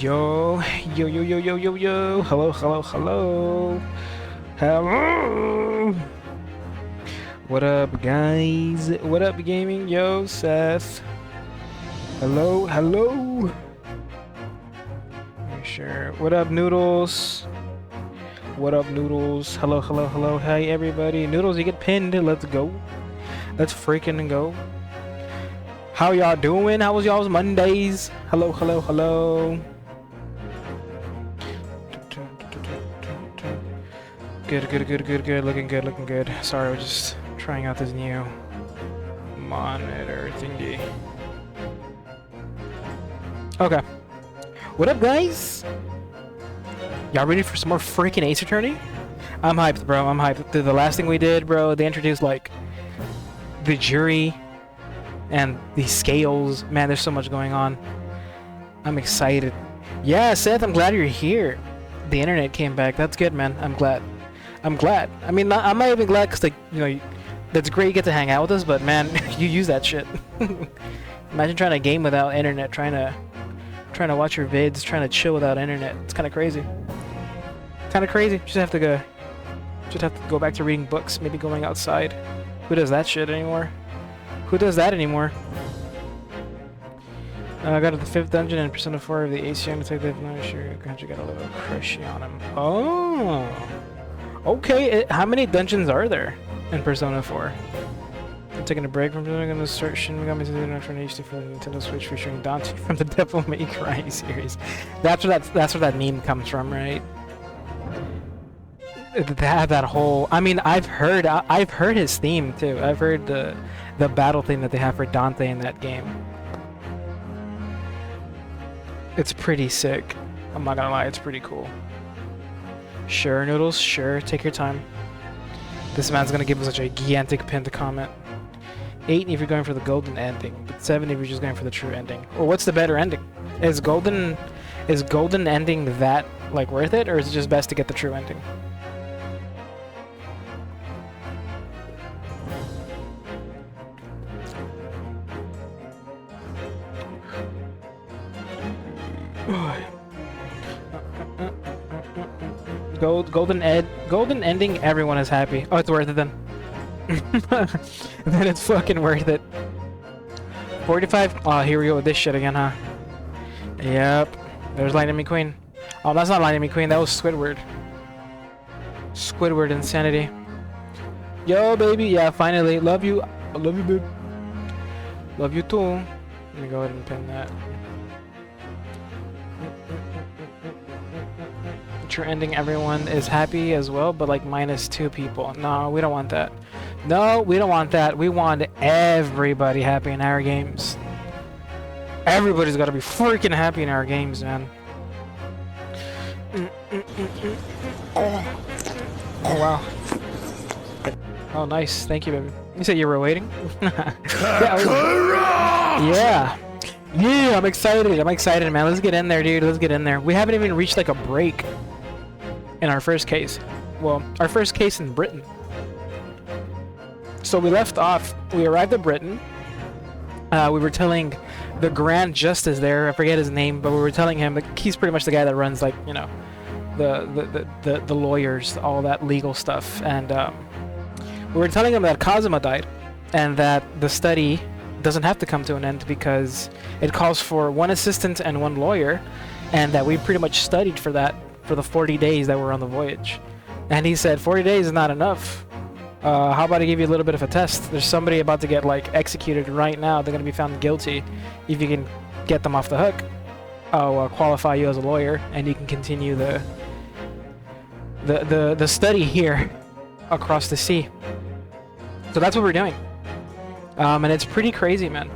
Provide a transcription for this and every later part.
Yo, yo, yo, yo, yo, yo, yo. Hello, hello, hello. Hello. What up, guys? What up, gaming? Yo, Seth. Hello, hello. Sure. What up, Noodles? What up, Noodles? Hello, hello, hello. Hey, everybody. Noodles, you get pinned. Let's go. Let's freaking go. How y'all doing? How was y'all's Mondays? Hello, hello, hello. Good, good, good, good, good. Looking good, looking good. Sorry, we're just trying out this new monitor thingy. Okay. What up, guys? Y'all ready for some more freaking Ace Attorney? I'm hyped, bro. I'm hyped. The last thing we did, bro, they introduced, like, the jury and the scales. Man, there's so much going on. I'm excited. Yeah, Seth, I'm glad you're here. The internet came back. That's good, man. I'm glad. I'm glad. I mean, I'm not even glad because, like, you know, that's great you get to hang out with us, but, man, you use that shit. Imagine trying to game without internet, trying to watch your vids, trying to chill without internet. It's kind of crazy. Kind of crazy. Just have to go back to reading books, maybe going outside. Who does that shit anymore? Who does that anymore? I got to the 5th dungeon in Persona 4 of the AC Detective. Not sure. You got a little crushy on him. Oh. Okay. How many dungeons are there in Persona 4? I'm taking a break from doing. I'm gonna start Shin Megami Tensei for an HD for the Nintendo Switch featuring Dante from the Devil May Cry series. That's where that meme comes from, right? That whole. I mean, I've heard his theme too. I've heard the battle theme that they have for Dante in that game. It's pretty sick. I'm not gonna lie, it's pretty cool. Sure, Noodles, sure, take your time. This man's gonna give us a gigantic pinned comment. 8 if you're going for the golden ending, but 7 if you're just going for the true ending. Or what's the better ending? Is golden ending that, like, worth it, or is it just best to get the true ending? Golden ending, everyone is happy. Oh, it's worth it then. Then it's fucking worth it. 45? Oh, here we go with this shit again, huh? Yep. There's Lightning McQueen. Oh, that's not Lightning McQueen, that was Squidward. Squidward insanity. Yo, baby, yeah, finally. Love you. I love you, babe. Love you too. Let me go ahead and pin that. True ending, everyone is happy as well, but like -2 people. No, we don't want that. No, we don't want that. We want everybody happy in our games. Everybody's got to be freaking happy in our games, man. Oh wow. Oh, nice. Thank you, baby. You said you were waiting? Yeah. Yeah, I'm excited. I'm excited, man. Let's get in there, dude. Let's get in there. We haven't even reached like a break in our first case. Well, our first case in Britain. So we left off. We arrived at Britain. We were telling the Grand Justice there. I forget his name, but we were telling him that he's pretty much the guy that runs, like, you know, the lawyers, all that legal stuff. And we were telling him that Kazuma died, and that the study doesn't have to come to an end because it calls for 1 assistant and 1 lawyer, and that we pretty much studied for that for the 40 days that we're on the voyage. And he said 40 days is not enough. How about I give you a little bit of a test? There's somebody about to get, like, executed right now. They're gonna be found guilty. If you can get them off the hook, I'll qualify you as a lawyer, and you can continue the study here across the sea. So that's what we're doing. And it's pretty crazy, man.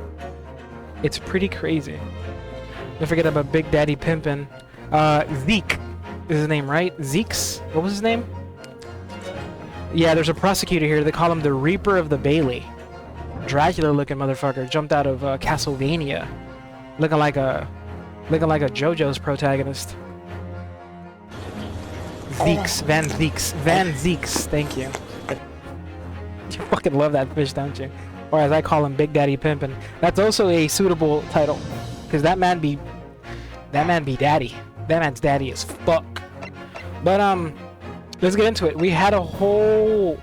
It's pretty crazy. Don't forget about Big Daddy Pimpin'. Zeke is his name, right? Zeke's? What was his name? Yeah, there's a prosecutor here. They call him the Reaper of the Bailey. Dracula-looking motherfucker. Jumped out of Castlevania. Looking like a JoJo's protagonist. Zeke's. Van Zeke's. Van Zeke's. Thank you. You fucking love that fish, don't you? Or as I call him, Big Daddy Pimpin'. That's also a suitable title, because that man be That man be daddy. That man's daddy as fuck. But let's get into it. We had a whole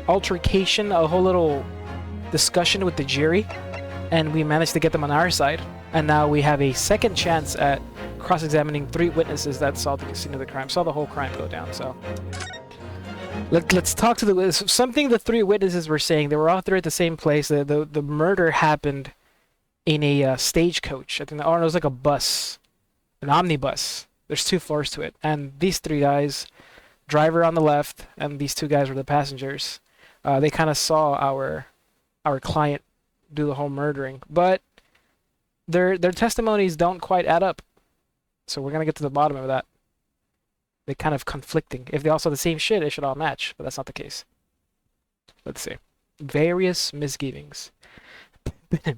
altercation, a whole little discussion with the jury, and we managed to get them on our side. And now we have a second chance at cross-examining 3 witnesses that saw the scene of the crime, saw the whole crime go down. So let's talk to the witnesses. Something the 3 witnesses were saying. They were all 3 at the same place. The murder happened in a stagecoach. I think, or it was like a bus, an omnibus. There's 2 floors to it, and these 3 guys, driver on the left, and these 2 guys were the passengers. They kind of saw our client do the whole murdering, but their testimonies don't quite add up. So we're gonna get to the bottom of that. They're kind of conflicting. If they all saw the same shit, it should all match, but that's not the case. Let's see. Various misgivings.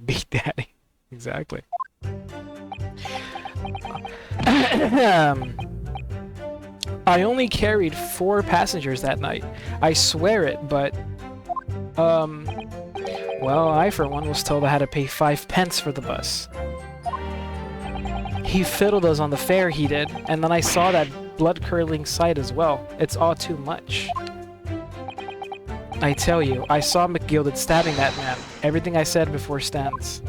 Big Daddy. Exactly. I only carried 4 passengers that night. I swear it, but well, I for one was told I had to pay 5 pence for the bus. He fiddled us on the fare, he did, and then I saw that blood-curdling sight as well. It's all too much. I tell you, I saw McGilded stabbing that man. Everything I said before stands.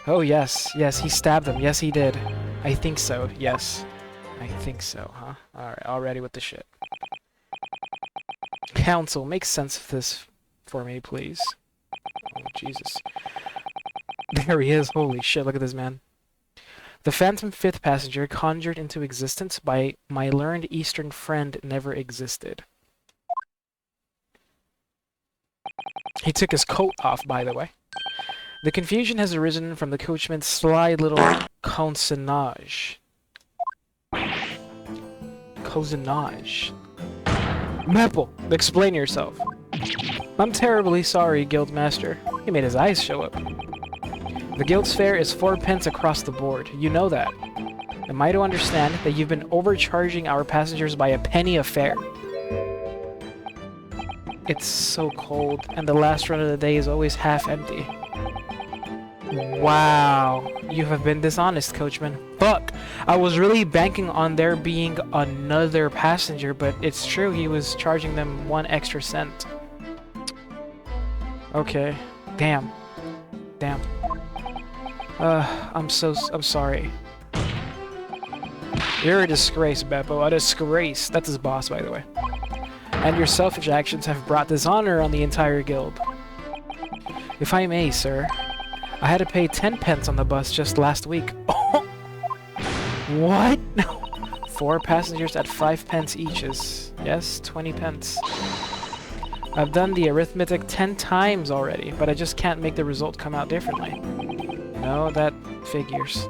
Oh yes, he stabbed him. Yes, he did. I think so, yes. I think so, huh? Alright, already with the shit. Counsel, make sense of this for me, please. Oh, Jesus. There he is. Holy shit, look at this man. The phantom 5th passenger conjured into existence by my learned Eastern friend never existed. He took his coat off, by the way. The confusion has arisen from the coachman's sly little cousinage. Cousinage. Maple, explain yourself. I'm terribly sorry, Guildmaster. He made his eyes show up. The guild's fare is 4 pence across the board. You know that. Am I to understand that you've been overcharging our passengers by a penny a fare? It's so cold, and the last run of the day is always half empty. Wow, you have been dishonest, coachman. Fuck, I was really banking on there being another passenger, but it's true, he was charging them 1 extra cent. Okay, damn. I'm sorry. You're a disgrace, Beppo, a disgrace. That's his boss, by the way. And your selfish actions have brought dishonor on the entire guild. If I may, sir, I had to pay 10 pence on the bus just last week. What? 4 passengers at 5 pence each is, yes, 20 pence. I've done the arithmetic 10 times already, but I just can't make the result come out differently. No, that figures.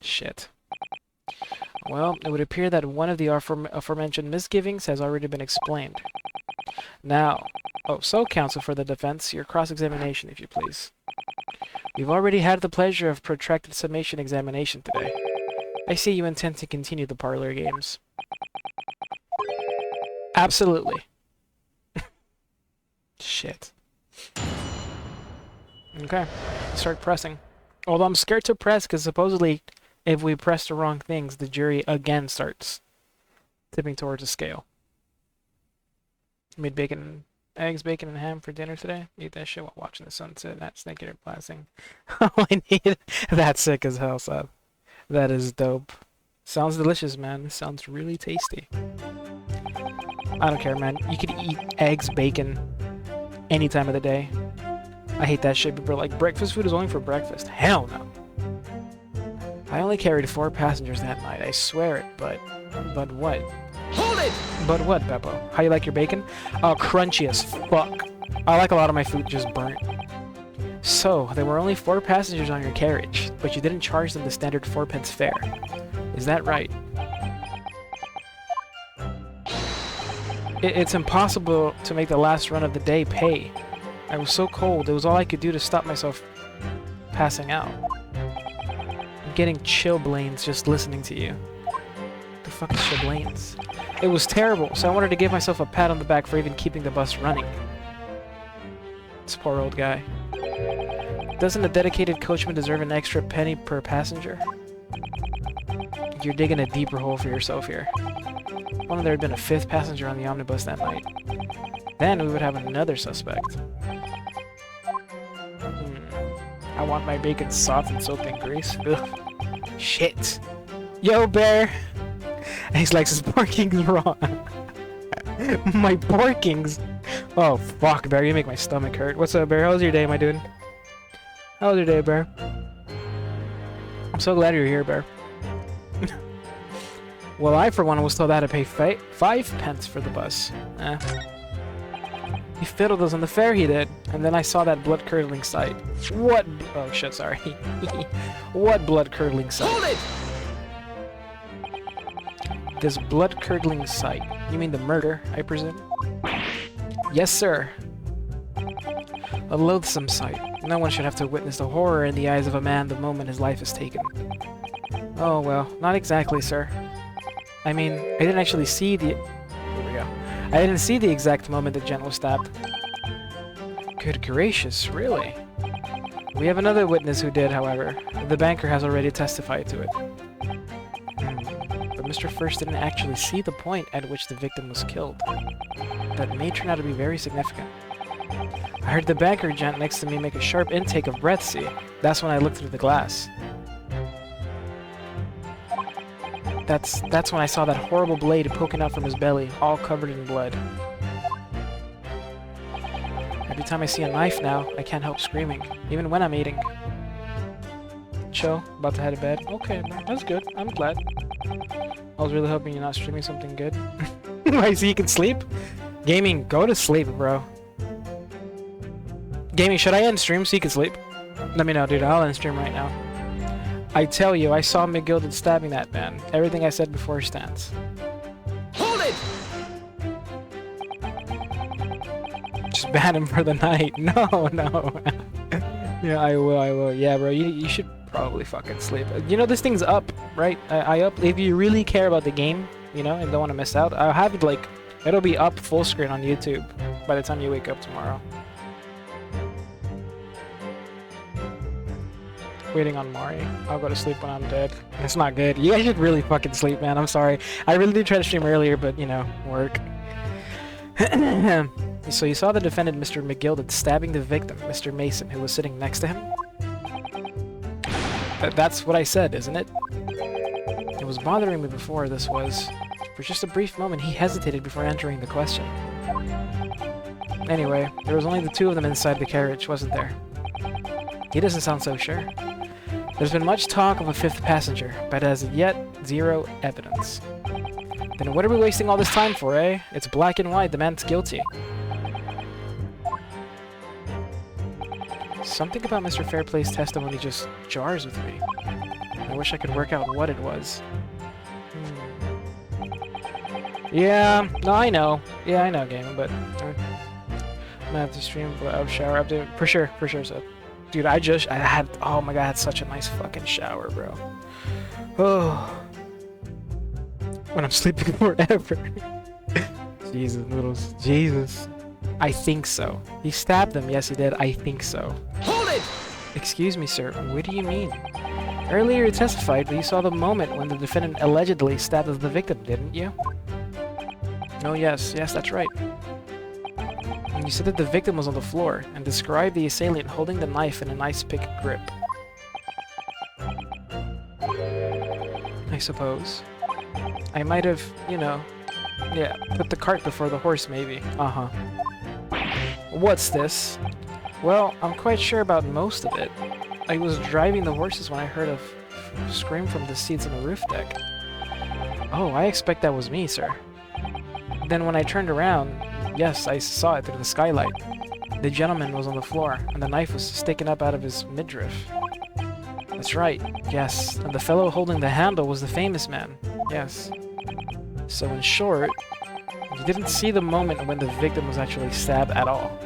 Shit. Well, it would appear that one of the aforementioned misgivings has already been explained. Now, so counsel for the defense, your cross-examination, if you please. We've already had the pleasure of protracted summation examination today. I see you intend to continue the parlor games. Absolutely. Shit. Okay, start pressing. Although I'm scared to press because supposedly if we press the wrong things, the jury again starts tipping towards a scale. Made eggs, bacon, and ham for dinner today. Eat that shit while watching the sunset. That's naked or blasting. All I need. That's sick as hell, Seth. That is dope. Sounds delicious, man. Sounds really tasty. I don't care, man. You could eat eggs, bacon, any time of the day. I hate that shit. People are like, breakfast food is only for breakfast. Hell no. I only carried 4 passengers that night. I swear it, but what? Hold it! But what, Beppo? How you like your bacon? Crunchy as fuck. I like a lot of my food just burnt. So, there were only 4 passengers on your carriage, but you didn't charge them the standard 4 pence fare. Is that right? It's impossible to make the last run of the day pay. I was so cold, it was all I could do to stop myself passing out. I'm getting chilblains just listening to you. What the fuck is chilblains? It was terrible, so I wanted to give myself a pat on the back for even keeping the bus running. This poor old guy. Doesn't a dedicated coachman deserve an extra penny per passenger? You're digging a deeper hole for yourself here. If there had been a fifth passenger on the omnibus that night, then we would have another suspect. I want my bacon soft and soaked in grease. Ugh. Shit. Yo, Bear! He's like, his barking's wrong. My barkings! Oh, fuck, Bear, you make my stomach hurt. What's up, Bear? How was your day, my dude? How was your day, Bear? I'm so glad you're here, Bear. Well, I, for one, was told I had to pay 5 pence for the bus. He fiddled us on the fare, he did. And then I saw that blood-curdling sight. What? Oh, shit, sorry. What blood-curdling sight? Hold it! This blood-curdling sight. You mean the murder, I presume? Yes, sir. A loathsome sight. No one should have to witness the horror in the eyes of a man the moment his life is taken. Oh, well, not exactly, sir. I mean, I didn't actually see the... Here we go. I didn't see the exact moment that Jen was stabbed. Good gracious, really? We have another witness who did, however. The banker has already testified to it. But Mr. First didn't actually see the point at which the victim was killed. That may turn out to be very significant. I heard the banker gent next to me make a sharp intake of breath, see? That's when I looked through the glass. That's when I saw that horrible blade poking out from his belly, all covered in blood. Every time I see a knife now, I can't help screaming, even when I'm eating. Chill, about to head to bed. Okay, man, that's good. I'm glad. I was really hoping you're not streaming something good. I see you can sleep? Gaming, go to sleep, bro. Gaming, should I end stream so you can sleep? Let me know, dude. I'll end stream right now. I tell you, I saw McGilded stabbing that man. Everything I said before stands. Hold it! Just ban him for the night. No, no. Yeah, I will. Yeah, bro, you should probably fucking sleep. You know, this thing's up, right? I up. If you really care about the game, you know, and don't want to miss out, I'll have it like, it'll be up full screen on YouTube by the time you wake up tomorrow. Waiting on Mari. I'll go to sleep when I'm dead. It's not good. You guys should really fucking sleep, man. I'm sorry. I really did try to stream earlier, but, you know, work. So you saw the defendant, Mr. McGilded, stabbing the victim, Mr. Mason, who was sitting next to him? That's what I said, isn't it? It was bothering me before, this was. For just a brief moment, he hesitated before answering the question. Anyway, there was only the two of them inside the carriage, wasn't there? He doesn't sound so sure. There's been much talk of a fifth passenger, but as of yet, zero evidence. Then what are we wasting all this time for, eh? It's black and white, the man's guilty. Something about Mr. Fairplay's testimony just jars with me. I wish I could work out what it was. Yeah, no, I know. Yeah, I know, gaming, but... I'm gonna have to stream without shower update. For sure, so. Dude, I had, oh my god, I had such a nice fucking shower, bro. Oh. When I'm sleeping forever. Jesus, Noodles. Jesus. I think so. He stabbed them. Yes, he did. I think so. Hold it! Excuse me, sir. What do you mean? Earlier you testified that you saw the moment when the defendant allegedly stabbed the victim, didn't you? Oh, yes. Yes, that's right. And you said that the victim was on the floor, and described the assailant holding the knife in an ice pick grip. I suppose. I might have, you know, yeah, put the cart before the horse, maybe. Uh-huh. What's this? Well, I'm quite sure about most of it. I was driving the horses when I heard a scream from the seats on the roof deck. Oh, I expect that was me, sir. Then when I turned around, yes, I saw it through the skylight. The gentleman was on the floor, and the knife was sticking up out of his midriff. That's right, yes, and the fellow holding the handle was the famous man, yes. So in short, you didn't see the moment when the victim was actually stabbed at all.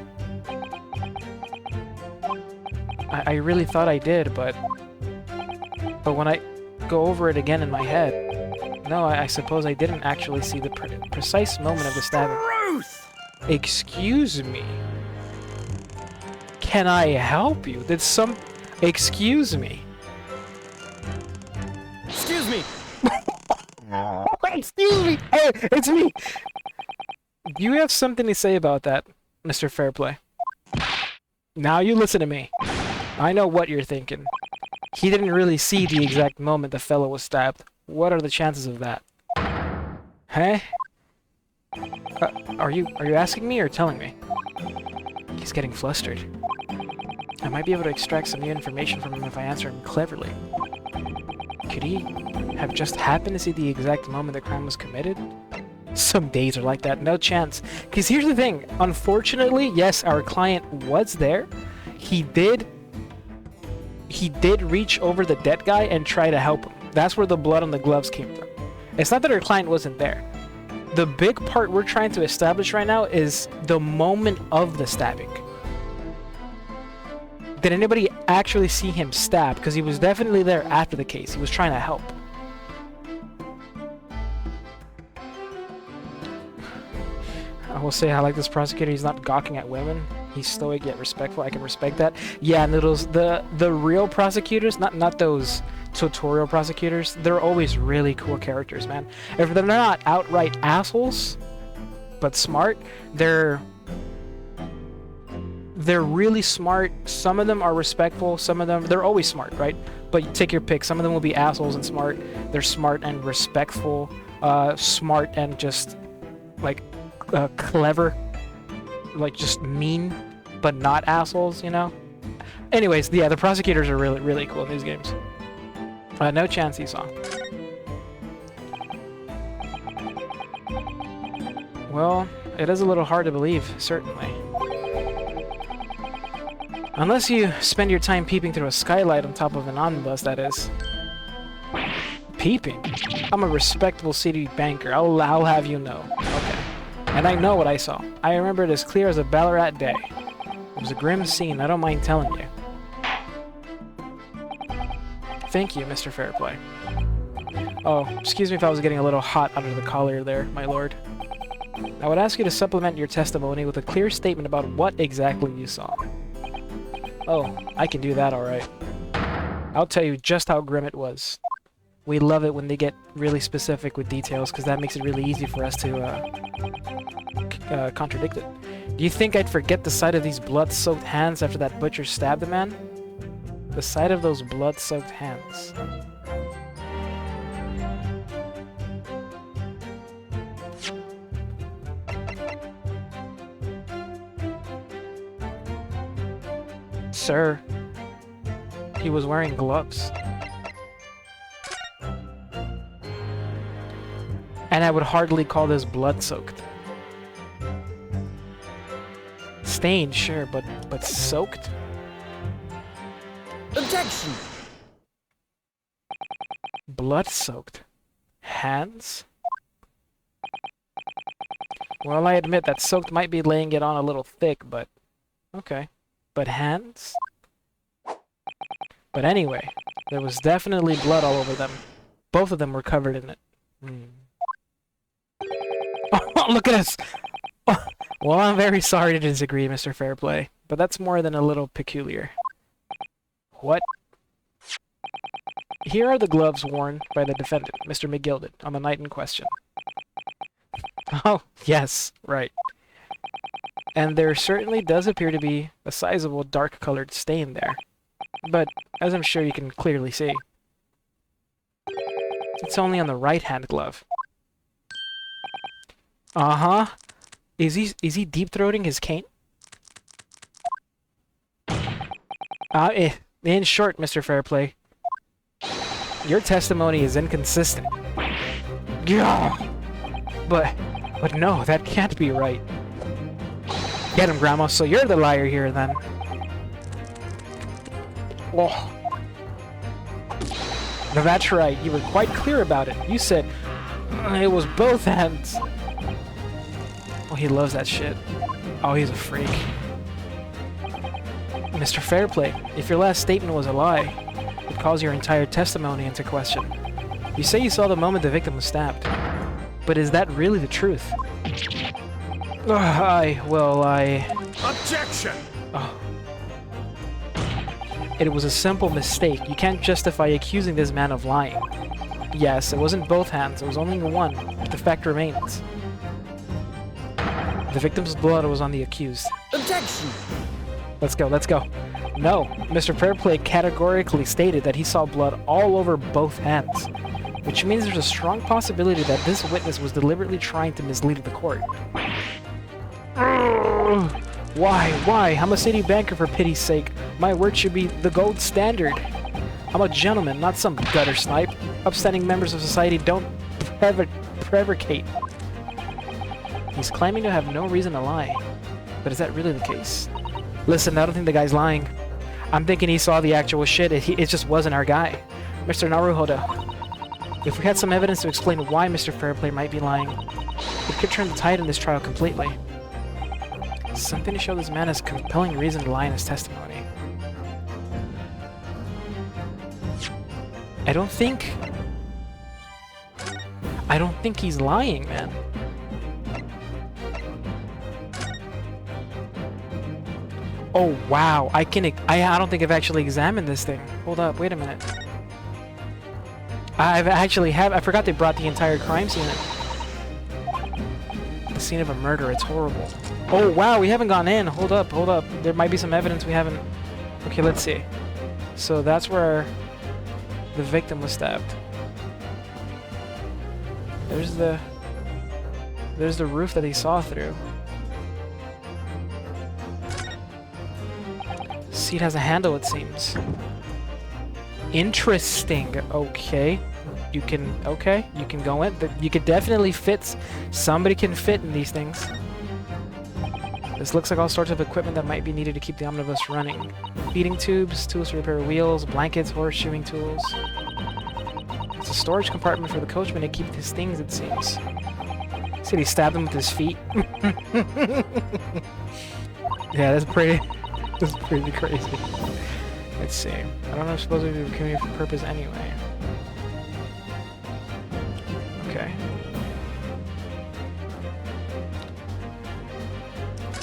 I really thought I did, but when I go over it again in my head, no, I suppose I didn't actually see the precise moment of the stabbing. Truth! Excuse me. Can I help you? Did some... Excuse me. Excuse me! Excuse me! Hey, it's me! Do you have something to say about that, Mr. Fairplay? Now you listen to me. I know what you're thinking. He didn't really see the exact moment the fellow was stabbed. What are the chances of that? Huh? Are you asking me or telling me? He's getting flustered. I might be able to extract some new information from him if I answer him cleverly. Could he have just happened to see the exact moment the crime was committed? Some days are like that, no chance. Because here's the thing, unfortunately, yes, our client was there. He did reach over the dead guy and try to help him. That's where the blood on the gloves came from. It's not that our client wasn't there. The big part we're trying to establish right now is the moment of the stabbing. Did anybody actually see him stab? Because he was definitely there after the case. He was trying to help. I will say I like this prosecutor. He's not gawking at women. He's stoic yet respectful. I can respect that. Yeah, Noodles, the real prosecutors, not those tutorial prosecutors, they're always really cool characters, man. If they're not outright assholes, but smart, they're really smart. Some of them are respectful. Some of them, they're always smart, right? But you take your pick. Some of them will be assholes and smart. They're smart and respectful. Smart and just, like, clever. Like, just mean, but not assholes, you know? Anyways, yeah, the prosecutors are really, really cool in these games. No chance he saw. Well, it is a little hard to believe, certainly. Unless you spend your time peeping through a skylight on top of an omnibus, that is. Peeping? I'm a respectable city banker, I'll have you know. Okay. And I know what I saw. I remember it as clear as a Ballarat day. It was a grim scene, I don't mind telling you. Thank you, Mr. Fairplay. Oh, excuse me if I was getting a little hot under the collar there, my lord. I would ask you to supplement your testimony with a clear statement about what exactly you saw. Oh, I can do that alright. I'll tell you just how grim it was. We love it when they get really specific with details, because that makes it really easy for us to contradict it. Do you think I'd forget the sight of these blood-soaked hands after that butcher stabbed the man? The sight of those blood-soaked hands. Sir, he was wearing gloves. And I would hardly call this blood-soaked. Stained, sure, but soaked? Objection! Blood-soaked. Hands? Well, I admit that soaked might be laying it on a little thick, but... okay. But hands? But anyway, there was definitely blood all over them. Both of them were covered in it. Oh, look at us! Oh, well, I'm very sorry to disagree, Mr. Fairplay, but that's more than a little peculiar. What? Here are the gloves worn by the defendant, Mr. McGilded, on the night in question. Oh, yes, right. And there certainly does appear to be a sizable dark-colored stain there. But, as I'm sure you can clearly see, it's only on the right-hand glove. Uh-huh. Is he deep-throating his cane? In short, Mr. Fairplay, your testimony is inconsistent. Yeah. But no, that can't be right. Get him, Grandma, so you're the liar here, then. Oh. No, that's right, you were quite clear about it. You said, it was both hands. Oh, he loves that shit. Oh, he's a freak. Mr. Fairplay, if your last statement was a lie, it calls your entire testimony into question. You say you saw the moment the victim was stabbed. But is that really the truth? Objection! Oh. It was a simple mistake. You can't justify accusing this man of lying. Yes, it wasn't both hands. It was only one. But the fact remains. The victim's blood was on the accused. Objection! Let's go, let's go. No, Mr. Fairplay categorically stated that he saw blood all over both hands, which means there's a strong possibility that this witness was deliberately trying to mislead the court. Why? I'm a city banker, for pity's sake. My word should be the gold standard. I'm a gentleman, not some gutter snipe. Upstanding members of society don't prevaricate. He's claiming to have no reason to lie. But is that really the case? Listen, I don't think the guy's lying. I'm thinking he saw the actual shit. It just wasn't our guy. Mr. Naruhodo. If we had some evidence to explain why Mr. Fairplay might be lying, it could turn the tide in this trial completely. Something to show this man has compelling reason to lie in his testimony. I don't think he's lying, man. Oh wow, I don't think I've actually examined this thing. Hold up, wait a minute. I forgot they brought the entire crime scene in. The scene of a murder, it's horrible. Oh wow, we haven't gone in. Hold up. There might be some evidence we haven't... Okay, let's see. So that's where the victim was stabbed. There's the roof that he saw through. Seat has a handle, it seems. Interesting. Okay. You can go in. You could definitely fit. Somebody can fit in these things. This looks like all sorts of equipment that might be needed to keep the omnibus running. Feeding tubes, tools to repair wheels, blankets, horseshoeing tools. It's a storage compartment for the coachman to keep his things, it seems. See, he stabbed him with his feet. Yeah, that's pretty crazy. Let's see. I don't know, supposedly they were coming here for purpose anyway. Okay.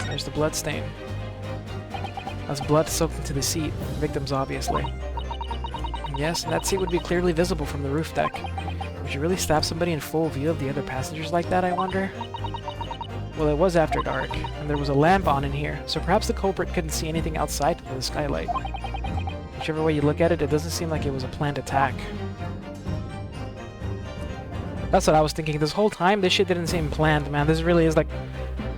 There's the blood stain. That's blood soaked into the seat. Victims, obviously. Yes, and that seat would be clearly visible from the roof deck. Would you really stab somebody in full view of the other passengers like that, I wonder? Well, it was after dark, and there was a lamp on in here, so perhaps the culprit couldn't see anything outside of the skylight. Whichever way you look at it, it doesn't seem like it was a planned attack. That's what I was thinking. This whole time, this shit didn't seem planned, man. This really is like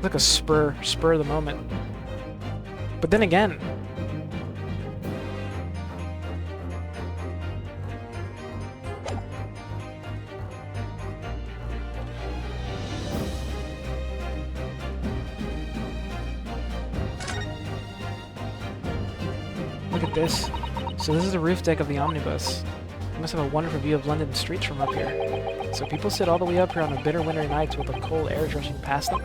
a spur of the moment. But then again... Look at this. So this is the roof deck of the omnibus. You must have a wonderful view of London streets from up here. So people sit all the way up here on a bitter winter night with the cold air rushing past them?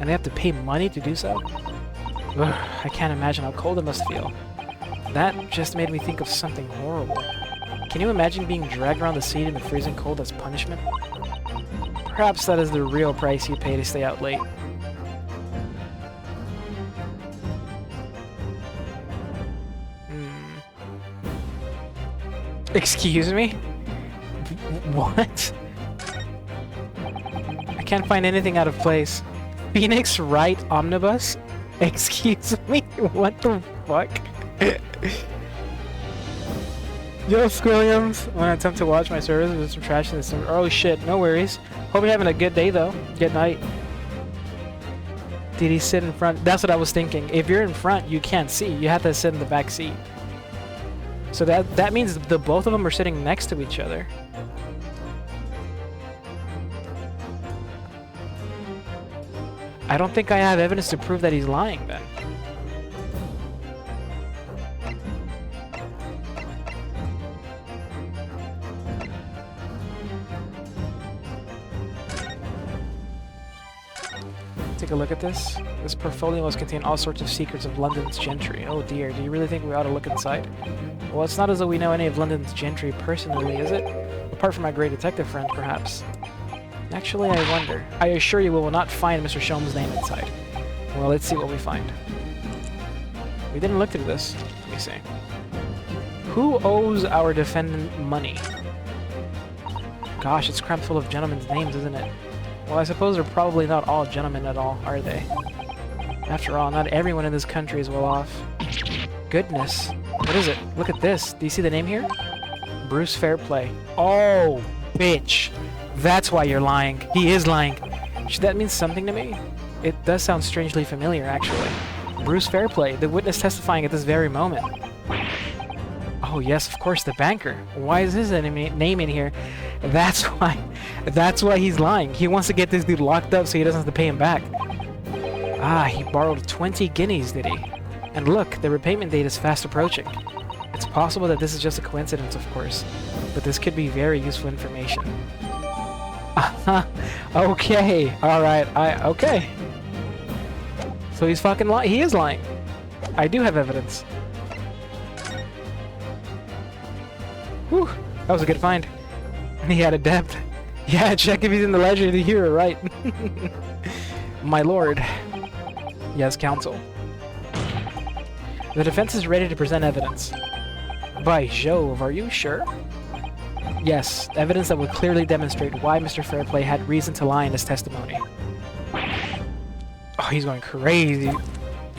And they have to pay money to do so? Ugh, I can't imagine how cold it must feel. That just made me think of something horrible. Can you imagine being dragged around the seat in the freezing cold as punishment? Perhaps that is the real price you pay to stay out late. Excuse me? What? I can't find anything out of place. Phoenix Wright Omnibus? Excuse me? What the fuck? Yo, Squilliams. When I attempt to watch my service, there's some trash in the server. Oh shit, no worries. Hope you're having a good day though. Good night. Did he sit in front? That's what I was thinking. If you're in front, you can't see. You have to sit in the back seat. So that means the both of them are sitting next to each other. I don't think I have evidence to prove that he's lying then. Take a look at this. This portfolio must contain all sorts of secrets of London's gentry. Oh dear, do you really think we ought to look inside? Well, it's not as though we know any of London's gentry personally, is it? Apart from our great detective friend, perhaps. Actually, I wonder. I assure you we will not find Mr. Sholmes' name inside. Well, let's see what we find. We didn't look through this. Let me see. Who owes our defendant money? Gosh, it's crammed full of gentlemen's names, isn't it? Well, I suppose they're probably not all gentlemen at all, are they? After all, not everyone in this country is well off. Goodness. What is it? Look at this. Do you see the name here? Bruce Fairplay. Oh, bitch. That's why you're lying. He is lying. Should that mean something to me? It does sound strangely familiar, actually. Bruce Fairplay, the witness testifying at this very moment. Oh, yes, of course, the banker. Why is his name in here? That's why he's lying. He wants to get this dude locked up so he doesn't have to pay him back. Ah, he borrowed 20 guineas, did he? And look, the repayment date is fast approaching. It's possible that this is just a coincidence, of course, but this could be very useful information. Okay, alright, okay. So he's fucking lying. He is lying. I do have evidence. Whew, that was a good find. He had a debt. Yeah, check if he's in the ledger to hear it, right? My lord. Yes, counsel. The defense is ready to present evidence. By Jove, are you sure? Yes, evidence that would clearly demonstrate why Mr. Fairplay had reason to lie in his testimony. Oh, he's going crazy.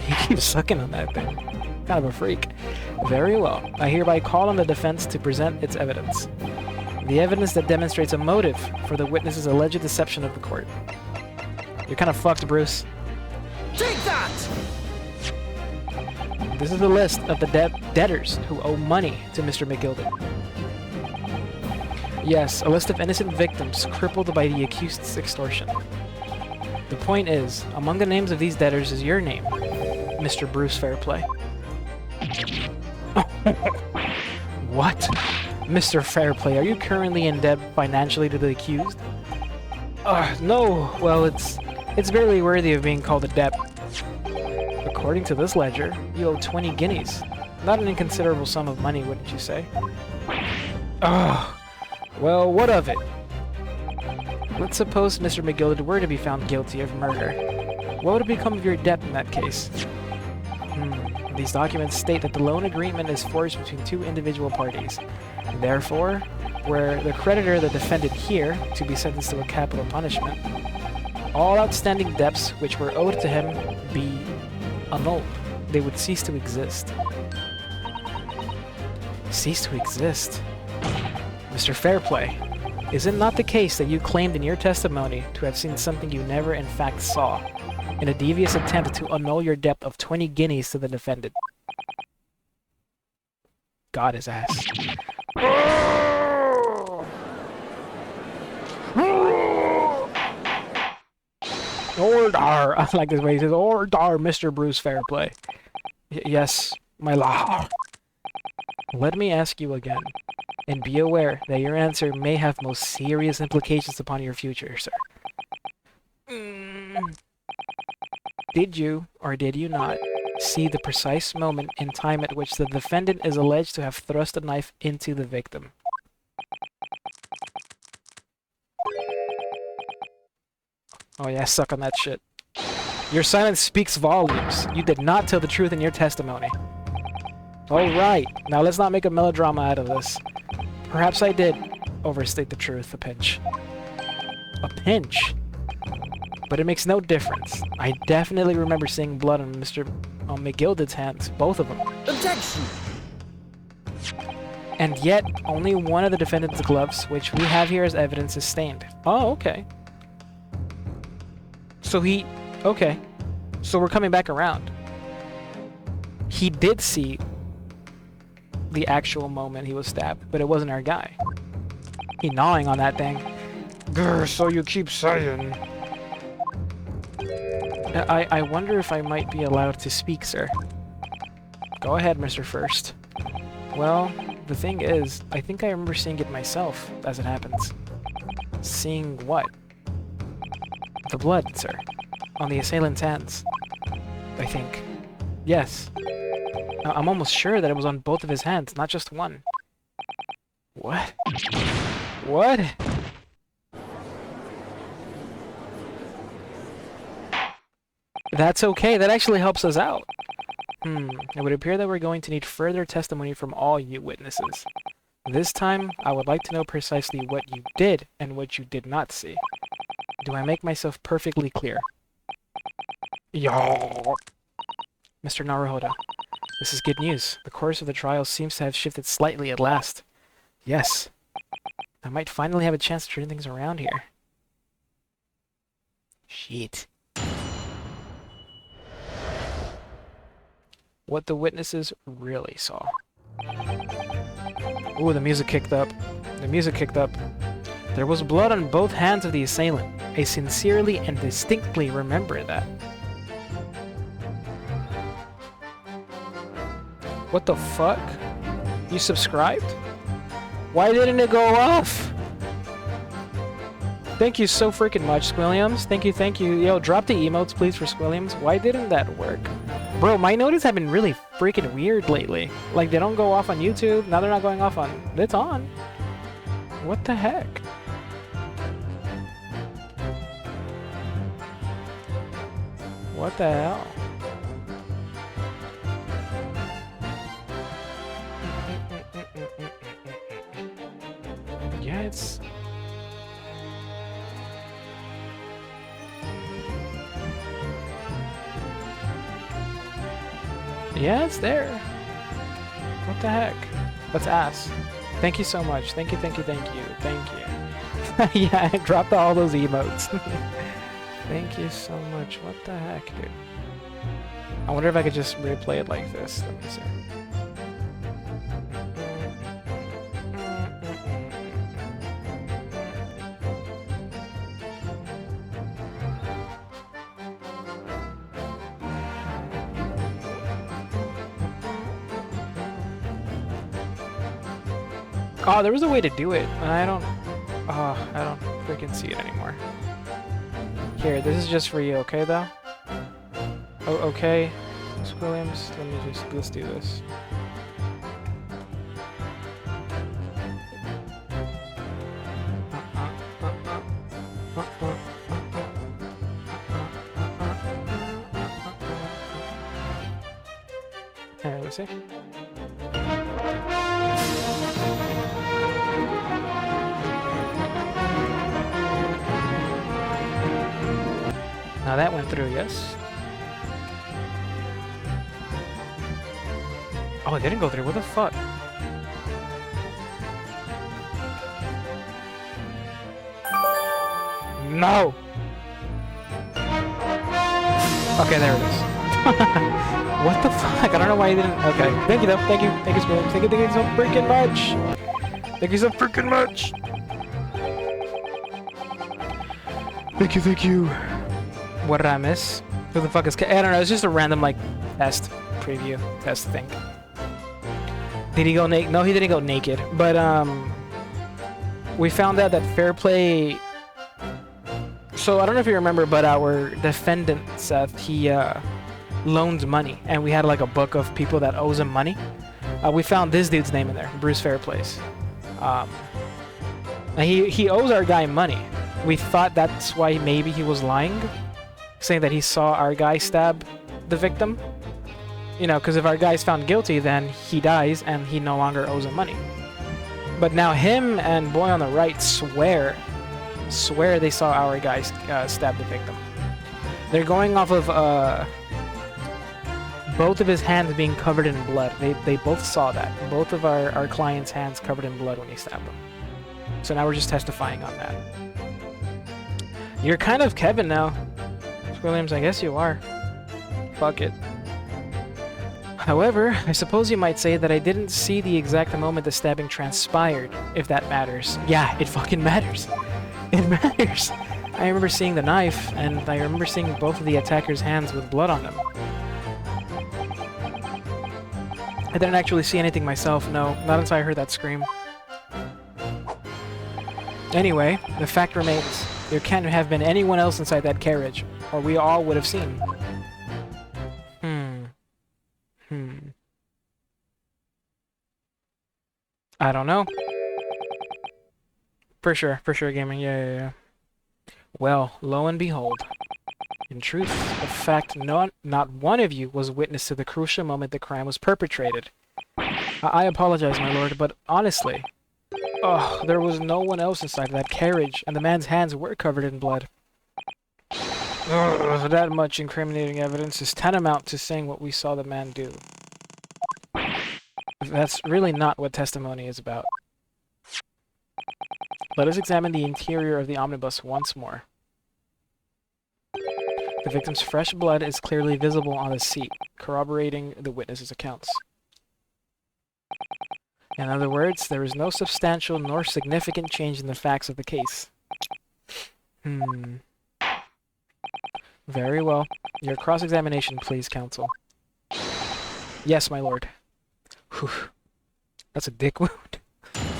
He keeps sucking on that thing. Kind of a freak. Very well. I hereby call on the defense to present its evidence. The evidence that demonstrates a motive for the witness's alleged deception of the court. You're kind of fucked, Bruce. Take that! This is a list of the debtors who owe money to Mr. McGilded. Yes, a list of innocent victims crippled by the accused's extortion. The point is, among the names of these debtors is your name, Mr. Bruce Fairplay. What? Mr. Fairplay, are you currently in debt financially to the accused? No. Well, it's barely worthy of being called a debt. According to this ledger, you owe 20 guineas. Not an inconsiderable sum of money, wouldn't you say? Well, what of it? Let's suppose Mr. McGilded were to be found guilty of murder. What would become of your debt in that case? These documents state that the loan agreement is forged between two individual parties. Therefore, were the creditor the defendant here to be sentenced to a capital punishment, all outstanding debts which were owed to him be annulled. They would cease to exist. Cease to exist? Mr. Fairplay, is it not the case that you claimed in your testimony to have seen something you never in fact saw, in a devious attempt to annul your debt of 20 guineas to the defendant? Got his ass. Ordar! I like this way he says, Ordar, Mr. Bruce Fairplay. Yes, my lord. Let me ask you again, and be aware that your answer may have most serious implications upon your future, sir. Did you, or did you not, see the precise moment in time at which the defendant is alleged to have thrust a knife into the victim? Oh yeah, suck on that shit. Your silence speaks volumes. You did not tell the truth in your testimony. Alright, now let's not make a melodrama out of this. Perhaps I did overstate the truth a pinch. A pinch? But it makes no difference. I definitely remember seeing blood on Mr. McGilded's hands, both of them. Objection! And yet, only one of the defendant's gloves, which we have here as evidence, is stained. Oh, okay. Okay. So we're coming back around. He did see the actual moment he was stabbed, but it wasn't our guy. He gnawing on that thing. Grr, so you keep saying. I wonder if I might be allowed to speak, sir. Go ahead, Mr. First. Well, the thing is, I think I remember seeing it myself, as it happens. Seeing what? The blood, sir. On the assailant's hands. I think. Yes. I'm almost sure that it was on both of his hands, not just one. What? What? That's okay, that actually helps us out. It would appear that we're going to need further testimony from all you witnesses. This time, I would like to know precisely what you did and what you did not see. Do I make myself perfectly clear? Yo! Mr. Naruhodo, this is good news. The course of the trial seems to have shifted slightly at last. Yes. I might finally have a chance to turn things around here. Shit. What the witnesses really saw. Ooh, the music kicked up. The music kicked up. There was blood on both hands of the assailant. I sincerely and distinctly remember that. What the fuck? You subscribed? Why didn't it go off? Thank you so freaking much, Squilliams. Thank you, thank you. Yo, drop the emotes, please, for Squilliams. Why didn't that work? Bro, my notices have been really freaking weird lately. Like, they don't go off on YouTube. Now they're not going off on... It's on. What the heck? What the hell? Yeah, it's... Yeah, it's there. What the heck? Let's ask. Thank you so much. Thank you, thank you, thank you, thank you. Yeah, I dropped all those emotes. Thank you so much. What the heck, dude? I wonder if I could just replay it like this. Let me see. Oh, there was a way to do it, and I don't freaking see it anymore. Here, this is just for you, okay, though? Oh, okay. Williams, let's do this. Here, let's see. Now that went through, yes? Oh, it didn't go through. What the fuck? No! Okay, there it is. What the fuck? I don't know why you didn't... Okay. Thank you, though. Thank you. Thank you, Spilliams. Thank you so freaking much. Thank you so freaking much. Thank you, thank you. What did I miss? Who the fuck is... I don't know. It's just a random, like, test. Preview. Test thing. Did he go naked? No, he didn't go naked. But, we found out that fair play... So, I don't know if you remember, but our defendant, Seth, he, loaned money. And we had, like, a book of people that owes him money. We found this dude's name in there. Bruce Fairplace. And he owes our guy money. We thought that's why maybe he was lying. Saying that he saw our guy stab the victim. You know, because if our guy's found guilty, then he dies and he no longer owes him money. But now him and boy on the right swear they saw our guy stab the victim. They're going off of both of his hands being covered in blood. They both saw that. Both of our client's hands covered in blood when he stabbed them. So now we're just testifying on that. You're kind of Kevin now. Williams, I guess you are. Fuck it. However, I suppose you might say that I didn't see the exact moment the stabbing transpired, if that matters. Yeah, it fucking matters. It matters. I remember seeing the knife, and I remember seeing both of the attacker's hands with blood on them. I didn't actually see anything myself, no. Not until I heard that scream. Anyway, the fact remains. There can't have been anyone else inside that carriage, or we all would have seen. I don't know. For sure, gaming. Yeah. Well, lo and behold. In truth, the fact not one of you was witness to the crucial moment the crime was perpetrated. I apologize, my lord, but honestly, there was no one else inside that carriage, and the man's hands were covered in blood. That much incriminating evidence is tantamount to saying what we saw the man do. That's really not what testimony is about. Let us examine the interior of the omnibus once more. The victim's fresh blood is clearly visible on the seat, corroborating the witness's accounts. In other words, there is no substantial nor significant change in the facts of the case. Very well. Your cross-examination, please, counsel. Yes, my lord. Whew. That's a dick wound.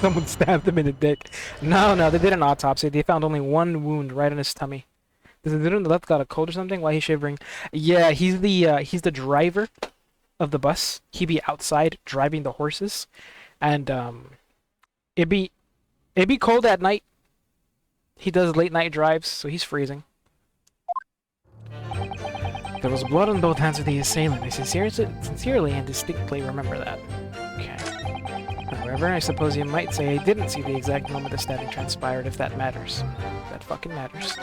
Someone stabbed him in the dick. No, they did an autopsy. They found only one wound right in his tummy. Does the dude on the left got a cold or something? Why he's shivering? Yeah, he's the driver of the bus. He be outside driving the horses, and it'd be cold at night. He does late night drives, so he's freezing. There was blood on both hands of the assailant. I sincerely and distinctly remember that. Okay. However, I suppose you might say I didn't see the exact moment the stabbing transpired, if that matters. That fucking matters.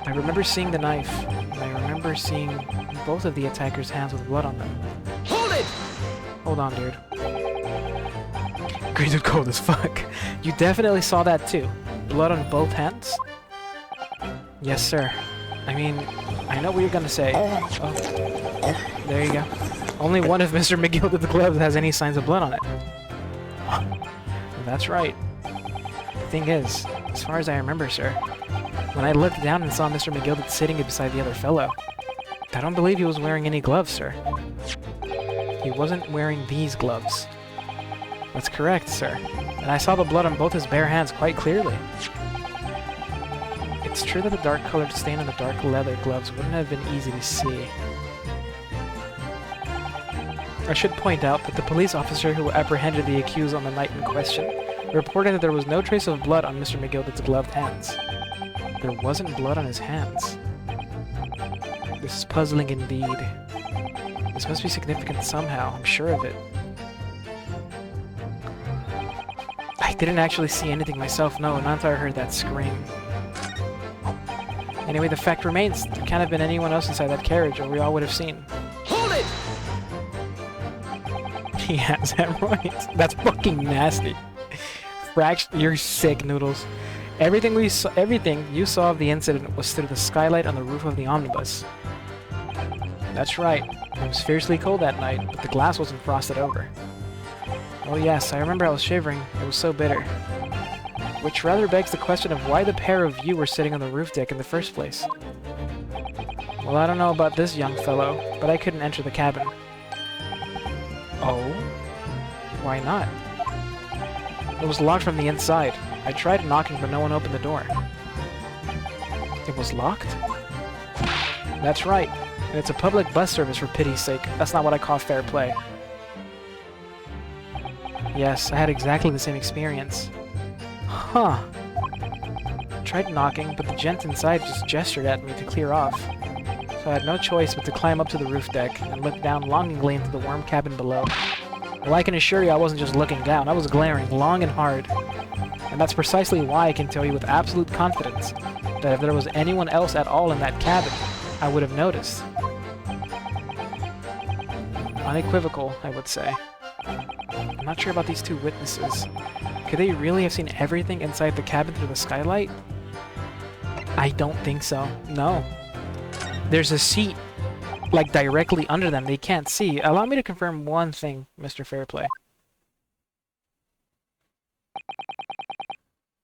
I remember seeing the knife, and I remember seeing both of the attackers' hands with blood on them. Hold it! Hold on, dude. Green dude cold as fuck. You definitely saw that too. Blood on both hands? Yes, sir. I mean, I know what you're gonna say. Oh, there you go. Only one of Mr. McGilded's gloves has any signs of blood on it. That's right. The thing is, as far as I remember, sir, when I looked down and saw Mr. McGilded sitting beside the other fellow, I don't believe he was wearing any gloves, sir. He wasn't wearing these gloves. That's correct, sir. And I saw the blood on both his bare hands quite clearly. It's true that the dark-colored stain on the dark leather gloves wouldn't have been easy to see. I should point out that the police officer who apprehended the accused on the night in question reported that there was no trace of blood on Mr. McGilded's gloved hands. There wasn't blood on his hands. This is puzzling indeed. This must be significant somehow, I'm sure of it. I didn't actually see anything myself, no, not until I heard that scream. Anyway, the fact remains, there can't have been anyone else inside that carriage, or we all would have seen. Hold it! He has hemorrhoids. That's fucking nasty. You're sick, Noodles. Everything you saw of the incident was through the skylight on the roof of the omnibus. That's right. It was fiercely cold that night, but the glass wasn't frosted over. Oh yes, I remember I was shivering. It was so bitter. Which rather begs the question of why the pair of you were sitting on the roof deck in the first place. Well, I don't know about this young fellow, but I couldn't enter the cabin. Oh? Why not? It was locked from the inside. I tried knocking, but no one opened the door. It was locked? That's right. And it's a public bus service, for pity's sake. That's not what I call fair play. Yes, I had exactly the same experience. Huh. I tried knocking, but the gent inside just gestured at me to clear off. So I had no choice but to climb up to the roof deck and look down longingly into the warm cabin below. Well, I can assure you I wasn't just looking down, I was glaring long and hard. And that's precisely why I can tell you with absolute confidence that if there was anyone else at all in that cabin, I would have noticed. Unequivocal, I would say. I'm not sure about these two witnesses. Could they really have seen everything inside the cabin through the skylight? I don't think so. No. There's a seat, like, directly under them. They can't see. Allow me to confirm one thing, Mr. Fairplay.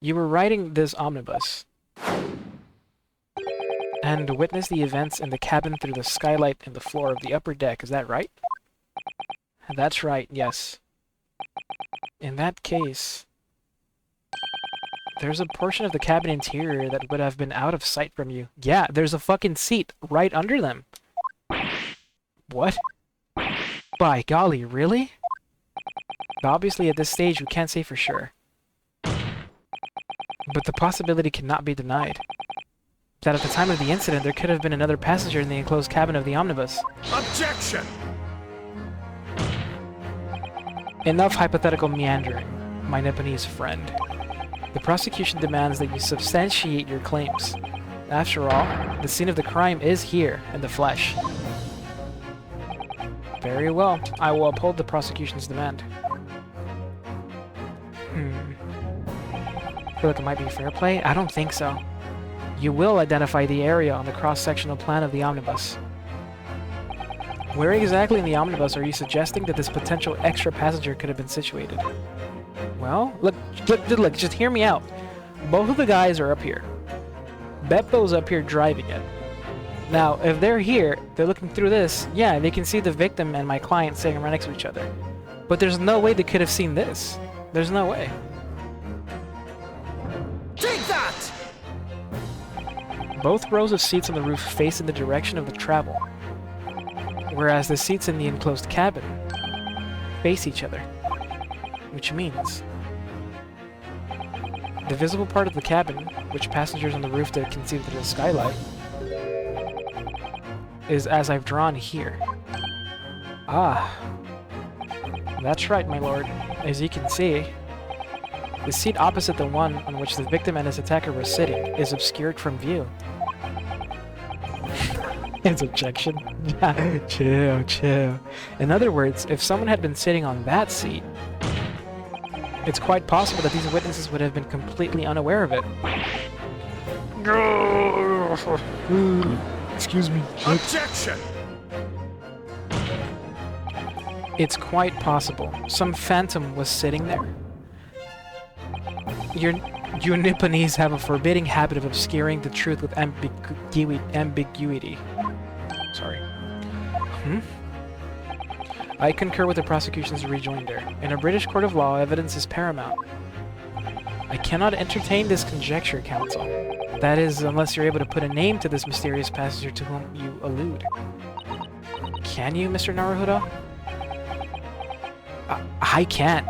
You were riding this omnibus and witnessed the events in the cabin through the skylight in the floor of the upper deck. Is that right? That's right, yes. In that case, there's a portion of the cabin interior that would have been out of sight from you. Yeah, there's a fucking seat right under them. What? By golly, really? Obviously, at this stage, we can't say for sure. But the possibility cannot be denied. That at the time of the incident, there could have been another passenger in the enclosed cabin of the omnibus. Objection! Enough hypothetical meandering, my Nipponese friend. The prosecution demands that you substantiate your claims. After all, the scene of the crime is here, in the flesh. Very well. I will uphold the prosecution's demand. I feel like it might be fair play. I don't think so. You will identify the area on the cross-sectional plan of the omnibus. Where exactly in the omnibus are you suggesting that this potential extra passenger could have been situated? Well, look, just hear me out. Both of the guys are up here. Beppo's up here driving it. Now, if they're here, they're looking through this, yeah, they can see the victim and my client sitting right next to each other. But there's no way they could have seen this. There's no way. Take that! Both rows of seats on the roof face in the direction of the travel, whereas the seats in the enclosed cabin face each other, which means the visible part of the cabin, which passengers on the roof that can see through the skylight, is as I've drawn here. Ah, that's right, my lord. As you can see, the seat opposite the one on which the victim and his attacker were sitting is obscured from view. His objection? Chill. In other words, if someone had been sitting on that seat, it's quite possible that these witnesses would have been completely unaware of it. Excuse me. Objection! It's quite possible. Some phantom was sitting there. You Nipponese have a forbidding habit of obscuring the truth with ambiguity. Sorry. I concur with the prosecution's rejoinder. In a British court of law, evidence is paramount. I cannot entertain this conjecture, counsel. That is, unless you're able to put a name to this mysterious passenger to whom you allude. Can you, Mr. Naruhodo? I can't.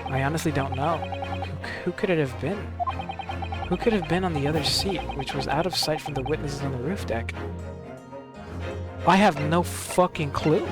I honestly don't know. Who could it have been? Who could have been on the other seat, which was out of sight from the witnesses on the roof deck? I have no fucking clue.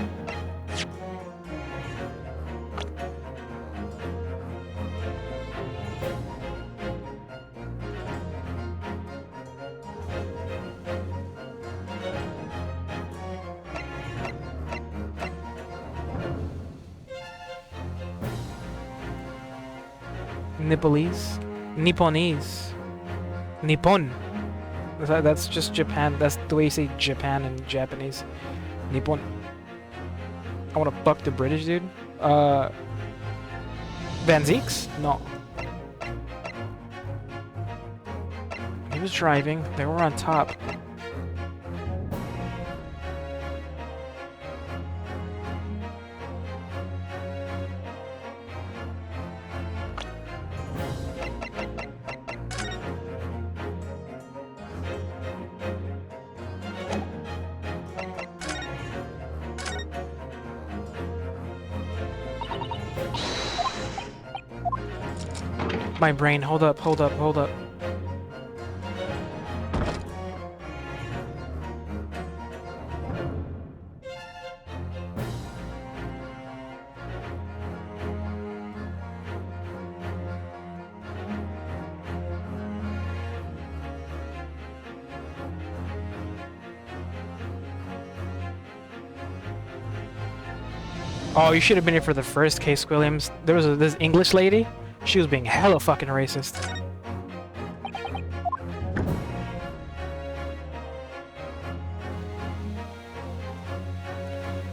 Nipponese. Nippon. That's just Japan. That's the way you say Japan in Japanese. Nippon. I want to fuck the British dude. Van Zeeks? No. He was driving. They were on top. My brain, hold up. Oh, you should have been here for the first case, Williams. There was this English lady. She was being hella fucking racist.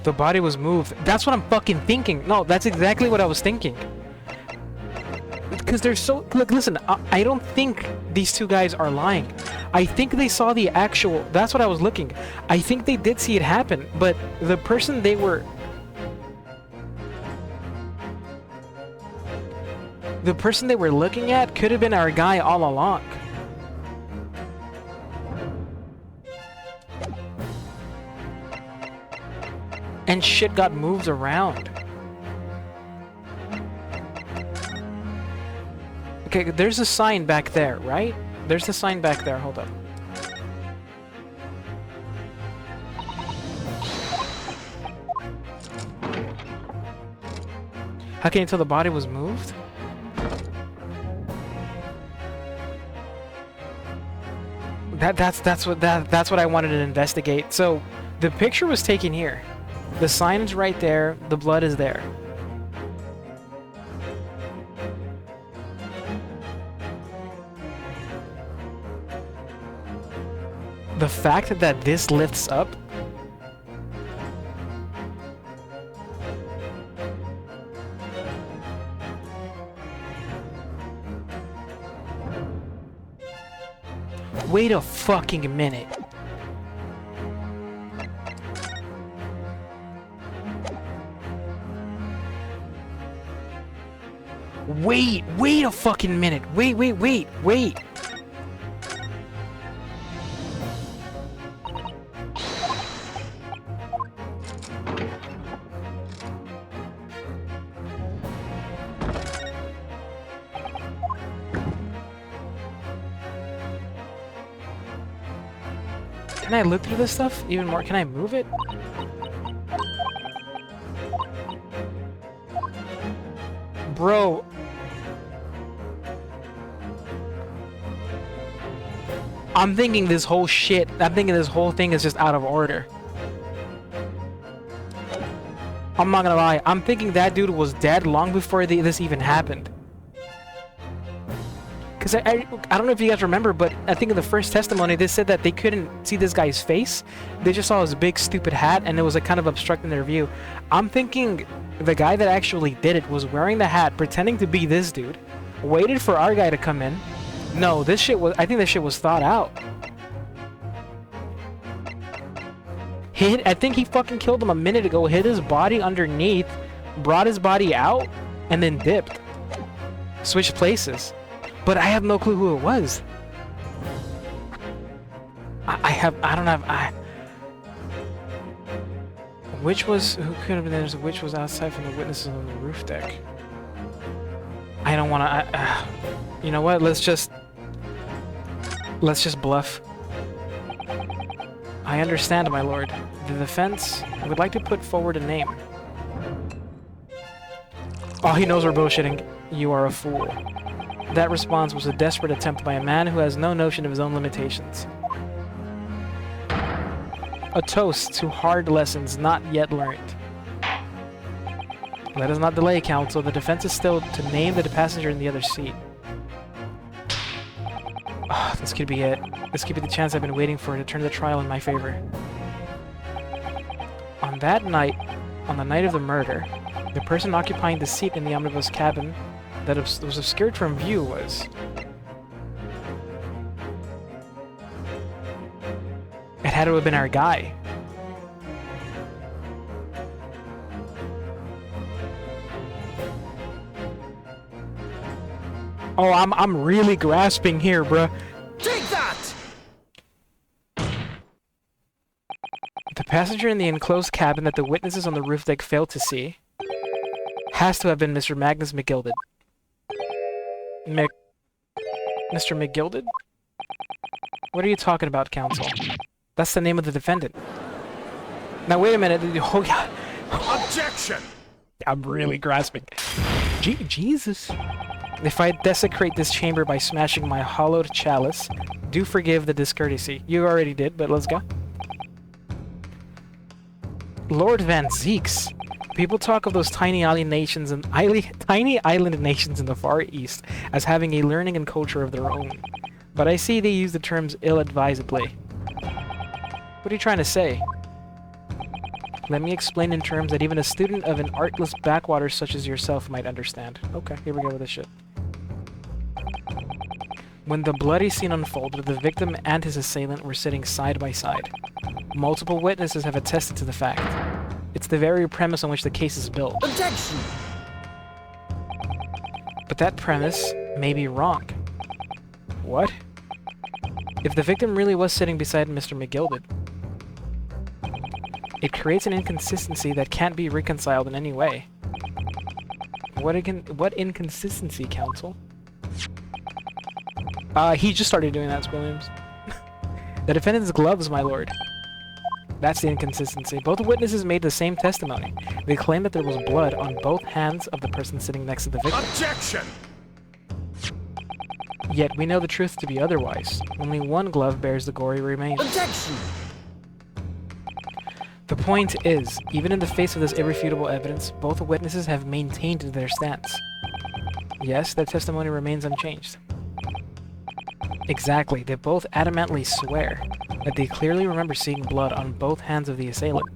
The body was moved. That's what I'm fucking thinking. No, that's exactly what I was thinking. Because they're so... Look, listen, I don't think these two guys are lying. I think they saw the actual... That's what I was looking. I think they did see it happen, but the person they were... The person they were looking at could have been our guy all along. And shit got moved around. Okay, there's a sign back there, right? There's a sign back there, hold up. How can you tell the body was moved? That's what I wanted to investigate. So the picture was taken here. The sign is right there. The blood is there. The fact that this lifts up. Wait a fucking minute. Wait a fucking minute. Wait. Can I look through this stuff even more? Can I move it? Bro. I'm thinking this whole thing is just out of order. I'm not gonna lie. I'm thinking that dude was dead long before this even happened. Because I don't know if you guys remember, but I think in the first testimony they said that they couldn't see this guy's face. They just saw his big stupid hat and it was like kind of obstructing their view. I'm thinking the guy that actually did it was wearing the hat, pretending to be this dude, waited for our guy to come in. No, I think this shit was thought out. I think he fucking killed him a minute ago, hid his body underneath, brought his body out, and then dipped. Switched places. But I have no clue who it was. Who could have been there? Which was outside from the witnesses on the roof deck? I don't wanna, you know what, let's just bluff. I understand, my lord. The defense would like to put forward a name. Oh, he knows we're bullshitting. You are a fool. That response was a desperate attempt by a man who has no notion of his own limitations. A toast to hard lessons not yet learned. Let us not delay, counsel. The defense is still to name the passenger in the other seat. Oh, this could be it. This could be the chance I've been waiting for to turn the trial in my favor. On that night, on the night of the murder, the person occupying the seat in the omnibus cabin that was obscured from view was... It had to have been our guy. Oh, I'm really grasping here, bruh. Take that! The passenger in the enclosed cabin that the witnesses on the roof deck failed to see has to have been Mr. Magnus McGilded. Mr. McGilded? What are you talking about, counsel? That's the name of the defendant. Now wait a minute. Oh, yeah. Objection! I'm really grasping. Jesus. If I desecrate this chamber by smashing my hollowed chalice, do forgive the discourtesy. You already did, but let's go. Lord Van Zeeks. People talk of those tiny island nations in the Far East as having a learning and culture of their own. But I see they use the terms ill-advisedly. What are you trying to say? Let me explain in terms that even a student of an artless backwater such as yourself might understand. Okay, here we go with this shit. When the bloody scene unfolded, the victim and his assailant were sitting side by side. Multiple witnesses have attested to the fact. It's the very premise on which the case is built. Objection! But that premise may be wrong. What? If the victim really was sitting beside Mr. McGilded, it creates an inconsistency that can't be reconciled in any way. What inconsistency, counsel? He just started doing that, Williams. The defendant's gloves, my lord. That's the inconsistency. Both witnesses made the same testimony. They claimed that there was blood on both hands of the person sitting next to the victim. Objection! Yet we know the truth to be otherwise. Only one glove bears the gory remains. Objection! The point is, even in the face of this irrefutable evidence, both witnesses have maintained their stance. Yes, their testimony remains unchanged. Exactly, they both adamantly swear that they clearly remember seeing blood on both hands of the assailant.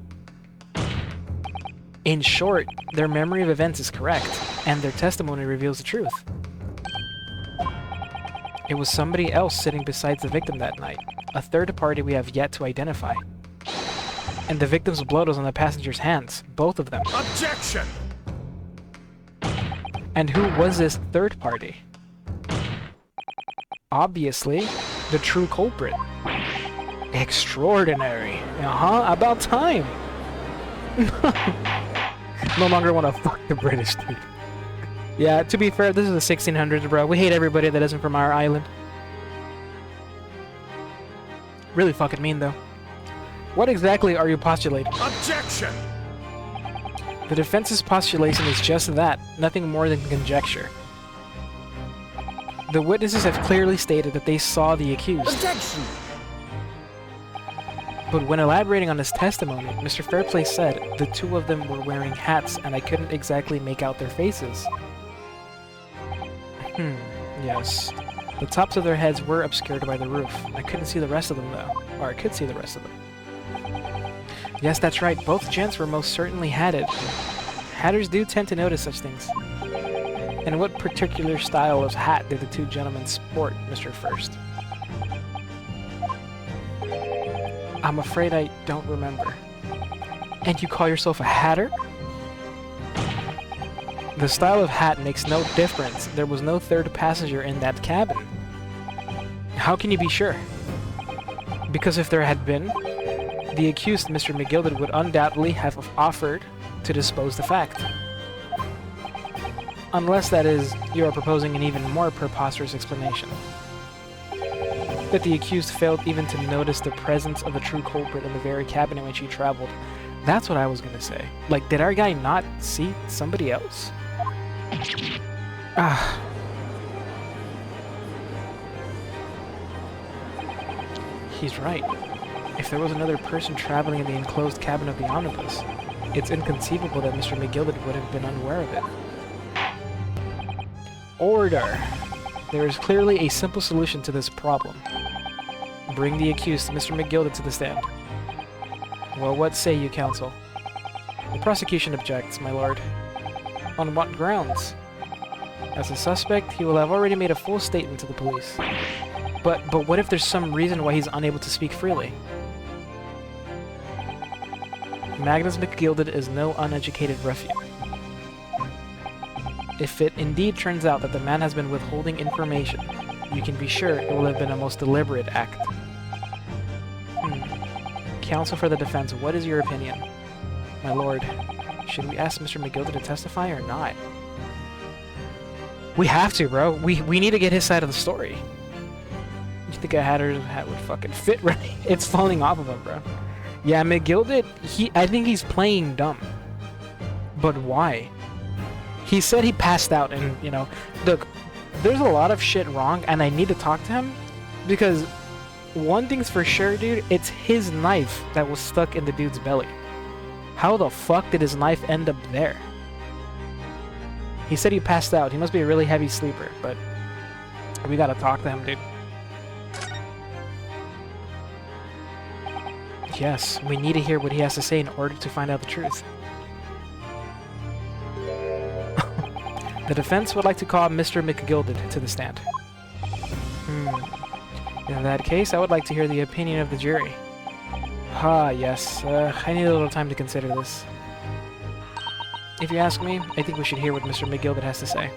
In short, their memory of events is correct, and their testimony reveals the truth. It was somebody else sitting beside the victim that night, a third party we have yet to identify. And the victim's blood was on the passenger's hands, both of them. Objection! And who was this third party? Obviously, the true culprit. Extraordinary. About time. No longer want to fuck the British, dude. Yeah, to be fair, this is the 1600s, bro. We hate everybody that isn't from our island. Really fucking mean, though. What exactly are you postulating? Objection! The defense's postulation is just that, nothing more than conjecture. The witnesses have clearly stated that they saw the accused. Objection! But when elaborating on his testimony, Mr. Fairplay said the two of them were wearing hats and I couldn't exactly make out their faces. Yes. The tops of their heads were obscured by the roof. I couldn't see the rest of them though. Or I could see the rest of them. Yes, that's right. Both gents were most certainly hatted. Hatters do tend to notice such things. And what particular style of hat did the two gentlemen sport, Mr. First? I'm afraid I don't remember. And you call yourself a hatter? The style of hat makes no difference. There was no third passenger in that cabin. How can you be sure? Because if there had been, the accused, Mr. McGilded, would undoubtedly have offered to dispose the fact. Unless, that is, you are proposing an even more preposterous explanation. That the accused failed even to notice the presence of the true culprit in the very cabin in which he traveled. That's what I was gonna say. Like, did our guy not see somebody else? Ah. He's right. If there was another person traveling in the enclosed cabin of the omnibus, it's inconceivable that Mr. McGilded would have been unaware of it. Order! There is clearly a simple solution to this problem. Bring the accused, Mr. McGilded, to the stand. Well, what say you, counsel? The prosecution objects, my lord. On what grounds? As a suspect, he will have already made a full statement to the police. But what if there's some reason why he's unable to speak freely? Magnus McGilded is no uneducated ruffian. If it indeed turns out that the man has been withholding information, you can be sure it will have been a most deliberate act. Counsel for the defense, what is your opinion? My lord, should we ask Mr. McGilded to testify or not? We have to, bro. We need to get his side of the story. You think a hatter's hat would fucking fit right? It's falling off of him, bro. Yeah, McGilded, I think he's playing dumb. But why? He said he passed out and, you know, look, there's a lot of shit wrong and I need to talk to him because one thing's for sure, dude, it's his knife that was stuck in the dude's belly. How the fuck did his knife end up there? He said he passed out. He must be a really heavy sleeper, but we gotta talk to him, dude. Yes, we need to hear what he has to say in order to find out the truth. The defense would like to call Mr. McGilded to the stand. In that case, I would like to hear the opinion of the jury. Yes. I need a little time to consider this. If you ask me, I think we should hear what Mr. McGilded has to say.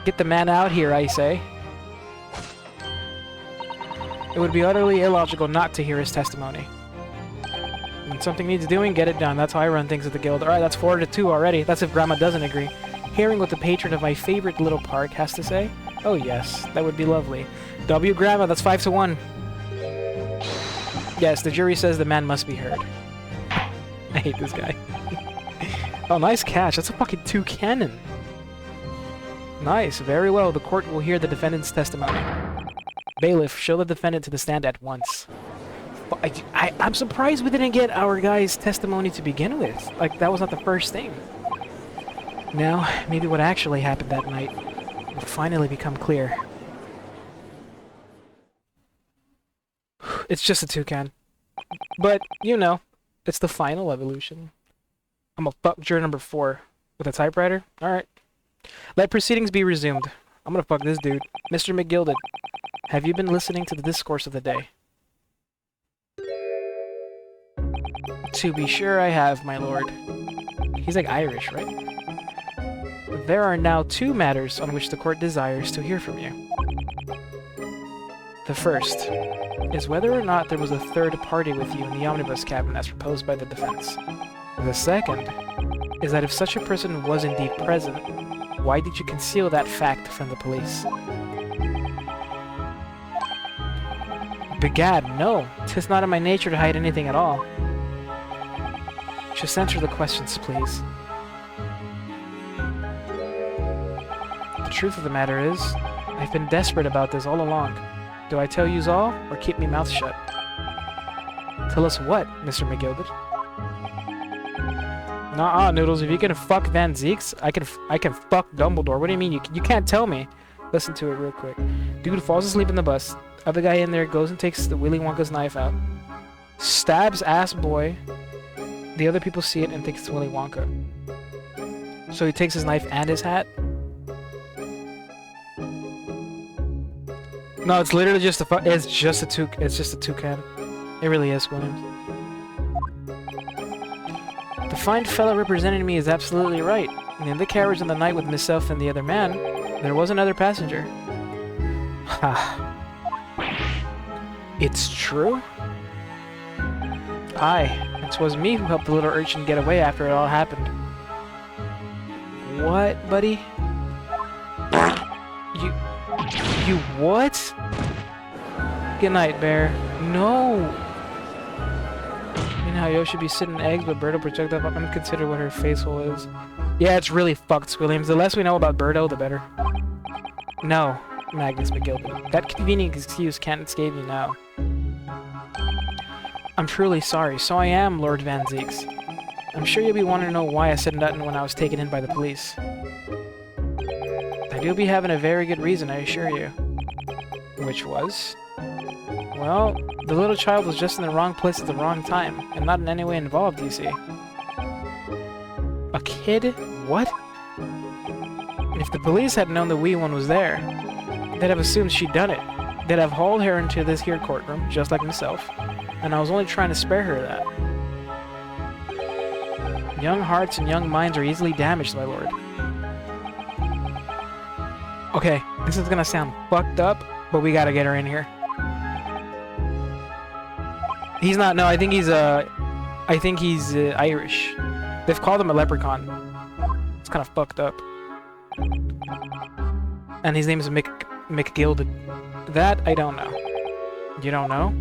Get the man out here, I say. It would be utterly illogical not to hear his testimony. When something needs doing, get it done. That's how I run things at the guild. Alright, that's 4-2 already. That's if Grandma doesn't agree. Hearing what the patron of my favorite little park has to say? Oh yes, that would be lovely. W Grandma, that's 5-1. Yes, the jury says the man must be heard. I hate this guy. Oh, nice catch. That's a fucking toucan. Nice. Very well. The court will hear the defendant's testimony. Bailiff, show the defendant to the stand at once. I'm surprised we didn't get our guy's testimony to begin with. Like, that was not the first thing. Now, maybe what actually happened that night will finally become clear. It's just a toucan. But, you know, it's the final evolution. I'm gonna fuck juror number 4 with a typewriter. Alright. Let proceedings be resumed. I'm gonna fuck this dude. Mr. McGilded, have you been listening to the discourse of the day? To be sure I have, my lord. He's like Irish, right? There are now 2 matters on which the court desires to hear from you. The first is whether or not there was a third party with you in the omnibus cabin as proposed by the defense. The second is that if such a person was indeed present, why did you conceal that fact from the police? Begad, no. 'Tis not in my nature to hide anything at all. Just answer the questions, please. The truth of the matter is, I've been desperate about this all along. Do I tell yous all, or keep me mouth shut? Tell us what, Mr. McGilded? Nah, Noodles, if you can fuck Van Zieks, I can fuck Dumbledore. What do you mean? You can't tell me. Listen to it real quick. Dude falls asleep in the bus. Other guy in there goes and takes the Willy Wonka's knife out. Stabs ass boy. The other people see it and think it's Willy Wonka. So he takes his knife and his hat. No, it's literally just it's just a toucan. It really is, Williams. The fine fellow representing me is absolutely right. And in the carriage on the night with myself and the other man, there was another passenger. Ha. It's true? Aye, and 'twas me who helped the little urchin get away after it all happened. What, buddy? You what? Good night, Bear. No! You know how Yo should be sitting eggs, but Birdo project up. I'm gonna consider what her face hole is. Yeah, it's really fucked, Williams. The less we know about Birdo, the better. No, Magnus McGilpin. That convenient excuse can't escape me now. I'm truly sorry. So I am, Lord Van Zieks. I'm sure you'll be wanting to know why I said nothing when I was taken in by the police. I do be having a very good reason, I assure you. Which was? Well, the little child was just in the wrong place at the wrong time, and not in any way involved, you see. A kid? What? If the police had known the wee one was there, they'd have assumed she'd done it. They'd have hauled her into this here courtroom, just like myself, and I was only trying to spare her that. Young hearts and young minds are easily damaged, my lord. Okay, this is gonna sound fucked up, but we gotta get her in here. He's not, no, I think he's Irish. They've called him a leprechaun. It's kind of fucked up. And his name is McGilded. That, I don't know. You don't know?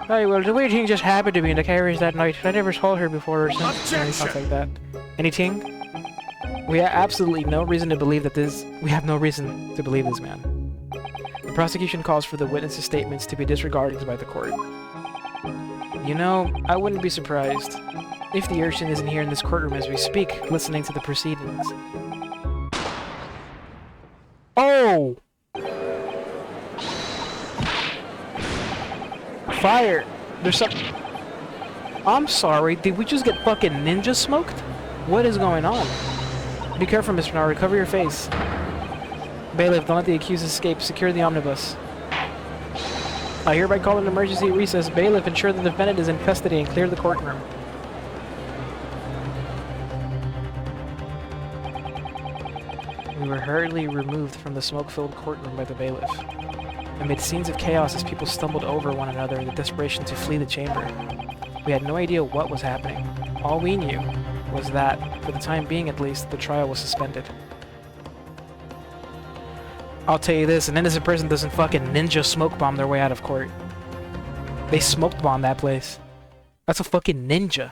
Oh, well, the weird thing just happened to me in the carriage that night. I never saw her before or since. Something like that. Anything? We have absolutely no reason to believe that we have no reason to believe this man. The prosecution calls for the witness's statements to be disregarded by the court. You know, I wouldn't be surprised if the urchin isn't here in this courtroom as we speak, listening to the proceedings. Oh! Fire! There's some... I'm sorry, did we just get fucking ninja smoked? What is going on? Be careful, Mr. Nari. Cover your face. Bailiff, don't let the accused escape. Secure the omnibus. I hereby call an emergency recess. Bailiff, ensure the defendant is in custody and clear the courtroom. We were hurriedly removed from the smoke-filled courtroom by the bailiff. Amid scenes of chaos as people stumbled over one another in the desperation to flee the chamber. We had no idea what was happening. All we knew was that, for the time being at least, the trial was suspended. I'll tell you this, an innocent person doesn't fucking ninja smoke bomb their way out of court. They smoked bomb that place. That's a fucking ninja.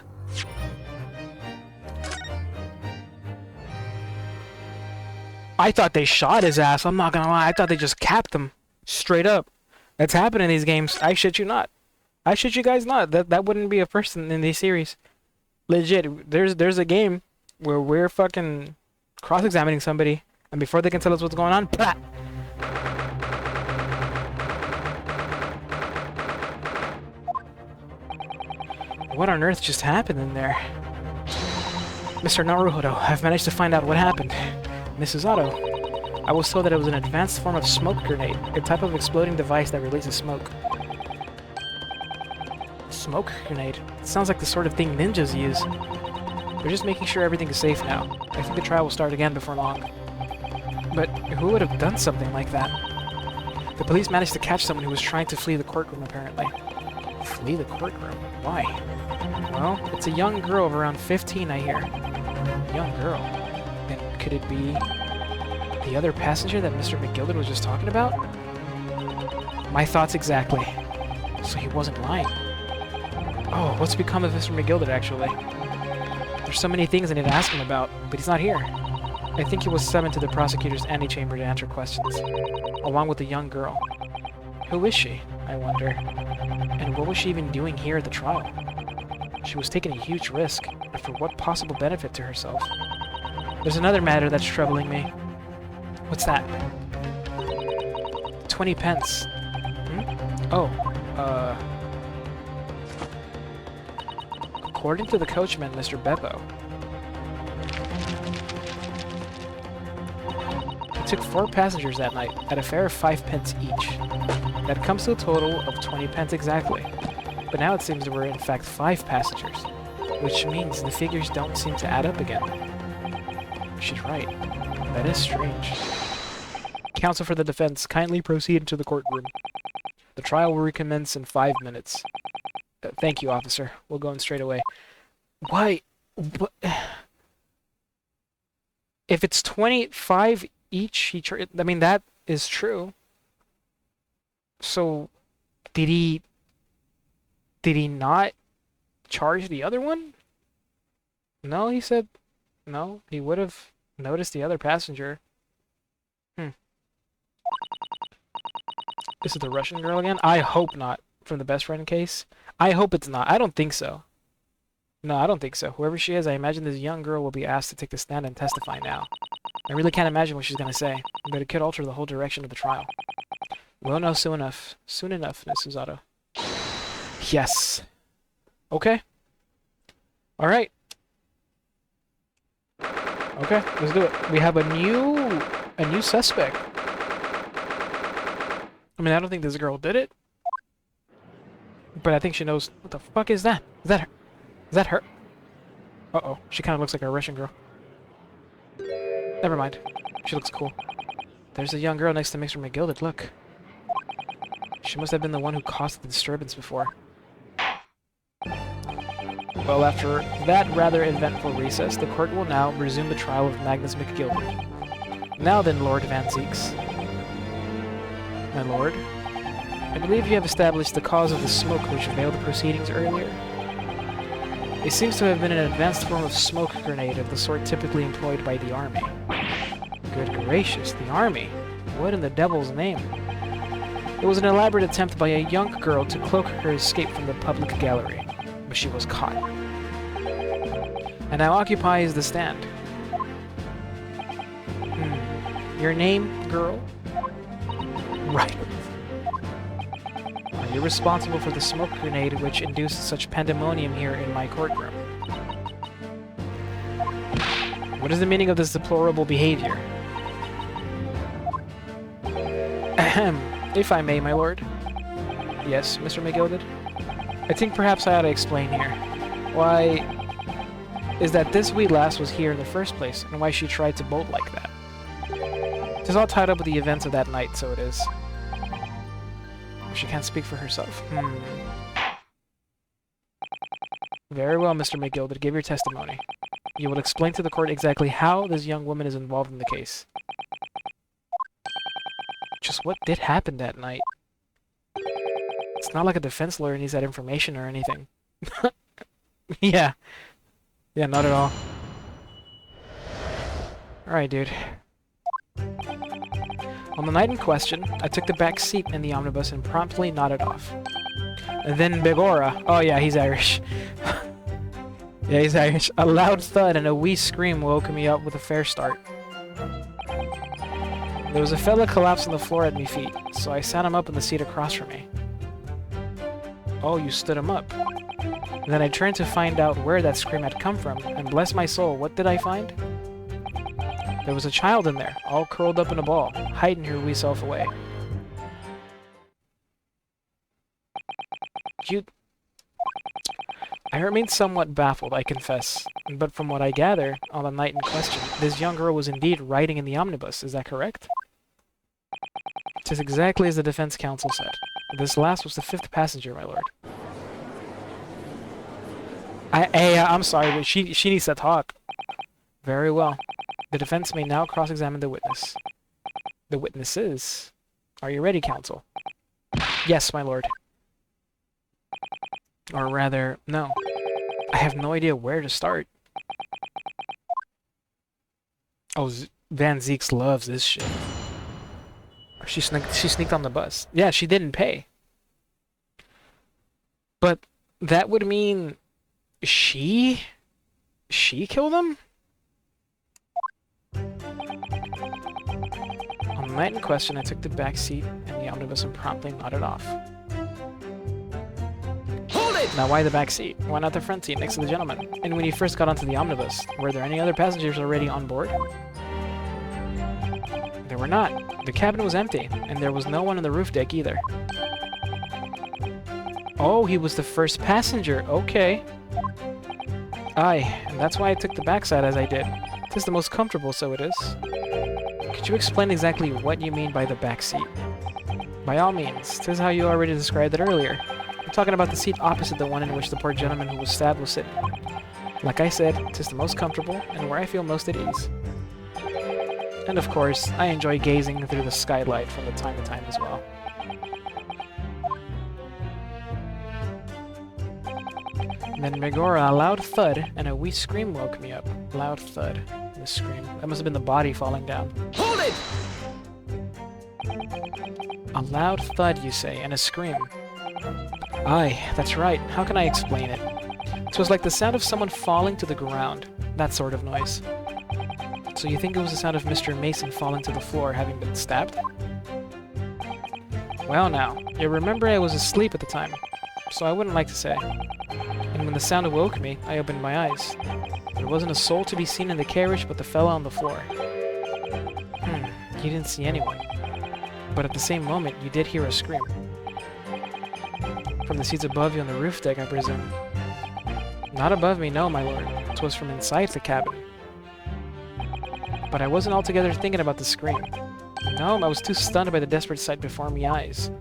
I thought they shot his ass. I'm not gonna lie. I thought they just capped him. Straight up. That's happened in these games. I shit you not. I shit you guys not. That wouldn't be a first in these series. Legit. There's a game where we're fucking cross-examining somebody, and before they can tell us what's going on, plah! What on earth just happened in there? Mr. Naruhodo, I've managed to find out what happened. Mrs. Otto, I was told that it was an advanced form of smoke grenade, a type of exploding device that releases smoke. Smoke grenade? It sounds like the sort of thing ninjas use. They're just making sure everything is safe now. I think the trial will start again before long. But who would have done something like that? The police managed to catch someone who was trying to flee the courtroom, apparently. Flee the courtroom? Why? Well, it's a young girl of around 15, I hear. Young girl? Then could it be the other passenger that Mr. McGilded was just talking about? My thoughts exactly. So he wasn't lying. Oh, what's become of Mr. McGilded, actually? There's so many things I need to ask him about, but he's not here. I think he was summoned to the prosecutor's antechamber to answer questions, along with the young girl. Who is she, I wonder? And what was she even doing here at the trial? She was taking a huge risk, but for what possible benefit to herself? There's another matter that's troubling me. What's that? 20 pence. Oh, according to the coachman, Mr. Beppo, he took 4 passengers that night at a fare of 5 pence each. That comes to a total of 20 pence exactly. But now it seems there were in fact 5 passengers, which means the figures don't seem to add up again. She's right. That is strange. Counsel for the defense, kindly proceed into the courtroom. The trial will recommence in 5 minutes. Thank you, officer. We'll go in straight away. Why? What? If it's 25 each, I mean, that is true. So, did he not charge the other one? No, he said no. He would have noticed the other passenger. This is the Russian girl again? I hope not. From the best friend case? I hope it's not. I don't think so. No, I don't think so. Whoever she is, I imagine this young girl will be asked to take the stand and testify now. I really can't imagine what she's going to say, but it could alter the whole direction of the trial. We'll know soon enough. Soon enough, Mrs. Otto. Yes. Okay. Alright. Okay, let's do it. We have a new suspect. I mean, I don't think this girl did it. But I think she knows. What the fuck is that? Is that her? Is that her? Uh-oh. She kind of looks like a Russian girl. Never mind. She looks cool. There's a young girl next to Mr. McGilded. Look. She must have been the one who caused the disturbance before. Well, after that rather eventful recess, the court will now resume the trial of Magnus McGilded. Now then, Lord Van Zeeks. My lord, I believe you have established the cause of the smoke which veiled the proceedings earlier. It seems to have been an advanced form of smoke grenade of the sort typically employed by the army. Good gracious, the army? What in the devil's name? It was an elaborate attempt by a young girl to cloak her escape from the public gallery, but she was caught. And now occupies the stand. Your name, girl? Right. Are you responsible for the smoke grenade which induced such pandemonium here in my courtroom? What is the meaning of this deplorable behavior? Ahem. If I may, my lord. Yes, Mr. McGilded? I think perhaps I ought to explain here. Why is that this wee lass was here in the first place, and why she tried to bolt like that. It is all tied up with the events of that night, so it is. She can't speak for herself. Very well, Mr. McGilded, give your testimony. You will explain to the court exactly how this young woman is involved in the case. Just what did happen that night? It's It's not like a defense lawyer needs that information or anything. Yeah. Yeah, not at all. Alright, dude. On the night in question, I took the back seat in the omnibus and promptly nodded off. And then Begora. Oh yeah, he's Irish. Yeah, he's Irish. A loud thud and a wee scream woke me up with a fair start. There was a fella collapsed on the floor at me feet, so I sat him up in the seat across from me. Oh, you stood him up. And then I turned to find out where that scream had come from, and bless my soul, what did I find? There was a child in there, all curled up in a ball, hiding her wee self away. I remained somewhat baffled, I confess, but from what I gather, on the night in question, this young girl was indeed riding in the omnibus, is that correct? 'Tis exactly as the defense counsel said. This last was the 5th passenger, my lord. I'm sorry, but she needs to talk. Very well. The defense may now cross-examine the witness. The witnesses? Are you ready, counsel? Yes, my lord. Or rather, no. I have no idea where to start. Oh, Van Zeeks loves this shit. She sneaked on the bus. Yeah, she didn't pay. But that would mean she killed him? On the night in question, I took the back seat in the omnibus and promptly nodded off. Hold it! Now, why the back seat? Why not the front seat next to the gentleman? And when you first got onto the omnibus, were there any other passengers already on board? There were not. The cabin was empty, and there was no one on the roof deck either. Oh, he was the first passenger. Okay. Aye, and that's why I took the backside as I did. 'Tis the most comfortable, so it is. Could you explain exactly what you mean by the back seat? By all means. 'Tis how you already described it earlier. I'm talking about the seat opposite the one in which the poor gentleman who was stabbed was sitting. Like I said, 'tis the most comfortable, and where I feel most at ease. And of course, I enjoy gazing through the skylight from time to time as well. And then Megora, a loud thud and a wee scream woke me up. Loud thud and a scream. That must have been the body falling down. Hold it! A loud thud, you say, and a scream. Aye, that's right. How can I explain it? It was like the sound of someone falling to the ground. That sort of noise. So you think it was the sound of Mr. Mason falling to the floor, having been stabbed? Well now, you remember I was asleep at the time, so I wouldn't like to say. And when the sound awoke me, I opened my eyes. There wasn't a soul to be seen in the carriage but the fellow on the floor. You didn't see anyone. But at the same moment, you did hear a scream. From the seats above you on the roof deck, I presume. Not above me, no, my lord. 'Twas from inside the cabin. But I wasn't altogether thinking about the scream. No, I was too stunned by the desperate sight before me eyes.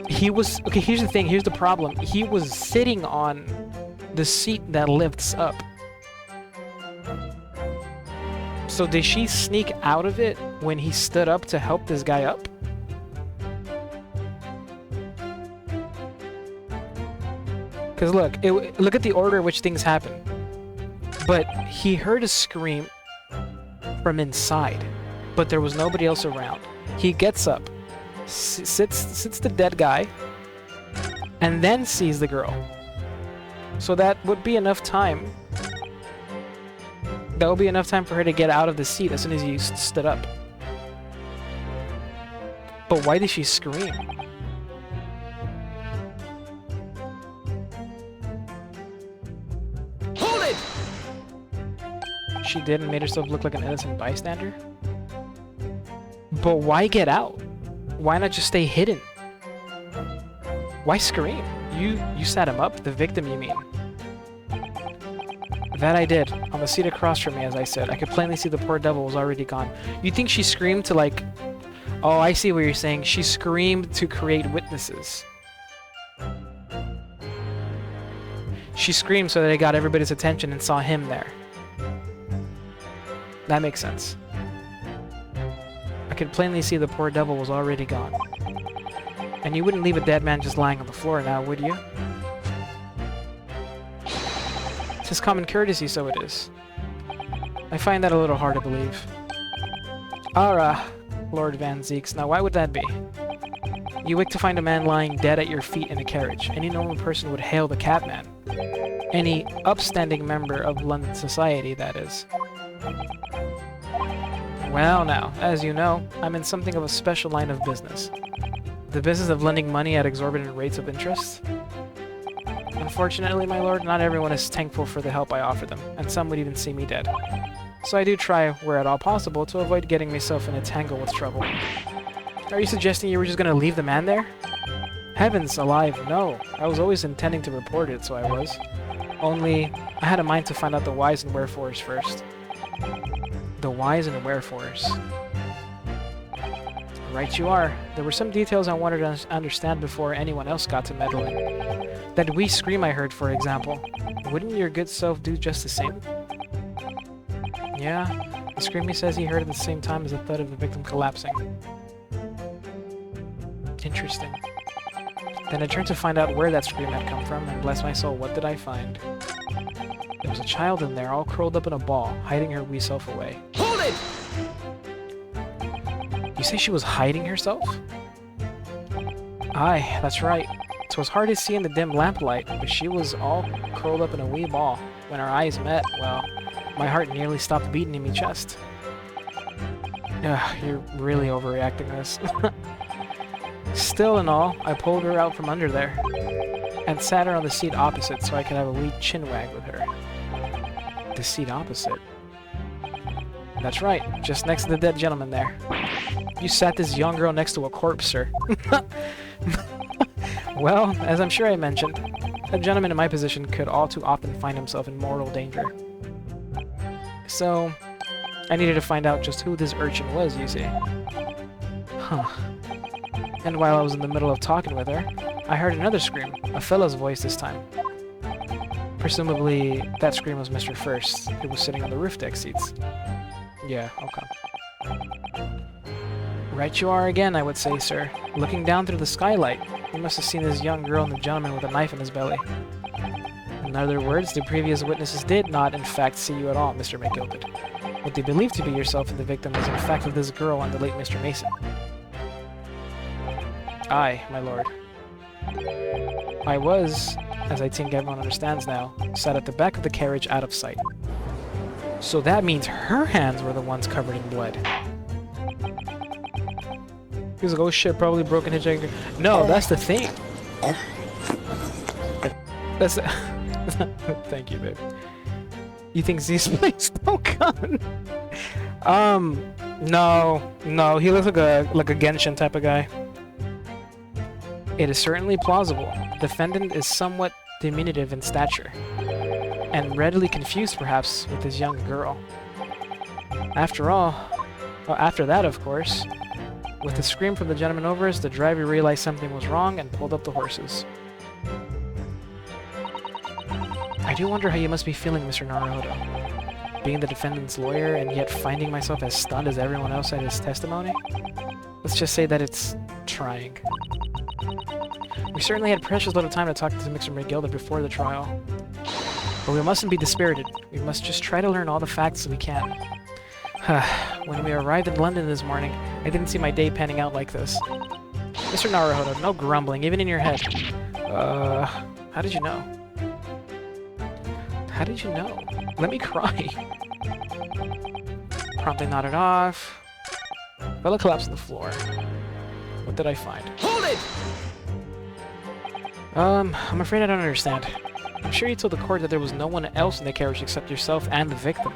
He was... Okay, here's the thing. Here's the problem. He was sitting on the seat that lifts up. So did she sneak out of it when he stood up to help this guy up? Because look, look at the order in which things happen. But he heard a scream from inside, but there was nobody else around. He gets up, sits the dead guy, and then sees the girl. So that would be enough time. That would be enough time for her to get out of the seat as soon as he stood up. But why did she scream? She did and made herself look like an innocent bystander? But why get out? Why not just stay hidden? Why scream? You sat him up? The victim, you mean? That I did, on the seat across from me, as I said. I could plainly see the poor devil was already gone. You think she screamed to, like... Oh, I see what you're saying. She screamed to create witnesses. She screamed so that it got everybody's attention and saw him there. That makes sense. I could plainly see the poor devil was already gone. And you wouldn't leave a dead man just lying on the floor now, would you? It's just common courtesy, so it is. I find that a little hard to believe. Ara, Lord Van Zeeks. Now, why would that be? You wake to find a man lying dead at your feet in a carriage. Any normal person would hail the cabman. Any upstanding member of London society, that is. Well now, as you know, I'm in something of a special line of business. The business of lending money at exorbitant rates of interest. Unfortunately, my lord, not everyone is thankful for the help I offer them, and some would even see me dead. So I do try, where at all possible, to avoid getting myself in a tangle with trouble. Are you suggesting you were just gonna leave the man there? Heavens alive, no. I was always intending to report it, so I was. Only, I had a mind to find out the whys and wherefores first. The whys and wherefores. Right you are. There were some details I wanted to understand before anyone else got to meddling. That wee scream I heard, for example. Wouldn't your good self do just the same? Yeah, the scream he says he heard at the same time as the thud of the victim collapsing. Interesting. Then I turned to find out where that scream had come from, and bless my soul, what did I find? There was a child in there, all curled up in a ball, hiding her wee self away. Hold it! You say she was hiding herself? Aye, that's right. 'Twas hard to see in the dim lamplight, but she was all curled up in a wee ball. When our eyes met, well, my heart nearly stopped beating in my chest. Ugh, you're really overreacting this. Still and all, I pulled her out from under there, and sat her on the seat opposite so I could have a wee chinwag with her. The seat opposite? That's right, just next to the dead gentleman there. You sat this young girl next to a corpse, sir. Well, as I'm sure I mentioned, a gentleman in my position could all too often find himself in mortal danger. So, I needed to find out just who this urchin was, you see. Huh. And while I was in the middle of talking with her, I heard another scream, a fellow's voice this time. Presumably, that scream was Mr. First, who was sitting on the roof deck seats. Yeah, okay. Right you are again, I would say, sir. Looking down through the skylight, you must have seen this young girl and the gentleman with a knife in his belly. In other words, the previous witnesses did not, in fact, see you at all, Mr. McGilded. What they believed to be yourself and the victim was in fact of this girl and the late Mr. Mason. Aye, my lord. I was, as I think everyone understands now, sat at the back of the carriage out of sight. So that means her hands were the ones covered in blood. He was like, oh shit, probably broken hitchhiker. No, that's the thing. That's Thank you, babe. You think Z's plays no gun? No, he looks like a Genshin type of guy. It is certainly plausible. The defendant is somewhat diminutive in stature, and readily confused perhaps with this young girl. After that, of course, with the scream from the gentleman over us, the driver realized something was wrong and pulled up the horses. I do wonder how you must be feeling, Mr. Naruhodo. Being the defendant's lawyer and yet finding myself as stunned as everyone else at his testimony? Let's just say that it's trying. We certainly had precious little time to talk to Mr. McGilded before the trial. But we mustn't be dispirited. We must just try to learn all the facts we can. When we arrived in London this morning, I didn't see my day panning out like this. Mr. Naruhodo, no grumbling, even in your head. How did you know? How did you know? Let me cry. Promptly nodded off. Bella collapsed on the floor. What did I find? Hold it! I'm afraid I don't understand. I'm sure you told the court that there was no one else in the carriage except yourself and the victim.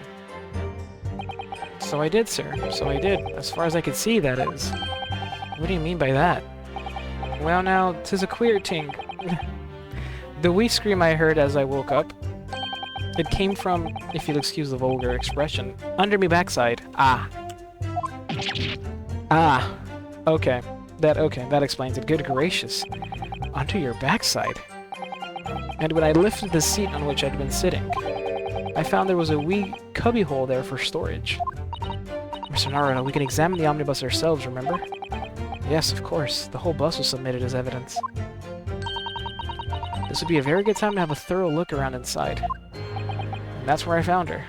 So I did, sir. So I did. As far as I could see, that is. What do you mean by that? Well now, 'tis a queer ting. The wee scream I heard as I woke up, it came from, if you'll excuse the vulgar expression, under me backside. Okay, that explains it. Good gracious. Under your backside. And when I lifted the seat on which I'd been sitting, I found there was a wee cubbyhole there for storage. Mr. Naruto, we can examine the omnibus ourselves, remember? Yes, of course. The whole bus was submitted as evidence. This would be a very good time to have a thorough look around inside. And that's where I found her.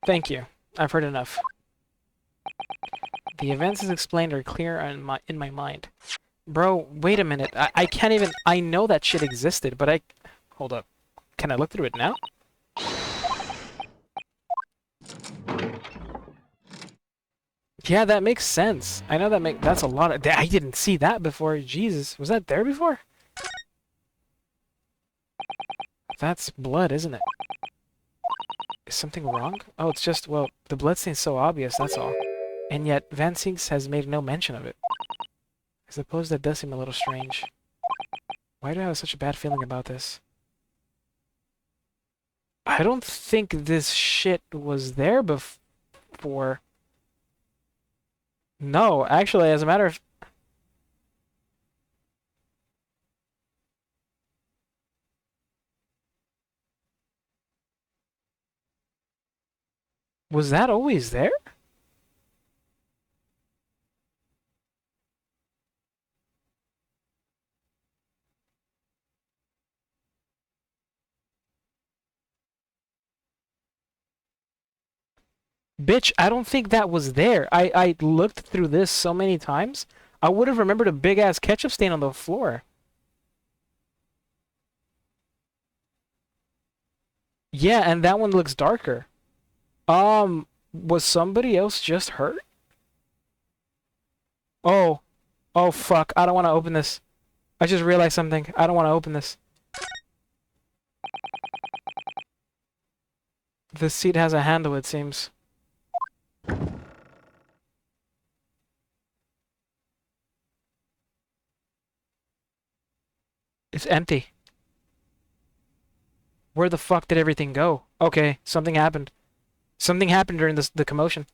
Thank you. I've heard enough. The events as explained are clear in my mind. Bro, wait a minute. I can't even... I know that shit existed, but I... Hold up. Can I look through it now? Yeah, that makes sense. I know that's a lot of... I didn't see that before. Jesus. Was that there before? That's blood, isn't it? Is something wrong? Oh, it's just, well, the bloodstain's so obvious, that's all. And yet, Van Sinks has made no mention of it. I suppose that does seem a little strange. Why do I have such a bad feeling about this? I don't think this shit was there before. No, actually, as a matter of... Was that always there? Bitch, I don't think that was there. I looked through this so many times. I would have remembered a big-ass ketchup stain on the floor. Yeah, and that one looks darker. Was somebody else just hurt? Oh. Oh, fuck. I don't want to open this. I just realized something. I don't want to open this. The seat has a handle, it seems. It's empty. Where the fuck did everything go? Okay, something happened. Something happened during the commotion.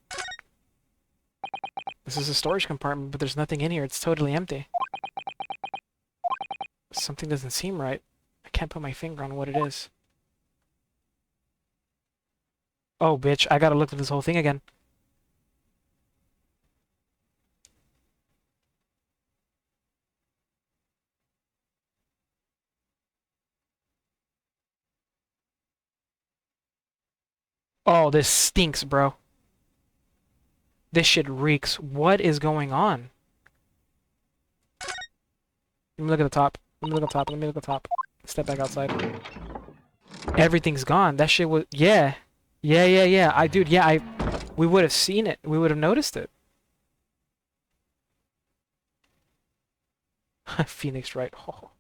This is a storage compartment, but there's nothing in here. It's totally empty. Something doesn't seem right. I can't put my finger on what it is. Oh, bitch, I gotta look at this whole thing again. Oh, this stinks, bro. This shit reeks. What is going on? Let me look at the top. Let me look at the top. Let me look at the top. Step back outside. Everything's gone. That shit was... Yeah. Yeah. Dude, yeah, we would have seen it. We would have noticed it. Phoenix Wright. Oh.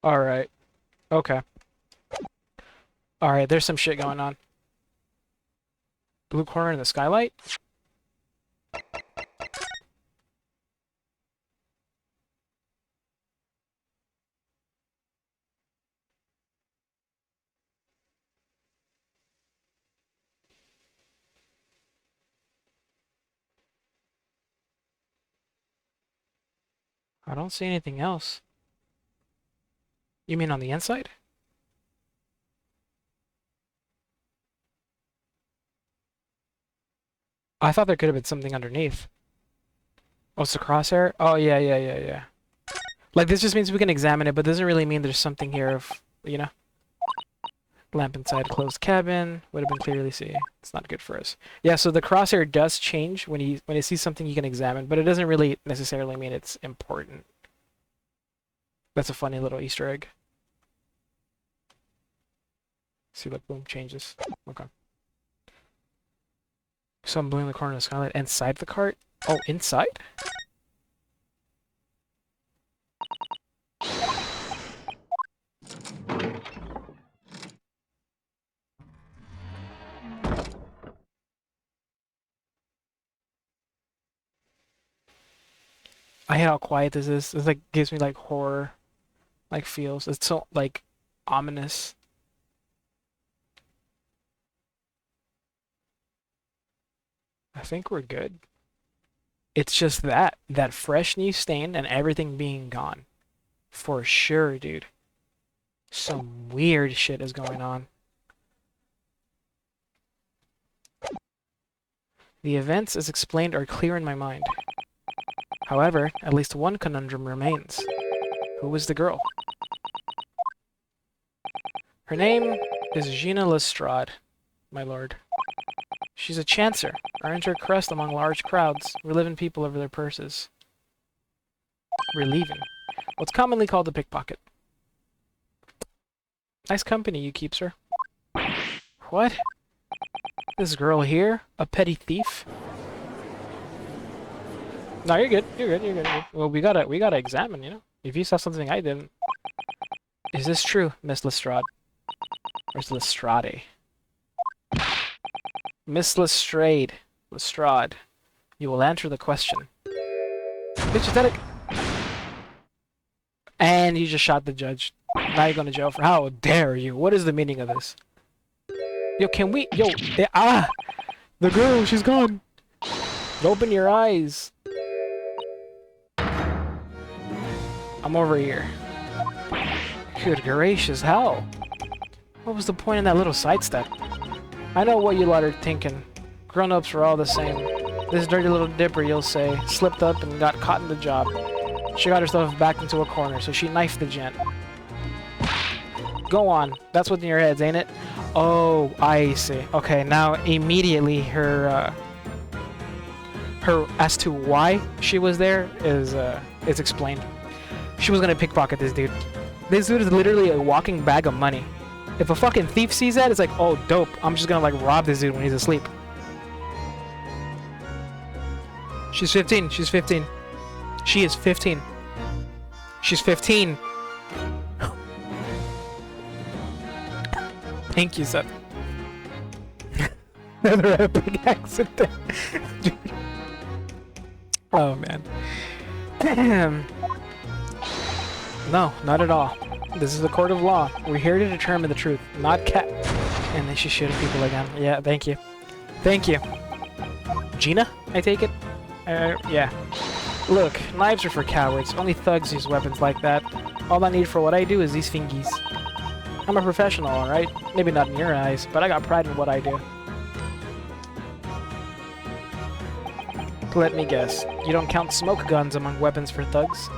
Alright. Okay. Alright, there's some shit going on. Blue corner in the skylight? I don't see anything else. You mean on the inside? I thought there could have been something underneath. Oh, it's the crosshair? Oh, yeah. Like, this just means we can examine it, but doesn't really mean there's something here of, you know? Lamp inside closed cabin. Would have been clearly see. It's not good for us. Yeah, so the crosshair does change when he sees something you can examine, but it doesn't really necessarily mean it's important. That's a funny little Easter egg. See, look, boom, changes. Okay. Some blue in the corner of the skylight. Inside the cart? Oh, inside? I hate how quiet this is. This like gives me like horror like feels. It's so like ominous. I think we're good. It's just that fresh new stain and everything being gone. For sure, dude. Some weird shit is going on. The events as explained are clear in my mind. However, at least one conundrum remains. Who was the girl? Her name is Gina Lestrade, my lord. She's a chancer, earns her crust among large crowds, relieving people over their purses. Relieving. What's commonly called a pickpocket. Nice company you keep, sir. What? This girl here? A petty thief? No, you're good. You're good. You're good. Well, we gotta examine, you know? If you saw something I didn't. Is this true, Miss Lestrade? Or is Lestrade? Miss Lestrade. Lestrade. You will answer the question. Bitch, is that a... And you just shot the judge. Now you're going to jail for... How dare you? What is the meaning of this? Yo, can we... Yo, the girl, she's gone. Open your eyes. I'm over here. Good gracious, how? What was the point in that little sidestep? I know what you lot are thinking. Grown-ups are all the same. This dirty little dipper, you'll say, slipped up and got caught in the job. She got herself backed into a corner, so she knifed the gent. Go on. That's what's in your heads, ain't it? Oh, I see. Okay, now immediately her as to why she was there is explained. She was gonna pickpocket this dude. This dude is literally a walking bag of money. If a fucking thief sees that, it's like, oh, dope. I'm just gonna, like, rob this dude when he's asleep. She's 15. She's 15. She is 15. She's 15. Thank you, son. Another epic accident. Oh, man. Damn. No, not at all. This is a court of law. We're here to determine the truth, not cat. And then she's shooting people again. Yeah, thank you. Thank you. Gina, I take it? Yeah. Look, knives are for cowards. Only thugs use weapons like that. All I need for what I do is these fingies. I'm a professional, alright? Maybe not in your eyes, but I got pride in what I do. Let me guess. You don't count smoke guns among weapons for thugs?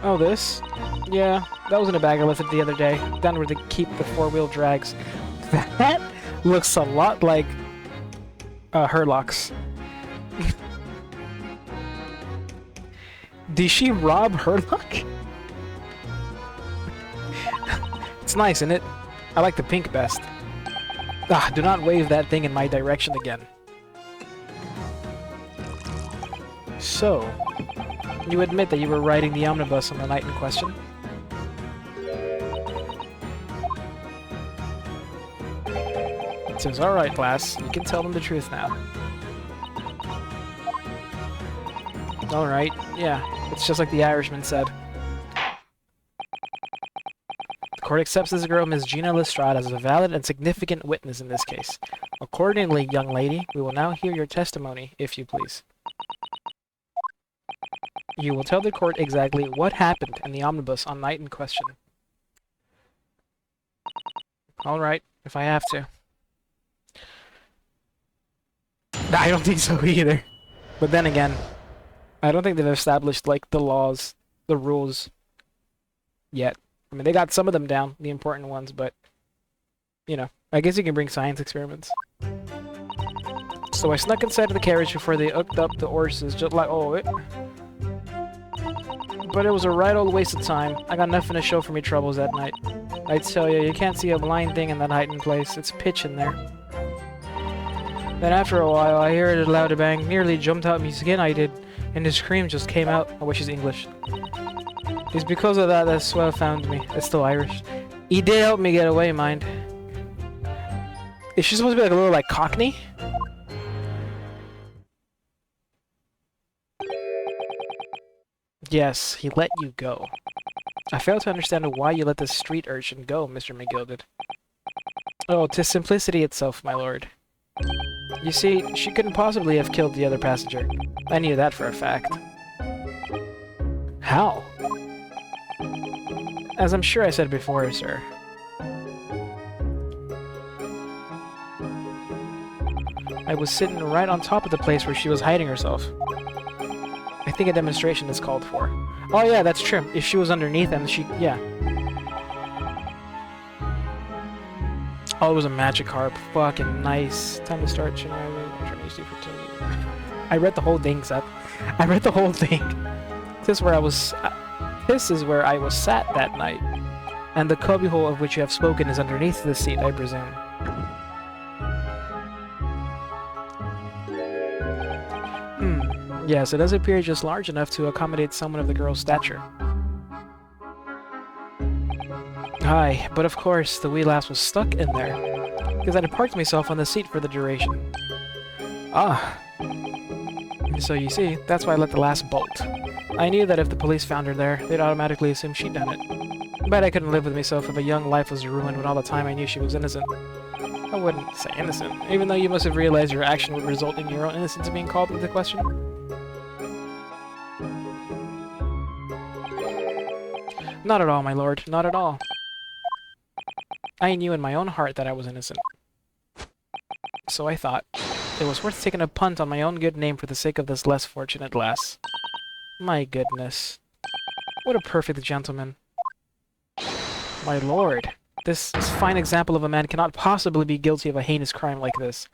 Oh, this? Yeah, that was in a bag I lifted the other day, down where they keep the four-wheel drags. That looks a lot like Herlock's. Did she rob Herlock? It's nice, isn't it? I like the pink best. Ah, do not wave that thing in my direction again. So, you admit that you were riding the omnibus on the night in question? It says, alright, class, you can tell them the truth now. Alright, yeah, it's just like the Irishman said. The court accepts this girl, Ms. Gina Lestrade, as a valid and significant witness in this case. Accordingly, young lady, we will now hear your testimony, if you please. You will tell the court exactly what happened in the omnibus on night in question. Alright, if I have to. I don't think so either. But then again, I don't think they've established, like, the laws, the rules, yet. I mean, they got some of them down, the important ones, but, you know, I guess you can bring science experiments. So I snuck inside of the carriage before they hooked up the horses, just like, oh, it... But it was a right old waste of time. I got nothing to show for me troubles that night. I tell you, you can't see a blind thing in that hiding place. It's pitch in there. Then after a while, I heard it loud a bang. Nearly jumped out me skin, I did. And the scream just came out. I wish he's English. It's because of that that Swell found me. It's still Irish. He did help me get away, mind. Is she supposed to be like a little, like, Cockney? Yes, he let you go. I fail to understand why you let this street urchin go, Mr. McGilded. Oh, 'tis simplicity itself, my lord. You see, she couldn't possibly have killed the other passenger. I knew that for a fact. How? As I'm sure I said before, sir. I was sitting right on top of the place where she was hiding herself. I think a demonstration is called for. Oh yeah, that's true. If she was underneath and she... yeah. Oh, it was a Magikarp. Fucking nice. Time to start. I read the whole thing, Seth. I read the whole thing. This is where I was... this is where I was sat that night. And the cubbyhole of which you have spoken is underneath the seat, I presume. Yes, it does appear just large enough to accommodate someone of the girl's stature. Aye, but of course, the wee lass was stuck in there, because I had parked myself on the seat for the duration. Ah. So you see, that's why I let the lass bolt. I knew that if the police found her there, they'd automatically assume she'd done it. But I couldn't live with myself if a young life was ruined when all the time I knew she was innocent. I wouldn't say innocent, even though you must have realized your action would result in your own innocence being called into question. Not at all, my lord. Not at all. I knew in my own heart that I was innocent. So I thought it was worth taking a punt on my own good name for the sake of this less fortunate lass. My goodness. What a perfect gentleman. My lord. This fine example of a man cannot possibly be guilty of a heinous crime like this.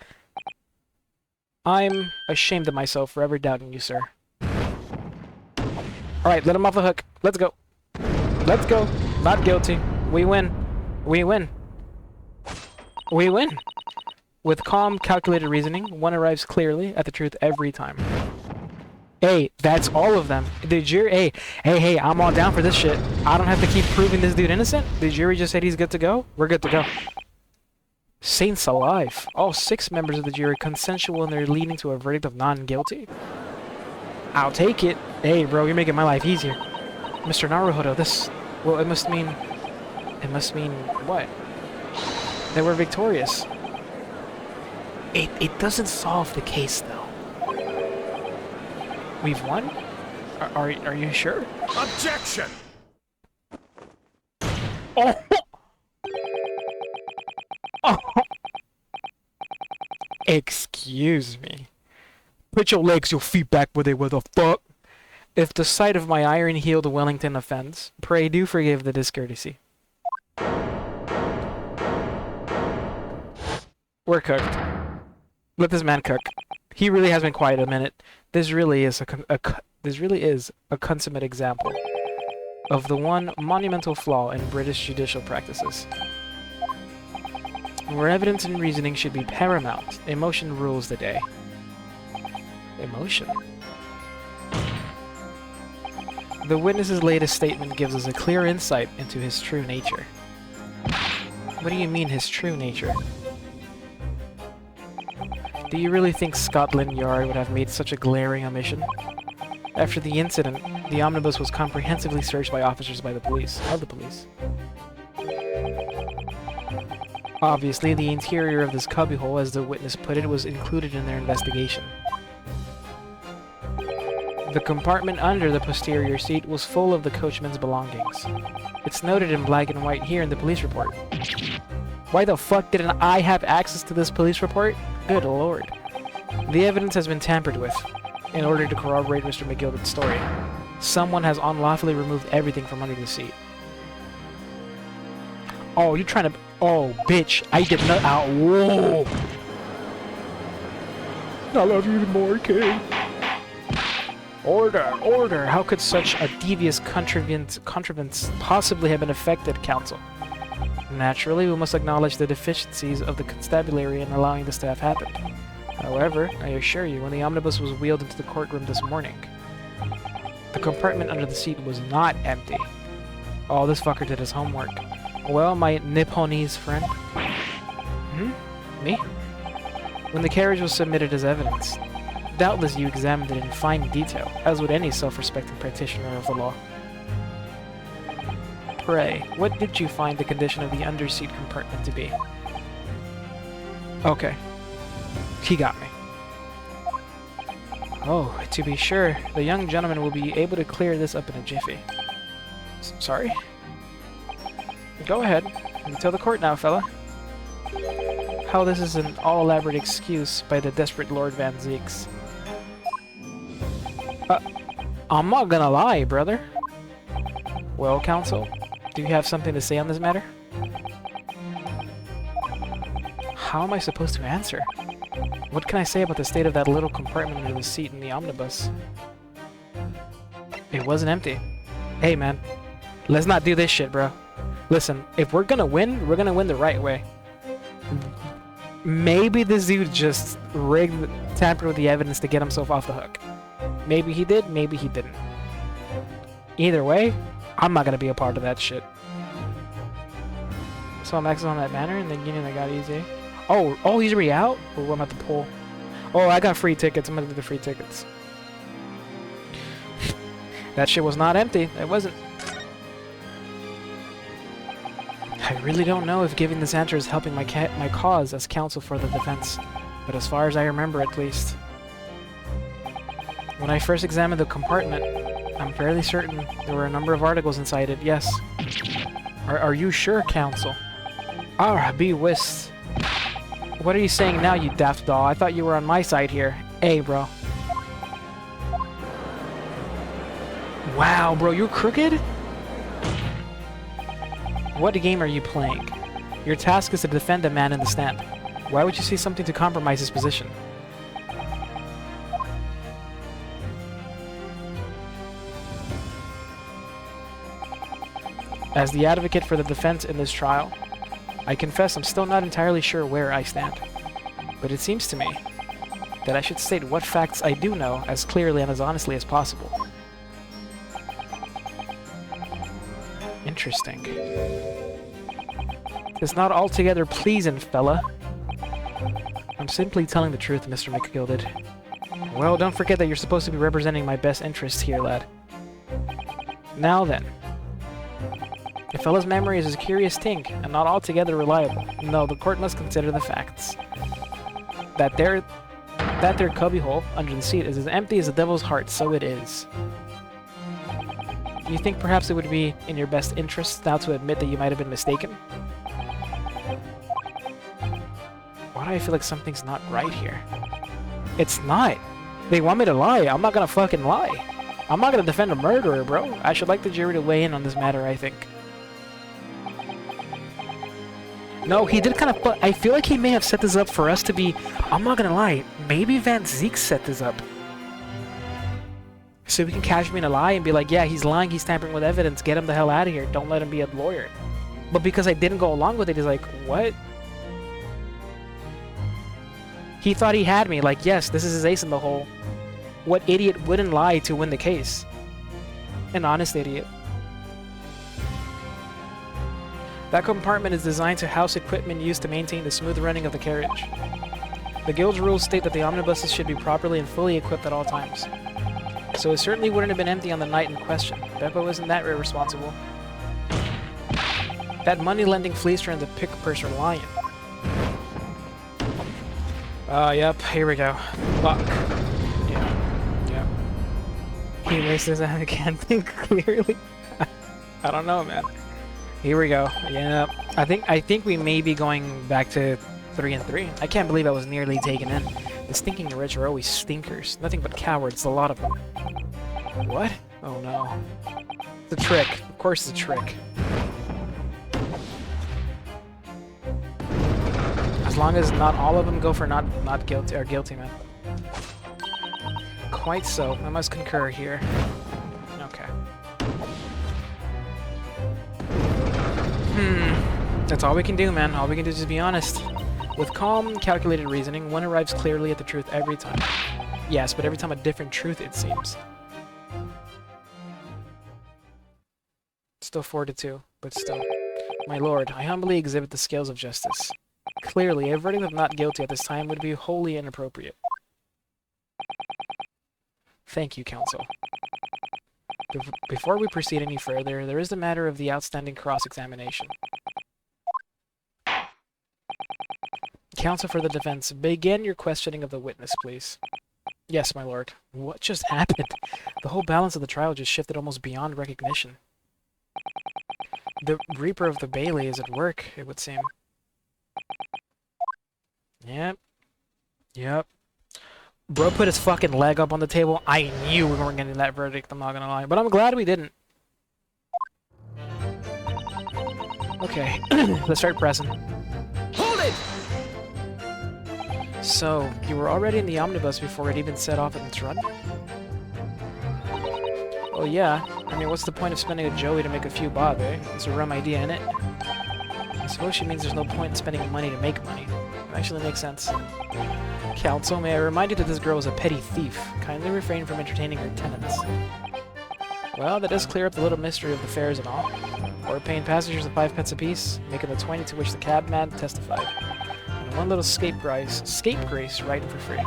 I'm ashamed of myself for ever doubting you, sir. Alright, let him off the hook. Let's go. Let's go. Not guilty. We win. We win. We win. With calm, calculated reasoning, one arrives clearly at the truth every time. Hey, that's all of them. The jury... Hey, I'm all down for this shit. I don't have to keep proving this dude innocent. The jury just said he's good to go. We're good to go. Saints alive. All 6 members of the jury consensual in their leading to a verdict of non-guilty. I'll take it. Hey, bro, you're making my life easier. Mr. Naruhodo, this... well, it must mean... it must mean what? That we're victorious. It doesn't solve the case, though. We've won? Are you sure? Objection! Oh! Oh! Excuse me. Put your legs, your feet back where they were, the fuck? If the sight of my iron-heeled Wellington offends, pray do forgive the discourtesy. We're cooked. Let this man cook. He really has been quiet a minute. This really is a consummate example of the one monumental flaw in British judicial practices. Where evidence and reasoning should be paramount, emotion rules the day. Emotion? The witness's latest statement gives us a clear insight into his true nature. What do you mean, his true nature? Do you really think Scotland Yard would have made such a glaring omission? After the incident, the omnibus was comprehensively searched by officers of the police. Obviously, the interior of this cubbyhole, as the witness put it, was included in their investigation. The compartment under the posterior seat was full of the coachman's belongings. It's noted in black and white here in the police report. Why the fuck didn't I have access to this police report? Good lord. The evidence has been tampered with in order to corroborate Mr. McGilbert's story. Someone has unlawfully removed everything from under the seat. Oh, you're trying to... oh, bitch. I did not... whoa! I love you even more, King. Order, order! How could such a devious contrivance possibly have been effected, counsel? Naturally, we must acknowledge the deficiencies of the constabulary in allowing this to have happened. However, I assure you, when the omnibus was wheeled into the courtroom this morning, the compartment under the seat was not empty. Oh, this fucker did his homework. Well, my Nipponese friend. Me? When the carriage was submitted as evidence, doubtless you examined it in fine detail, as would any self-respecting practitioner of the law. Pray, what did you find the condition of the underseat compartment to be? Okay. He got me. Oh, to be sure, the young gentleman will be able to clear this up in a jiffy. Sorry? Go ahead. You tell the court now, fella. How this is an all-elaborate excuse by the desperate Lord Van Zeeks. I'm not gonna lie, brother. Well, counsel, do you have something to say on this matter? How am I supposed to answer? What can I say about the state of that little compartment under the seat in the omnibus? It wasn't empty. Hey, man. Let's not do this shit, bro. Listen, if we're gonna win the right way. Maybe this dude just tampered with the evidence to get himself off the hook. Maybe he did, maybe he didn't. Either way, I'm not gonna be a part of that shit. So I'm X's on that banner, and then Union I got easy. Oh, he's already out? Or I'm at the pool. Oh, I got free tickets. I'm gonna do the free tickets. That shit was not empty. It wasn't. I really don't know if giving this answer is helping my cause as counsel for the defense, but as far as I remember, at least. When I first examined the compartment, I'm fairly certain there were a number of articles inside it, yes. Are you sure, counsel? Ah, be whist. What are you saying now, you daft doll? I thought you were on my side here. Hey, bro. Wow, bro, you're crooked? What game are you playing? Your task is to defend a man in the stand. Why would you say something to compromise his position? As the advocate for the defense in this trial, I confess I'm still not entirely sure where I stand. But it seems to me that I should state what facts I do know as clearly and as honestly as possible. Interesting. It's not altogether pleasing, fella. I'm simply telling the truth, Mr. McGilded. Well, don't forget that you're supposed to be representing my best interests here, lad. Now then. A fella's memory is a curious thing, and not altogether reliable. No, the court must consider the facts. That there cubbyhole under the seat is as empty as the devil's heart, so it is. You think perhaps it would be in your best interest now to admit that you might have been mistaken? Why do I feel like something's not right here? It's not. They want me to lie. I'm not gonna fucking lie. I'm not gonna defend a murderer, bro. I should like the jury to weigh in on this matter, I think. No, he did kind of... I feel like he may have set this up for us to be... I'm not gonna lie. Maybe Van Zeek set this up. So we can catch me in a lie and be like, yeah, he's lying, he's tampering with evidence, get him the hell out of here, don't let him be a lawyer. But because I didn't go along with it, he's like, what? He thought he had me, like, yes, this is his ace in the hole. What idiot wouldn't lie to win the case? An honest idiot. That compartment is designed to house equipment used to maintain the smooth running of the carriage. The Guild's rules state that the omnibuses should be properly and fully equipped at all times. So it certainly wouldn't have been empty on the night in question. Beppo isn't that irresponsible. That money-lending fleecer and the pick-purser lion. Yep, here we go. Fuck. Yeah. He races and I can't think clearly. I don't know, man. Here we go. Yeah. I think we may be going back to 3-3. I can't believe I was nearly taken in. The stinking rich are always stinkers. Nothing but cowards, a lot of them. What? Oh no. It's a trick. Of course it's a trick. As long as not all of them go for not guilty or guilty, man. Quite so. I must concur here. Okay. That's all we can do, man. All we can do is just be honest. With calm, calculated reasoning, one arrives clearly at the truth every time. Yes, but every time a different truth, it seems. Still 4-2, but still. My lord, I humbly exhibit the scales of justice. Clearly, a verdict of not guilty at this time would be wholly inappropriate. Thank you, counsel. Before we proceed any further, there is the matter of the outstanding cross-examination. Counsel for the defense, begin your questioning of the witness, please. Yes, my lord. What just happened? The whole balance of the trial just shifted almost beyond recognition. The Reaper of the Bailey is at work, it would seem. Yep. Yep. Bro put his fucking leg up on the table. I knew we weren't getting that verdict, I'm not gonna lie. But I'm glad we didn't. Okay, let's start pressing. Hold it! So, you were already in the omnibus before it even set off on its run? Oh yeah, I mean, what's the point of spending a Joey to make a few bob, eh? There's a rum idea in it. I suppose she means there's no point in spending money to make money. It actually makes sense. Counsel, may I remind you that this girl is a petty thief. Kindly refrain from entertaining her tenants. Well, that does clear up the little mystery of the fares and all. Or paying passengers at 5 pence apiece, making the 20 to which the cabman testified. And one little scapegrace riding for free.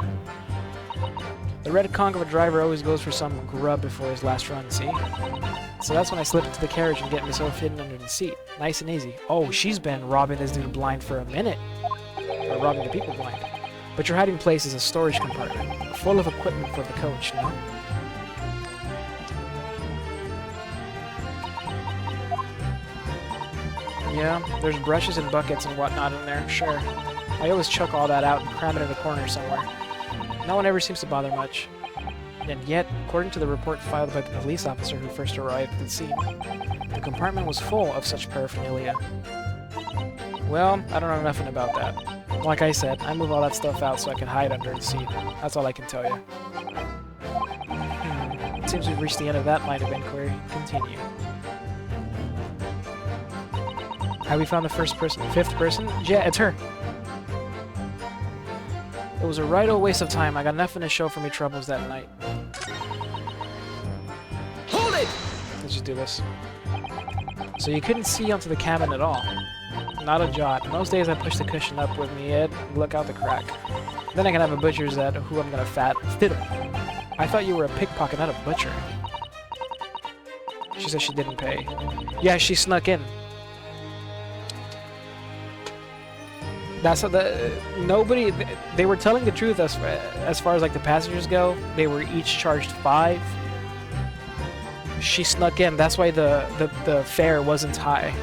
The red conch of a driver always goes for some grub before his last run, see? So that's when I slip into the carriage and get myself hidden under the seat. Nice and easy. Oh, she's been robbing this dude blind for a minute. Or robbing the people blind. But your hiding place is a storage compartment, full of equipment for the coach, no? Yeah, there's brushes and buckets and whatnot in there, sure. I always chuck all that out and cram it in a corner somewhere. No one ever seems to bother much. And yet, according to the report filed by the police officer who first arrived at the scene, the compartment was full of such paraphernalia. Well, I don't know nothing about that. Like I said, I move all that stuff out so I can hide under the seat. That's all I can tell you. It seems we've reached the end of that line of inquiry. Continue. Have we found the fifth person? Yeah, it's her. It was a right old waste of time. I got nothing to show for me troubles that night. Hold it! Let's just do this. So you couldn't see onto the cabin at all. Not a jot. In those days I pushed the cushion up with me head and look out the crack. Then I can have a butcher's at who I'm gonna fiddle. I thought you were a pickpocket, not a butcher. She said she didn't pay. Yeah, she snuck in. That's what nobody. They were telling the truth as far as like the passengers go. They were each charged 5. She snuck in. That's why the fare wasn't high.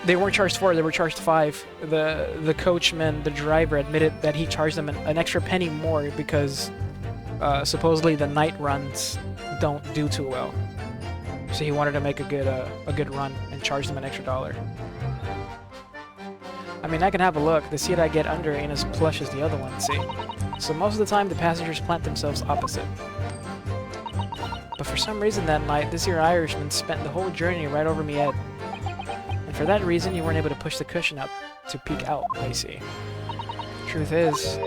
They weren't charged 4. They were charged 5. The coachman, the driver, admitted that he charged them an extra penny more because supposedly the night runs don't do too well. So he wanted to make a good run and charge them an extra $1. I mean, I can have a look. The seat I get under ain't as plush as the other one, see? So most of the time, the passengers plant themselves opposite. But for some reason that night, this here Irishman spent the whole journey right over me head. And for that reason, you weren't able to push the cushion up to peek out, I see. Truth is,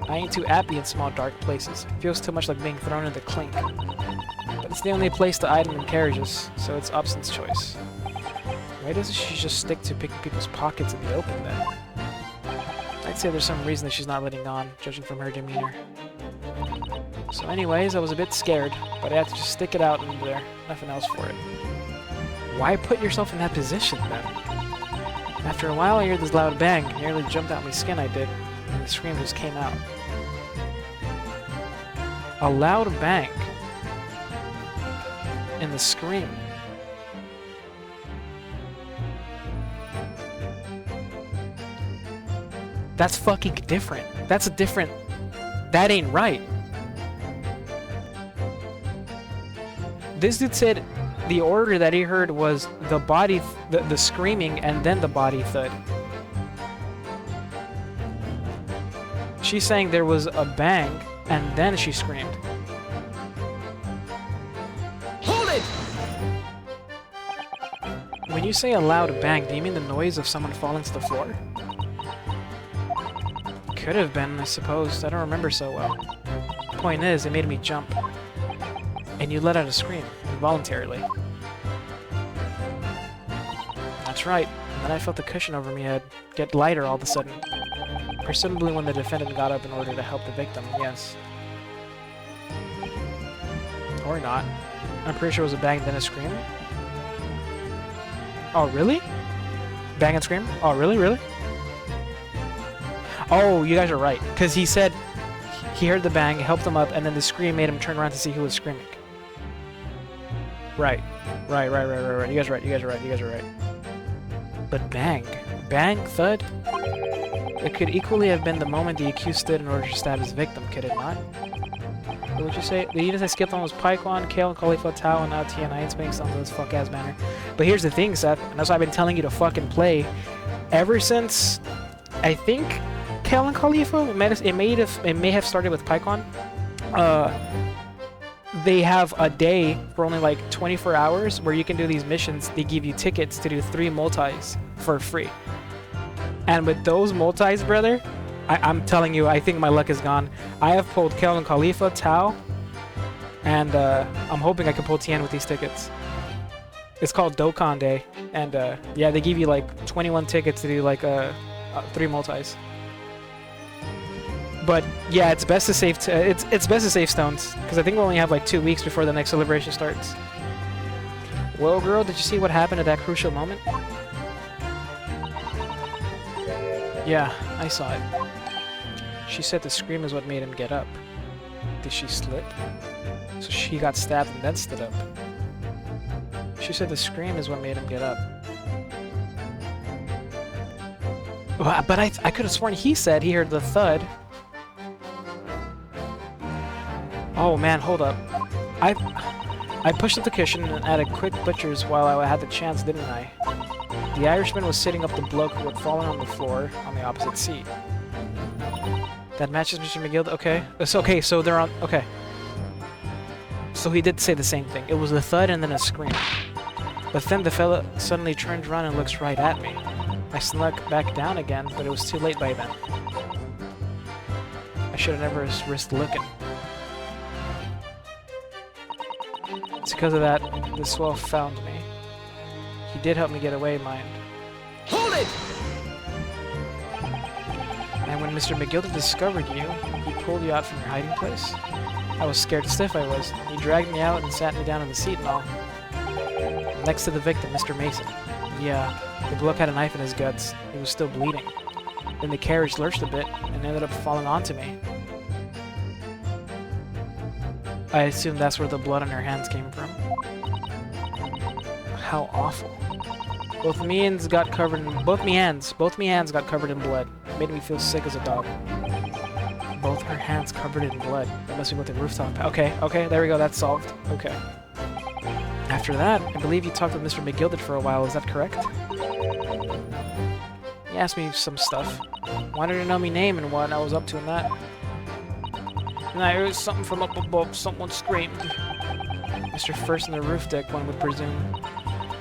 I ain't too happy in small dark places. It feels too much like being thrown in the clink. But it's the only place to idle in carriages, so it's Upson's choice. Why doesn't she just stick to picking people's pockets in the open then? I'd say there's some reason that she's not letting on, judging from her demeanor. So anyways, I was a bit scared, but I had to just stick it out under there. Nothing else for it. Why put yourself in that position then? After a while I heard this loud bang, nearly jumped out my skin I did, and the scream just came out. A loud bang. And the scream. That's fucking different. That's a different... That ain't right. This dude said the order that he heard was the body... the screaming and then the body thud. She's saying there was a bang and then she screamed. Hold it! When you say a loud bang, do you mean the noise of someone falling to the floor? Could have been, I suppose. I don't remember so well. Point is, it made me jump. And you let out a scream, involuntarily. That's right. And then I felt the cushion over my head get lighter all of a sudden. Presumably when the defendant got up in order to help the victim, yes. Or not. I'm pretty sure it was a bang then a scream. Oh, really? Bang and scream? Oh, really? Really? Oh, you guys are right. Because he said he heard the bang, helped him up, and then the scream made him turn around to see who was screaming. Right. Right. You guys are right. But bang. Bang, thud? It could equally have been the moment the accused stood in order to stab his victim, could it not? What would you say? The units I skipped on was Pyquan, Kale, and Khalifa, Tau, and now T, and I ain't spinning some of this fuck-ass manner. But here's the thing, Seth, and that's why I've been telling you to fucking play. Ever since, I think, Kale and Khalifa, it may have started with Pyquan. They have a day for only like 24 hours where you can do these missions. They give you tickets to do 3 multis for free. And with those multis, brother, I'm telling you, I think my luck is gone. I have pulled Kel and Khalifa, Tau, and I'm hoping I can pull Tien with these tickets. It's called Dokkan Day, and yeah, they give you like 21 tickets to do like 3 multis. But yeah, it's best to save. It's best to save stones because I think we only have like 2 weeks before the next celebration starts. Well, girl, did you see what happened at that crucial moment? Yeah, I saw it. She said the scream is what made him get up. Did she slip? So she got stabbed and then stood up. She said the scream is what made him get up. But I could have sworn he said he heard the thud. Oh man, hold up. I pushed up the cushion and added quick butchers while I had the chance, didn't I? The Irishman was sitting up the bloke who had fallen on the floor on the opposite seat. That matches Mr. McGill. Okay. So they're on. Okay. So he did say the same thing. It was a thud and then a scream. But then the fella suddenly turned around and looks right at me. I snuck back down again, but it was too late by then. I should have never risked looking. It's because of that the swell found me. He did help me get away, mind. Hold it! And when Mr. McGilda discovered you, he pulled you out from your hiding place. I was scared stiff, I was. He dragged me out and sat me down in the seat and all. Next to the victim, Mr. Mason. Yeah, the bloke had a knife in his guts. He was still bleeding. Then the carriage lurched a bit and ended up falling onto me. I assume that's where the blood on her hands came from. How awful. Both me hands got covered in blood. It made me feel sick as a dog. Both her hands covered in blood. That must be what the rooftop. Okay, there we go. That's solved. Okay. After that, I believe you talked with Mr. McGilded for a while. Is that correct? He asked me some stuff. Wanted to know me name and what I was up to in that. And I heard something from up above. Someone screamed. Mr. First in the roof deck, one would presume.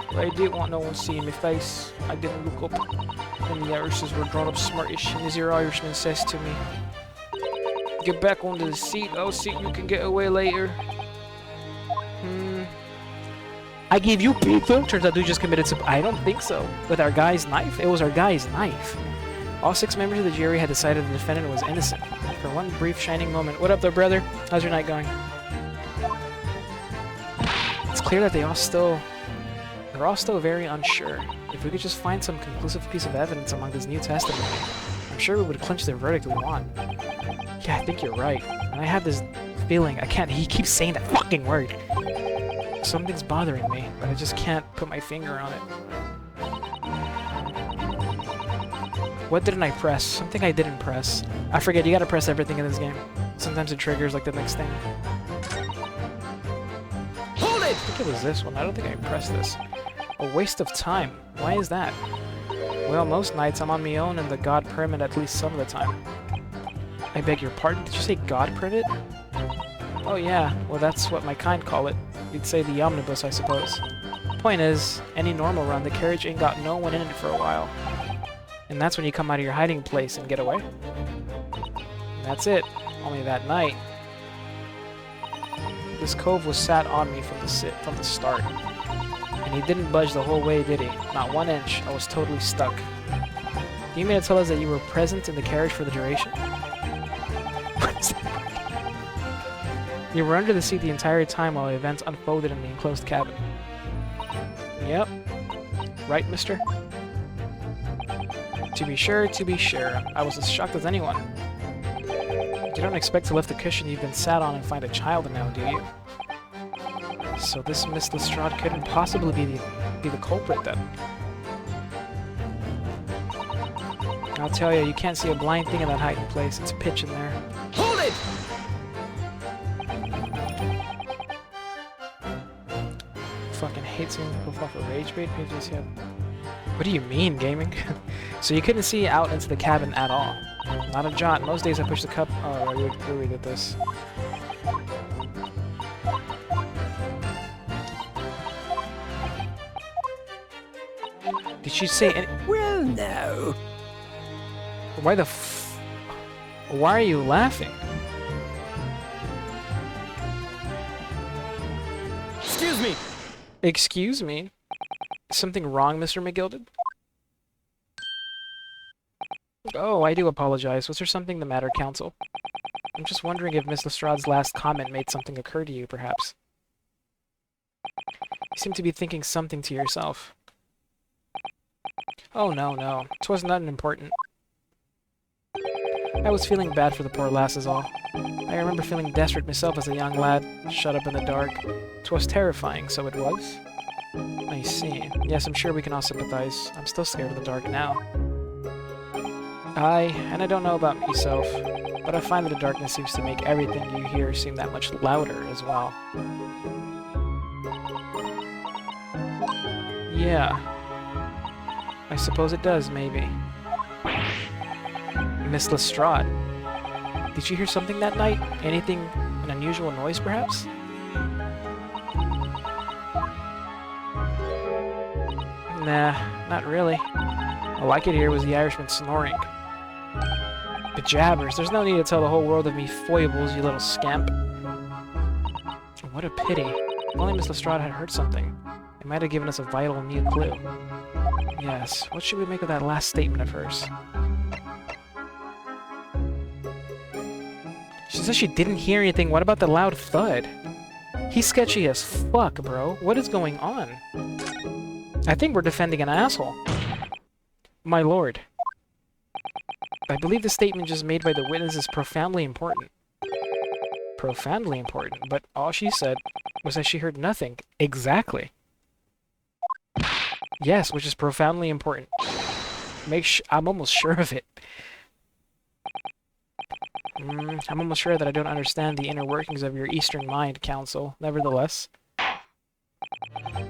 But I didn't want no one seeing my face. I didn't look up. And the Irishes were drawn up smartish, and this here Irishman says to me, "Get back onto the seat. I'll see you can get away later." I gave you pizza? Turns out dude just committed I don't think so. With our guy's knife? It was our guy's knife. All 6 members of the jury had decided the defendant was innocent. For one brief shining moment. What up though, brother? How's your night going? It's clear that they're all still very unsure. If we could just find some conclusive piece of evidence among this new testimony, I'm sure we would clinch the verdict we want. Yeah, I think you're right. And I have this feeling he keeps saying that fucking word. Something's bothering me, but I just can't put my finger on it. What didn't I press? Something I didn't press. I forget, you gotta press everything in this game. Sometimes it triggers like the next thing. Hold it! I think it was this one. I don't think I pressed this. A waste of time. Why is that? Well, most nights I'm on my own in the God Pyramid at least some of the time. I beg your pardon? Did you say God Pyramid? Oh yeah, well that's what my kind call it. You'd say the omnibus, I suppose. Point is, any normal run, the carriage ain't got no one in it for a while. And that's when you come out of your hiding place and get away. And that's it. Only that night. This cove was sat on me from the start. And he didn't budge the whole way, did he? Not 1 inch. I was totally stuck. Do you mean to tell us that you were present in the carriage for the duration? You were under the seat the entire time while events unfolded in the enclosed cabin. Yep. Right, mister? To be sure, to be sure. I was as shocked as anyone. You don't expect to lift the cushion you've been sat on and find a child now, do you? So this Miss Lestrade couldn't possibly be the culprit, then. I'll tell you, you can't see a blind thing in that hiding place. It's pitch in there. Hold it! Fucking hate seeing people fall for rage bait pages. Yeah. What do you mean, gaming? So you couldn't see out into the cabin at all? Not a jot. Most days I push the cup. Oh, we redid this. Did she say any? Well, no. Why the Why are you laughing? Excuse me. Excuse me? Something wrong, Mr. McGilded? Oh, I do apologize. Was there something the matter, Counsel? I'm just wondering if Miss Lestrade's last comment made something occur to you, perhaps. You seem to be thinking something to yourself. Oh, no. 'Twas nothing important. I was feeling bad for the poor lass is all. I remember feeling desperate myself as a young lad, shut up in the dark. 'Twas terrifying, so it was? I see. Yes, I'm sure we can all sympathize. I'm still scared of the dark now. Aye, and I don't know about myself, but I find that the darkness seems to make everything you hear seem that much louder as well. Yeah. I suppose it does, maybe. Miss Lestrade. Did you hear something that night? Anything, an unusual noise, perhaps? Nah, not really. All I could hear was the Irishman snoring. Bejabbers, there's no need to tell the whole world of me foibles, you little scamp. What a pity. If only Miss Lestrade had heard something. It might have given us a vital new clue. Yes, what should we make of that last statement of hers? She says she didn't hear anything. What about the loud thud? He's sketchy as fuck, bro. What is going on? I think we're defending an asshole. My lord. I believe the statement just made by the witness is profoundly important. Profoundly important, but all she said was that she heard nothing. Exactly. Yes, which is profoundly important. I'm almost sure of it. I'm almost sure that I don't understand the inner workings of your Eastern mind, Counsel. Nevertheless,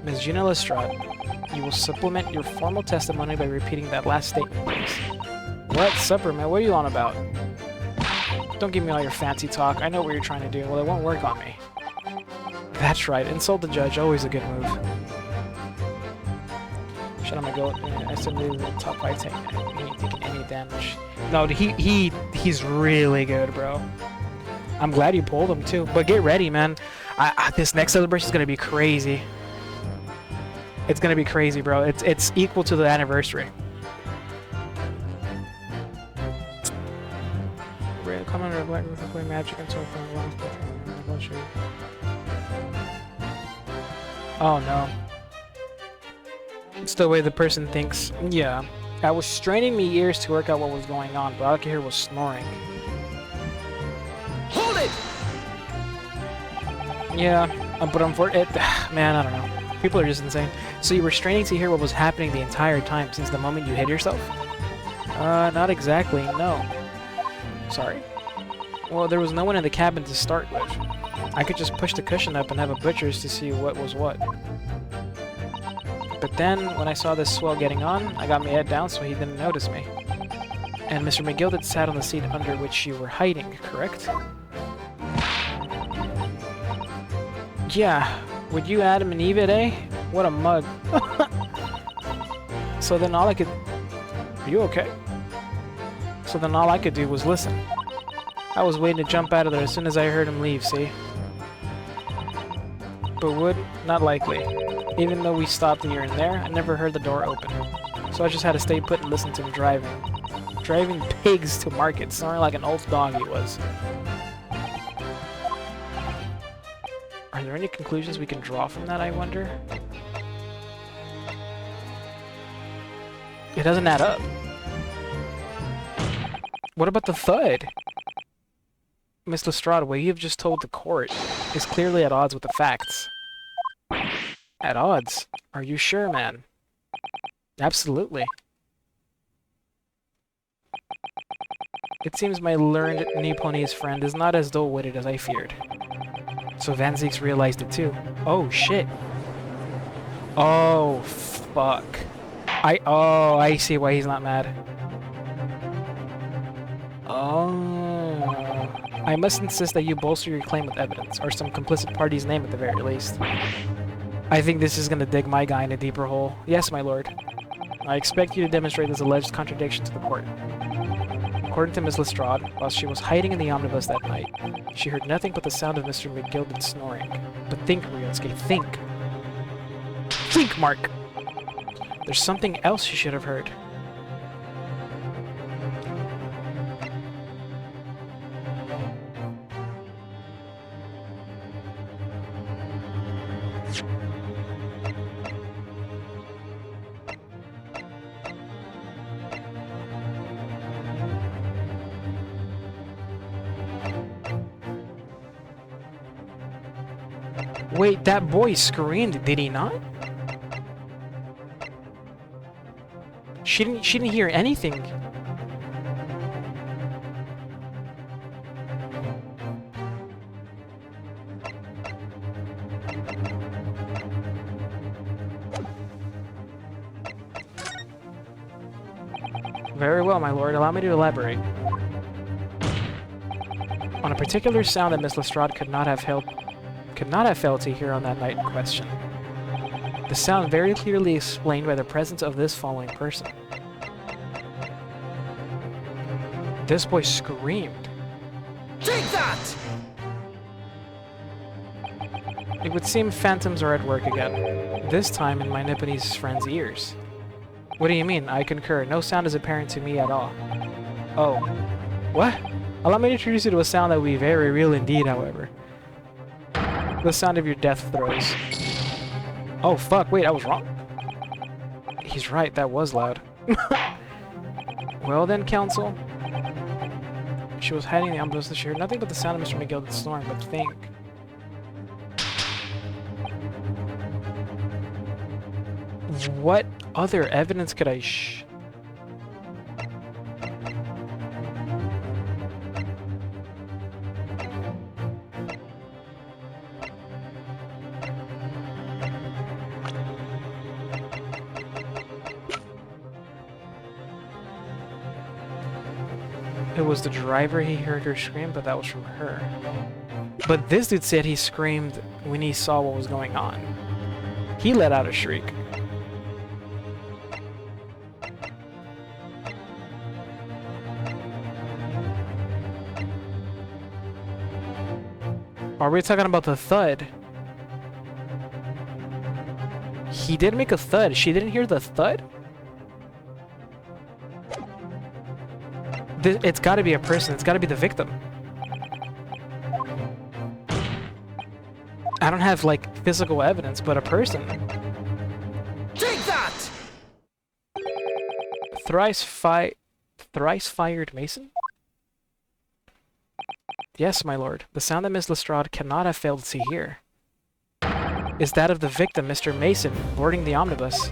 Ms. Gina Lestrade, you will supplement your formal testimony by repeating that last statement, please. What? Supper, man? What are you on about? Don't give me all your fancy talk. I know what you're trying to do. Well, it won't work on me. That's right. Insult the judge. Always a good move. Shut up, my goat. I said the top fight tank. He ain't taking any damage. No, he's really good, bro. I'm glad you pulled him too. But get ready, man. This next celebration is gonna be crazy. It's gonna be crazy, bro. It's equal to the anniversary. Come under a black roof and play magic until oh no. It's the way the person thinks. Yeah. I was straining my ears to work out what was going on, but all I could hear was snoring. Hold it! Yeah, but unfortunately, man, I don't know. People are just insane. So you were straining to hear what was happening the entire time since the moment you hid yourself? Not exactly, no. Sorry. Well, there was no one in the cabin to start with. I could just push the cushion up and have a butcher's to see what was what. But then, when I saw this swell getting on, I got my head down so he didn't notice me. And Mr. McGilded sat on the seat under which you were hiding, correct? Yeah, would you Adam and Eve it, eh? What a mug. So then all I could... Are you okay? So then all I could do was listen. I was waiting to jump out of there as soon as I heard him leave, see? But would? Not likely. Even though we stopped here and there, I never heard the door open. So I just had to stay put and listen to him driving. Driving pigs to market, snoring like an old dog he was. Are there any conclusions we can draw from that, I wonder? It doesn't add up. What about the thud? Miss Lestrade, what you have just told the court is clearly at odds with the facts. At odds? Are you sure, man? Absolutely. It seems my learned Nipponese friend is not as dull-witted as I feared. So Van Zieks realized it too. Oh, shit. Oh, fuck. I see why he's not mad. Oh. I must insist that you bolster your claim with evidence, or some complicit party's name at the very least. I think this is gonna dig my guy in a deeper hole. Yes, my lord. I expect you to demonstrate this alleged contradiction to the court. According to Miss Lestrade, while she was hiding in the omnibus that night, she heard nothing but the sound of Mr. McGilded snoring. But think, Ryunosuke, think! Think, Mark! There's something else you should have heard. Wait, that boy screamed, did he not? She didn't hear anything. Very well, my lord. Allow me to elaborate. On a particular sound that Miss Lestrade could not have failed to hear on that night in question. The sound very clearly explained by the presence of this following person. This boy screamed. Take that! It would seem phantoms are at work again, this time in my Nipponese friend's ears. What do you mean? I concur. No sound is apparent to me at all. Oh. What? Allow me to introduce you to a sound that will be very real indeed, however. The sound of your death throes. Oh, fuck. Wait, I was wrong. He's right. That was loud. Well then, counsel. She was hiding in the omnibus. She heard nothing but the sound of Mr. McGilded snoring, but think. What other evidence could I It was the driver, he heard her scream, but that was from her. But this dude said he screamed when he saw what was going on. He let out a shriek. Are we talking about the thud? He did make a thud. She didn't hear the thud? It's gotta be a person. It's gotta be the victim. I don't have, like, physical evidence, but a person. Take that! Thrice fired mason? Yes, my lord. The sound that Miss Lestrade cannot have failed to hear is that of the victim, Mr. Mason, boarding the omnibus.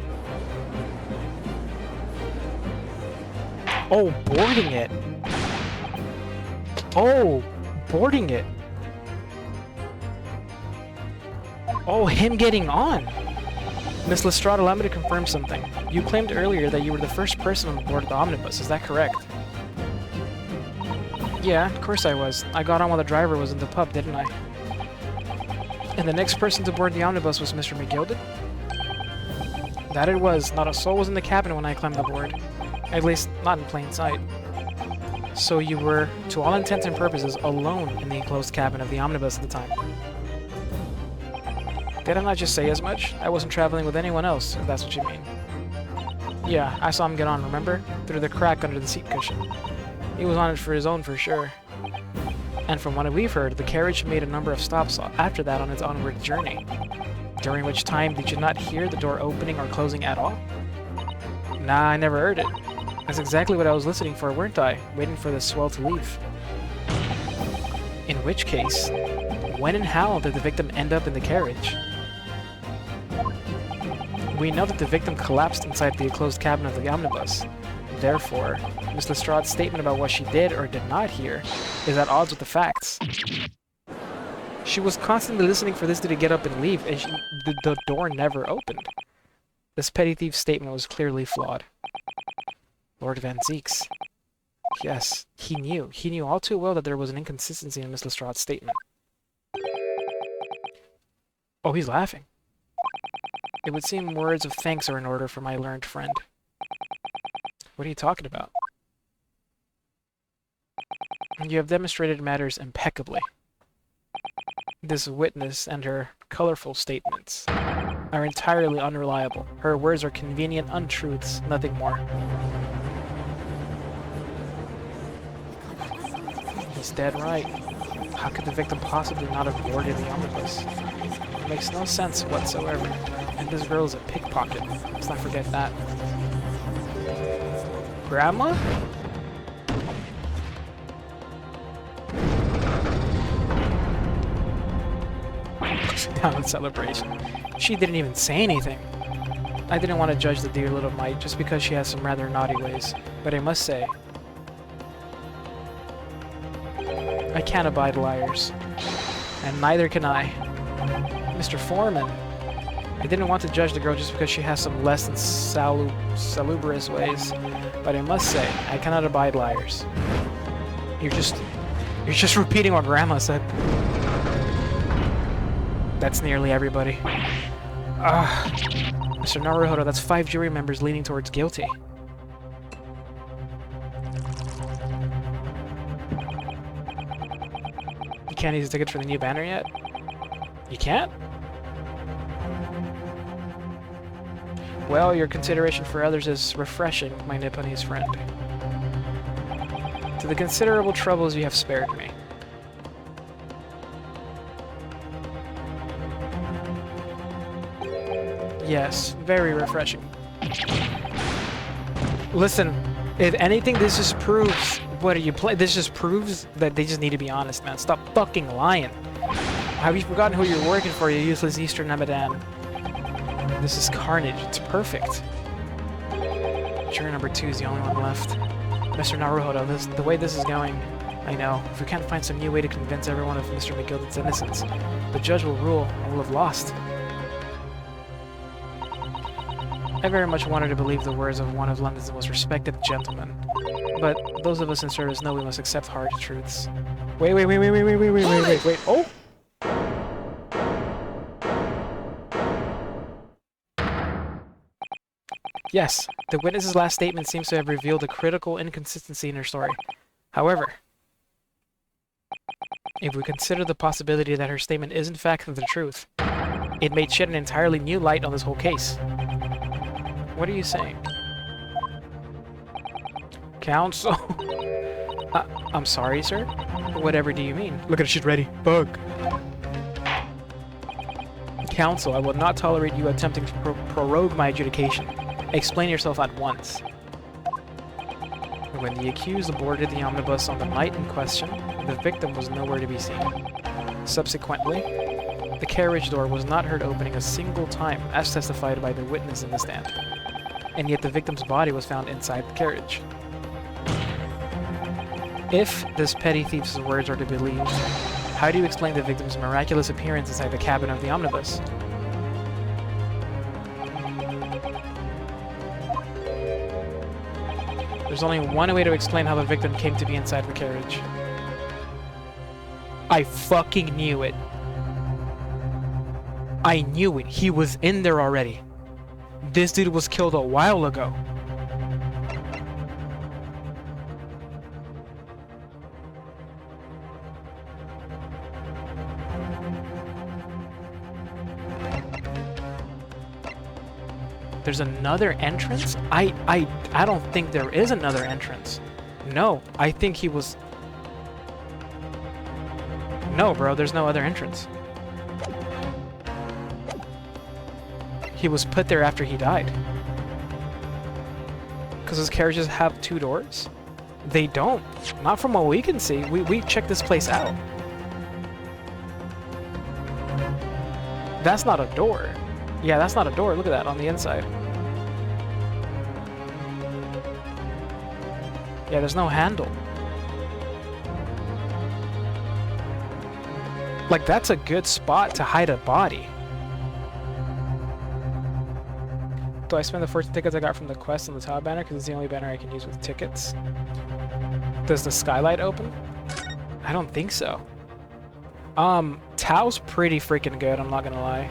Oh, boarding it. Oh, boarding it. Oh, him getting on. Miss Lestrade, allow me to confirm something. You claimed earlier that you were the first person on board the omnibus. Is that correct? Yeah, of course I was. I got on while the driver was in the pub, didn't I? And the next person to board the omnibus was Mr. McGilded? That it was. Not a soul was in the cabin when I climbed aboard. At least, not in plain sight. So you were, to all intents and purposes, alone in the enclosed cabin of the omnibus at the time. Did I not just say as much? I wasn't traveling with anyone else, if that's what you mean. Yeah, I saw him get on, remember? Through the crack under the seat cushion. He was on it for his own, for sure. And from what we've heard, the carriage made a number of stops after that on its onward journey. During which time, did you not hear the door opening or closing at all? Nah, I never heard it. That's exactly what I was listening for, weren't I? Waiting for the swell to leave. In which case, when and how did the victim end up in the carriage? We know that the victim collapsed inside the enclosed cabin of the omnibus. Therefore, Miss Lestrade's statement about what she did or did not hear is at odds with the facts. She was constantly listening for this dude to get up and leave, and the door never opened. This petty thief's statement was clearly flawed. Lord Van Zeeks. Yes, he knew. He knew all too well that there was an inconsistency in Miss Lestrade's statement. Oh, he's laughing. It would seem words of thanks are in order for my learned friend. What are you talking about? You have demonstrated matters impeccably. This witness and her colorful statements are entirely unreliable. Her words are convenient untruths, nothing more. He's dead right. How could the victim possibly not have boarded the omnibus? It makes no sense whatsoever. And this girl is a pickpocket. Let's not forget that. Grandma? Down in celebration. She didn't even say anything. I didn't want to judge the dear little mite just because she has some rather naughty ways, but I must say, I can't abide liars. And neither can I. Mr. Foreman, I didn't want to judge the girl just because she has some less than salubrious ways, but I must say, I cannot abide liars. You're just repeating what Grandma said. That's nearly everybody. Mr. Naruhodo, that's 5 jury members leaning towards guilty. You can't use tickets for the new banner yet? You can't? Well, your consideration for others is refreshing, my Nipponese friend. To the considerable troubles you have spared me. Yes, very refreshing. Listen, if anything, this just proves what are you play. This just proves that they just need to be honest, man. Stop fucking lying. Have you forgotten who you're working for, you useless Eastern Nemadan? This is carnage. It's perfect. Juror number 2 is the only one left. Mr. Naruhodo, the way this is going, I know. If we can't find some new way to convince everyone of Mr. McGilden's innocence, the judge will rule and we'll have lost. I very much wanted to believe the words of one of London's most respected gentlemen, but those of us in service know we must accept hard truths. Wait, oh! Yes, the witness's last statement seems to have revealed a critical inconsistency in her story. However, if we consider the possibility that her statement is in fact the truth, it may shed an entirely new light on this whole case. What are you saying? Counsel? I'm sorry, sir? Whatever do you mean? Look at her, she's ready. Bug. Counsel, I will not tolerate you attempting to prorogue my adjudication. Explain yourself at once. When the accused boarded the omnibus on the night in question, the victim was nowhere to be seen. Subsequently, the carriage door was not heard opening a single time, as testified by the witness in the stand. And yet the victim's body was found inside the carriage. If this petty thief's words are to be believed, how do you explain the victim's miraculous appearance inside the cabin of the omnibus? There's only one way to explain how the victim came to be inside the carriage. I fucking knew it. I knew it. He was in there already. This dude was killed a while ago. There's another entrance? I don't think there is another entrance. No, I think he was... No, bro, there's no other entrance. He was put there after he died. Because those carriages have 2 doors? They don't. Not from what we can see. We checked this place out. That's not a door. Yeah, that's not a door. Look at that on the inside. Yeah, there's no handle. Like, that's a good spot to hide a body. Do I spend the 14 tickets I got from the quest on the top banner? Because it's the only banner I can use with tickets. Does the skylight open? I don't think so. Tao's pretty freaking good, I'm not gonna lie.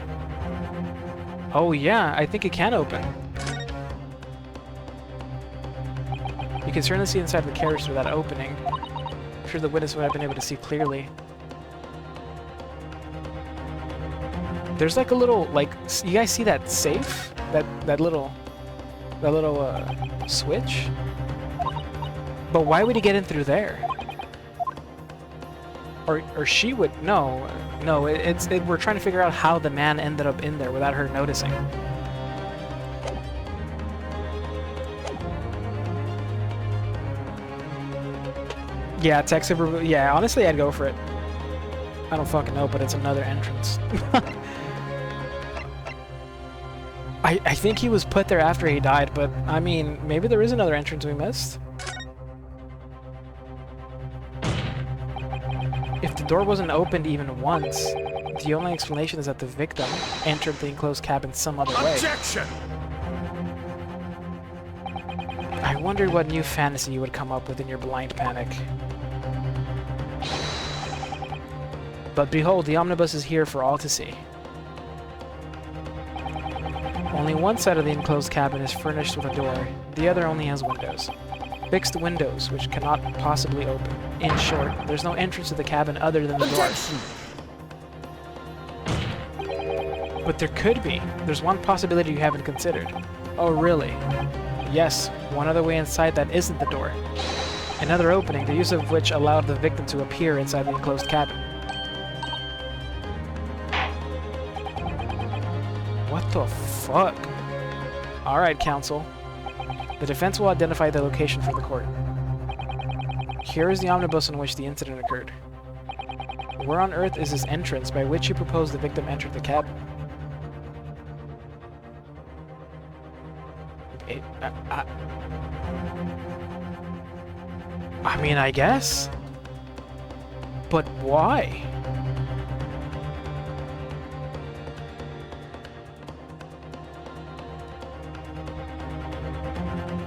Oh yeah, I think it can open. You can certainly see inside the carriage through that opening. I'm sure the witness would have been able to see clearly. There's like a little, like, you guys see that safe? That little switch? But why would he get in through there? Or she would, no, we're trying to figure out how the man ended up in there without her noticing. Yeah, text super, yeah, honestly I'd go for it. I don't fucking know, but it's another entrance. I think he was put there after he died, but I mean, maybe there is another entrance we missed. If the door wasn't opened even once, the only explanation is that the victim entered the enclosed cabin some other way. Objection! I wondered what new fantasy you would come up with in your blind panic. But behold, the omnibus is here for all to see. Only one side of the enclosed cabin is furnished with a door. The other only has windows. Fixed windows, which cannot possibly open. In short, there's no entrance to the cabin other than the Objection! door. But there could be. There's one possibility you haven't considered. Oh, really? Yes, one other way inside that isn't the door. Another opening, the use of which allowed the victim to appear inside the enclosed cabin. What the fuck? Alright, counsel. The defense will identify the location for the court. Here is the omnibus in which the incident occurred. Where on earth is this entrance by which you propose the victim entered the cabin? I mean, I guess. But why?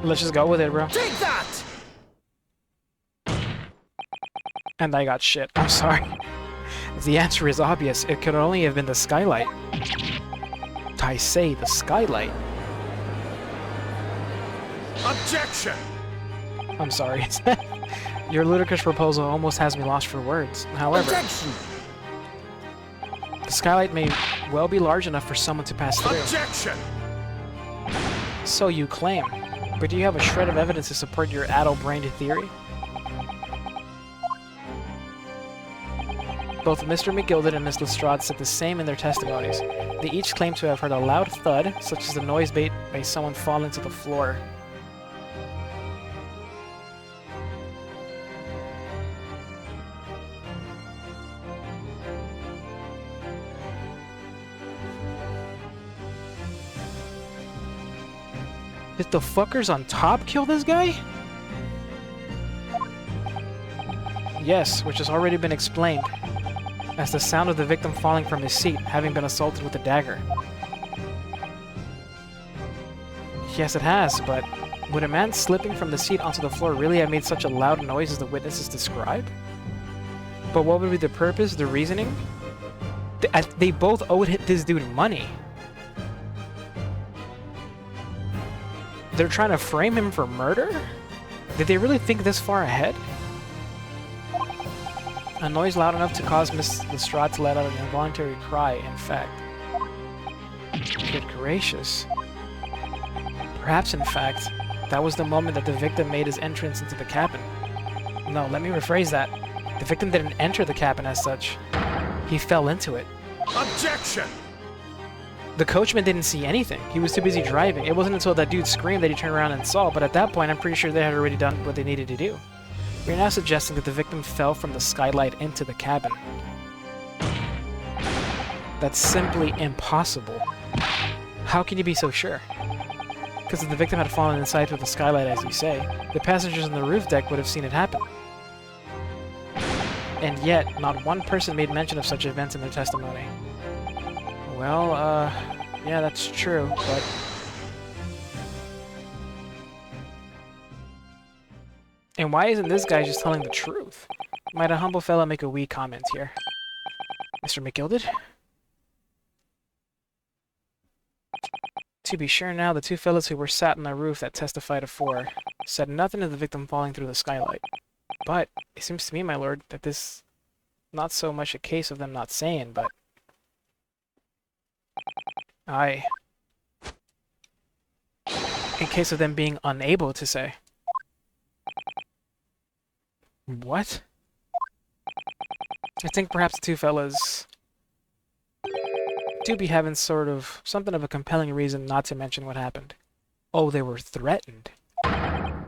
Let's just go with it, bro. Take that! And I got shit. I'm sorry. The answer is obvious. It could only have been the skylight. I say the skylight. Objection! I'm sorry. Your ludicrous proposal almost has me lost for words. However, Objection! the skylight may well be large enough for someone to pass through. Objection! So you claim. But do you have a shred of evidence to support your addle-brained theory? Both Mr. McGilded and Miss Lestrade said the same in their testimonies. They each claim to have heard a loud thud, such as the noise made by someone falling to the floor. Did the fuckers on top kill this guy? Yes, which has already been explained, as the sound of the victim falling from his seat, having been assaulted with a dagger. Yes, it has, but would a man slipping from the seat onto the floor really have made such a loud noise as the witnesses describe? But what would be the purpose, the reasoning? They both owed this dude money. They're trying to frame him for murder? Did they really think this far ahead? A noise loud enough to cause Miss Lestrade to let out an involuntary cry, in fact. Good gracious. Perhaps, in fact, that was the moment that the victim made his entrance into the cabin. No, let me rephrase that. The victim didn't enter the cabin as such. He fell into it. Objection! The coachman didn't see anything. He was too busy driving. It wasn't until that dude screamed that he turned around and saw, but at that point, I'm pretty sure they had already done what they needed to do. You're now suggesting that the victim fell from the skylight into the cabin. That's simply impossible. How can you be so sure? Because if the victim had fallen inside through the skylight, as you say, the passengers on the roof deck would have seen it happen. And yet, not one person made mention of such events in their testimony. Well, yeah, that's true, but... And why isn't this guy just telling the truth? Might a humble fellow make a wee comment here? Mr. McGilded? To be sure now, the two fellows who were sat on the roof that testified afore said nothing of the victim falling through the skylight. But it seems to me, my lord, that this not so much a case of them not saying, but... Aye. In case of them being unable to say. What? I think perhaps the two fellas do be having sort of something of a compelling reason not to mention what happened. Oh, they were threatened.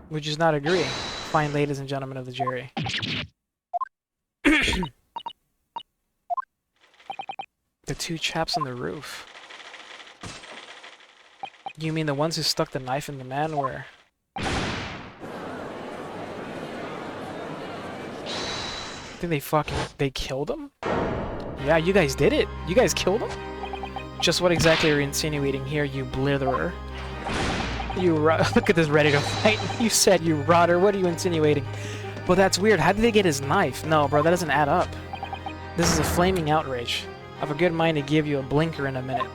Would you not agree, fine ladies and gentlemen of the jury? The two chaps on the roof. You mean the ones who stuck the knife in the man were... I think they killed him? Yeah, you guys did it. You guys killed him? Just what exactly are you insinuating here, you blitherer? Look at this ready to fight. You said you rotter. What are you insinuating? Well, that's weird. How did they get his knife? No, bro, that doesn't add up. This is a flaming outrage. I've a good mind to give you a blinker in a minute.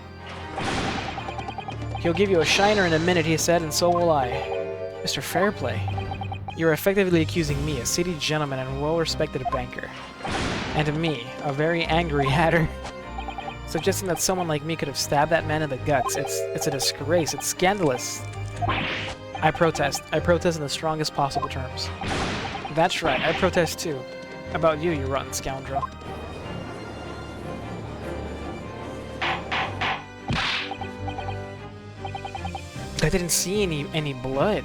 He'll give you a shiner in a minute, he said, and so will I. Mr. Fairplay, you're effectively accusing me, a city gentleman and well-respected banker, and me, a very angry hatter, suggesting that someone like me could have stabbed that man in the guts. It's a disgrace. It's scandalous. I protest. I protest in the strongest possible terms. That's right. I protest too. About you, you rotten scoundrel. I didn't see any blood.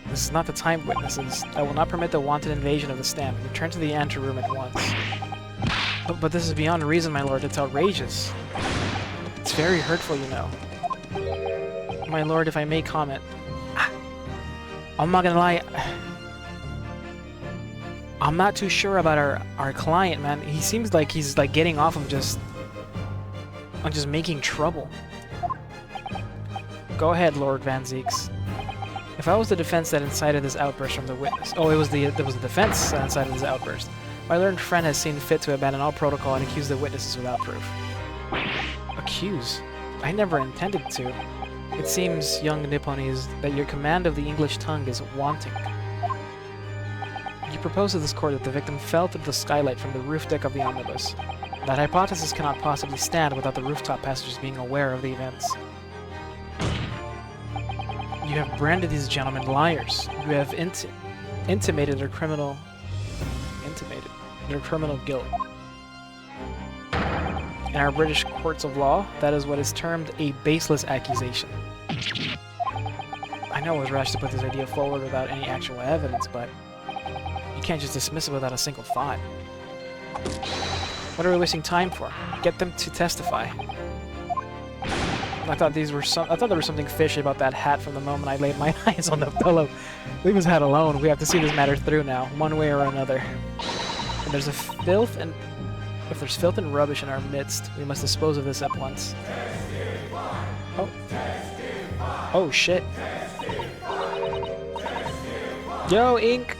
This is not the time, witnesses. I will not permit the wanton invasion of the stand. Return to the anteroom at once. But this is beyond reason, my lord. It's outrageous. It's very hurtful, you know. My lord, if I may comment. I'm not gonna lie. I'm not too sure about our client, man. He seems like he's like getting off of just making trouble. Go ahead, Lord Van Zeeks. If I was the defense that incited this outburst from the witness... Oh, it was the defense that incited this outburst. My learned friend has seen fit to abandon all protocol and accuse the witnesses without proof. Accuse? I never intended to. It seems, young Nipponese, that your command of the English tongue is wanting. You propose to this court that the victim fell through the skylight from the roof deck of the omnibus. That hypothesis cannot possibly stand without the rooftop passengers being aware of the events. You have branded these gentlemen liars. You have intimated their criminal guilt. In our British courts of law, that is what is termed a baseless accusation. I know it was rash to put this idea forward without any actual evidence, but you can't just dismiss it without a single thought. What are we wasting time for? Get them to testify. I thought there was something fishy about that hat from the moment I laid my eyes on the pillow. Leave his hat alone. We have to see this matter through now, one way or another. And there's if there's filth and rubbish in our midst, we must dispose of this at once. Oh. Oh shit. Yo, Ink!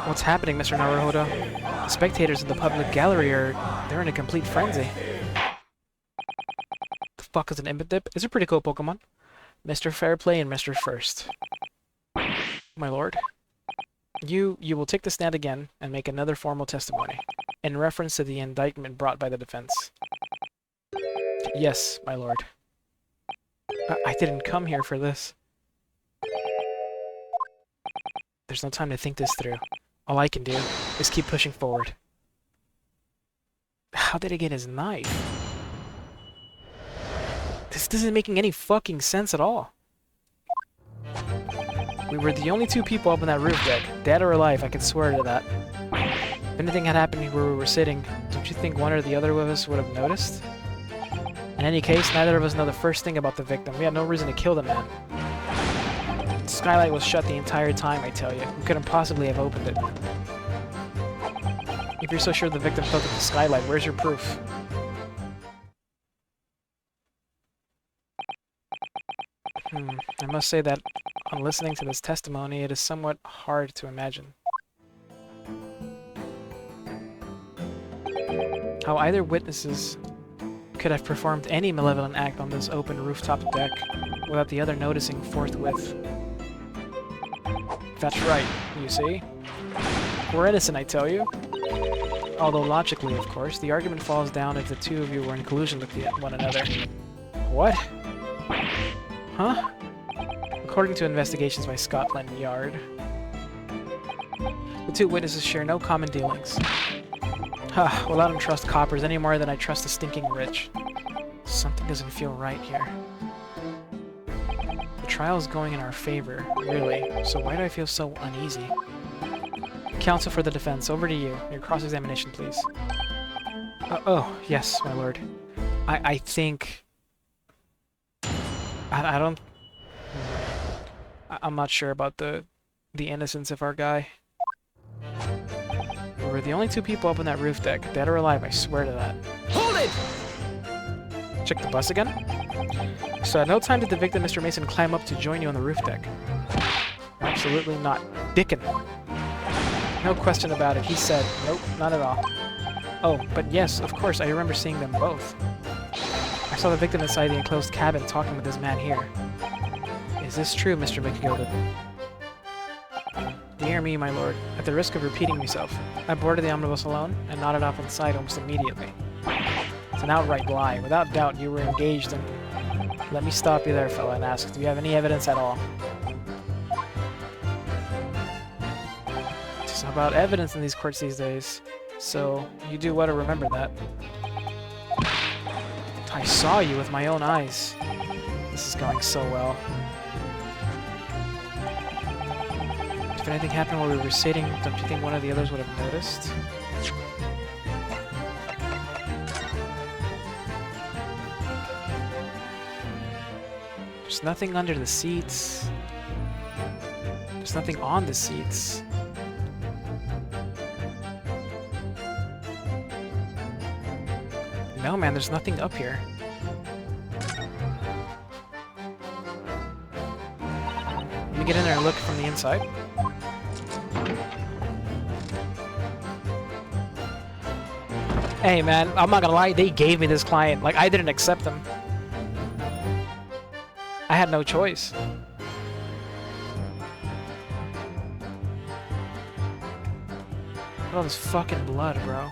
What's happening, Mr. Naruhodo? The spectators in the public gallery they're in a complete frenzy. The fuck is an Impidip? It's a pretty cool Pokemon. Mr. Fairplay and Mr. First. My lord. You will take the stand again and make another formal testimony in reference to the indictment brought by the defense. Yes, my lord. I didn't come here for this. There's no time to think this through. All I can do is keep pushing forward. How did he get his knife? This isn't making any fucking sense at all. We were the only two people up on that roof deck, dead or alive, I can swear to that. If anything had happened where we were sitting, don't you think one or the other of us would have noticed? In any case, neither of us know the first thing about the victim. We had no reason to kill the man. The skylight was shut the entire time, I tell you. We couldn't possibly have opened it. If you're so sure the victim fell through the skylight, where's your proof? I must say that, on listening to this testimony, it is somewhat hard to imagine how either witnesses could have performed any malevolent act on this open rooftop deck without the other noticing forthwith. That's right, you see? We're innocent, I tell you. Although logically, of course, the argument falls down if the two of you were in collusion with one another. What? Huh? According to investigations by Scotland Yard, the two witnesses share no common dealings. Well, I don't trust coppers any more than I trust the stinking rich. Something doesn't feel right here. The trial is going in our favor, really, so why do I feel so uneasy? Counsel for the defense, over to you. Your cross-examination, please. Oh, yes, my lord. I think... I don't... I'm not sure about the innocence of our guy. We were the only two people up on that roof deck, dead or alive, I swear to that. Hold it! Check the bus again? So at no time did the victim, Mr. Mason, climb up to join you on the roof deck. Absolutely not. Dickin'. No question about it, he said, nope, not at all. Oh, but yes, of course, I remember seeing them both. I saw the victim inside the enclosed cabin talking with this man here. Is this true, Mr. McGilded? Dear me, my lord, at the risk of repeating myself, I boarded the omnibus alone and nodded off inside almost immediately. It's an outright lie. Without doubt, you were engaged in... Let me stop you there, fella, and ask, do you have any evidence at all? It's about evidence in these courts these days, so you do well to remember that. I saw you with my own eyes. This is going so well. If anything happened while we were sitting, don't you think one of the others would have noticed? There's nothing under the seats. There's nothing on the seats. No, man, there's nothing up here. Let me get in there and look from the inside. Hey, man, I'm not gonna lie, they gave me this client. Like, I didn't accept them. I had no choice. Look at all this fucking blood, bro.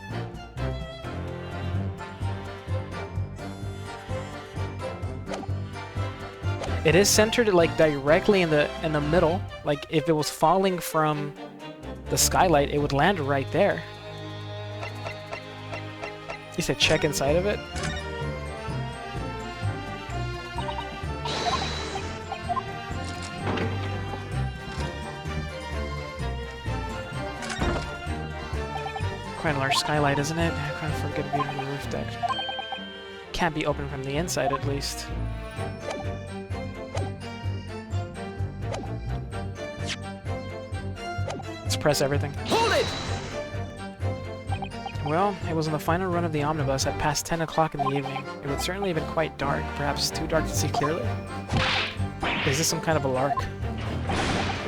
It is centered like directly in the middle. Like if it was falling from the skylight, it would land right there. You said check inside of it? Quite a large skylight, isn't it? Quite a good view of the roof deck. Can't be open from the inside, at least. Let's press everything. Hold it! Well, it was on the final run of the omnibus at past 10 o'clock in the evening. It would certainly have been quite dark, perhaps too dark to see clearly. Is this some kind of a lark?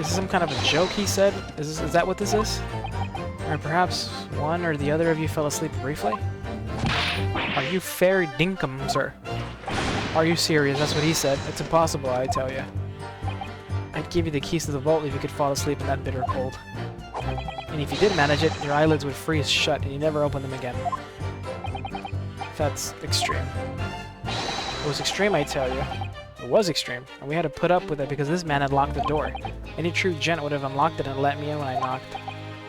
Is this some kind of a joke, he said? Is that what this is? Or perhaps one or the other of you fell asleep briefly? Are you fair dinkum, sir? Are you serious? That's what he said. It's impossible, I tell you. I'd give you the keys to the vault if you could fall asleep in that bitter cold. And if you did manage it, your eyelids would freeze shut and you never open them again. That's extreme. It was extreme, I tell you. It was extreme, and we had to put up with it because this man had locked the door. Any true gent would have unlocked it and let me in when I knocked.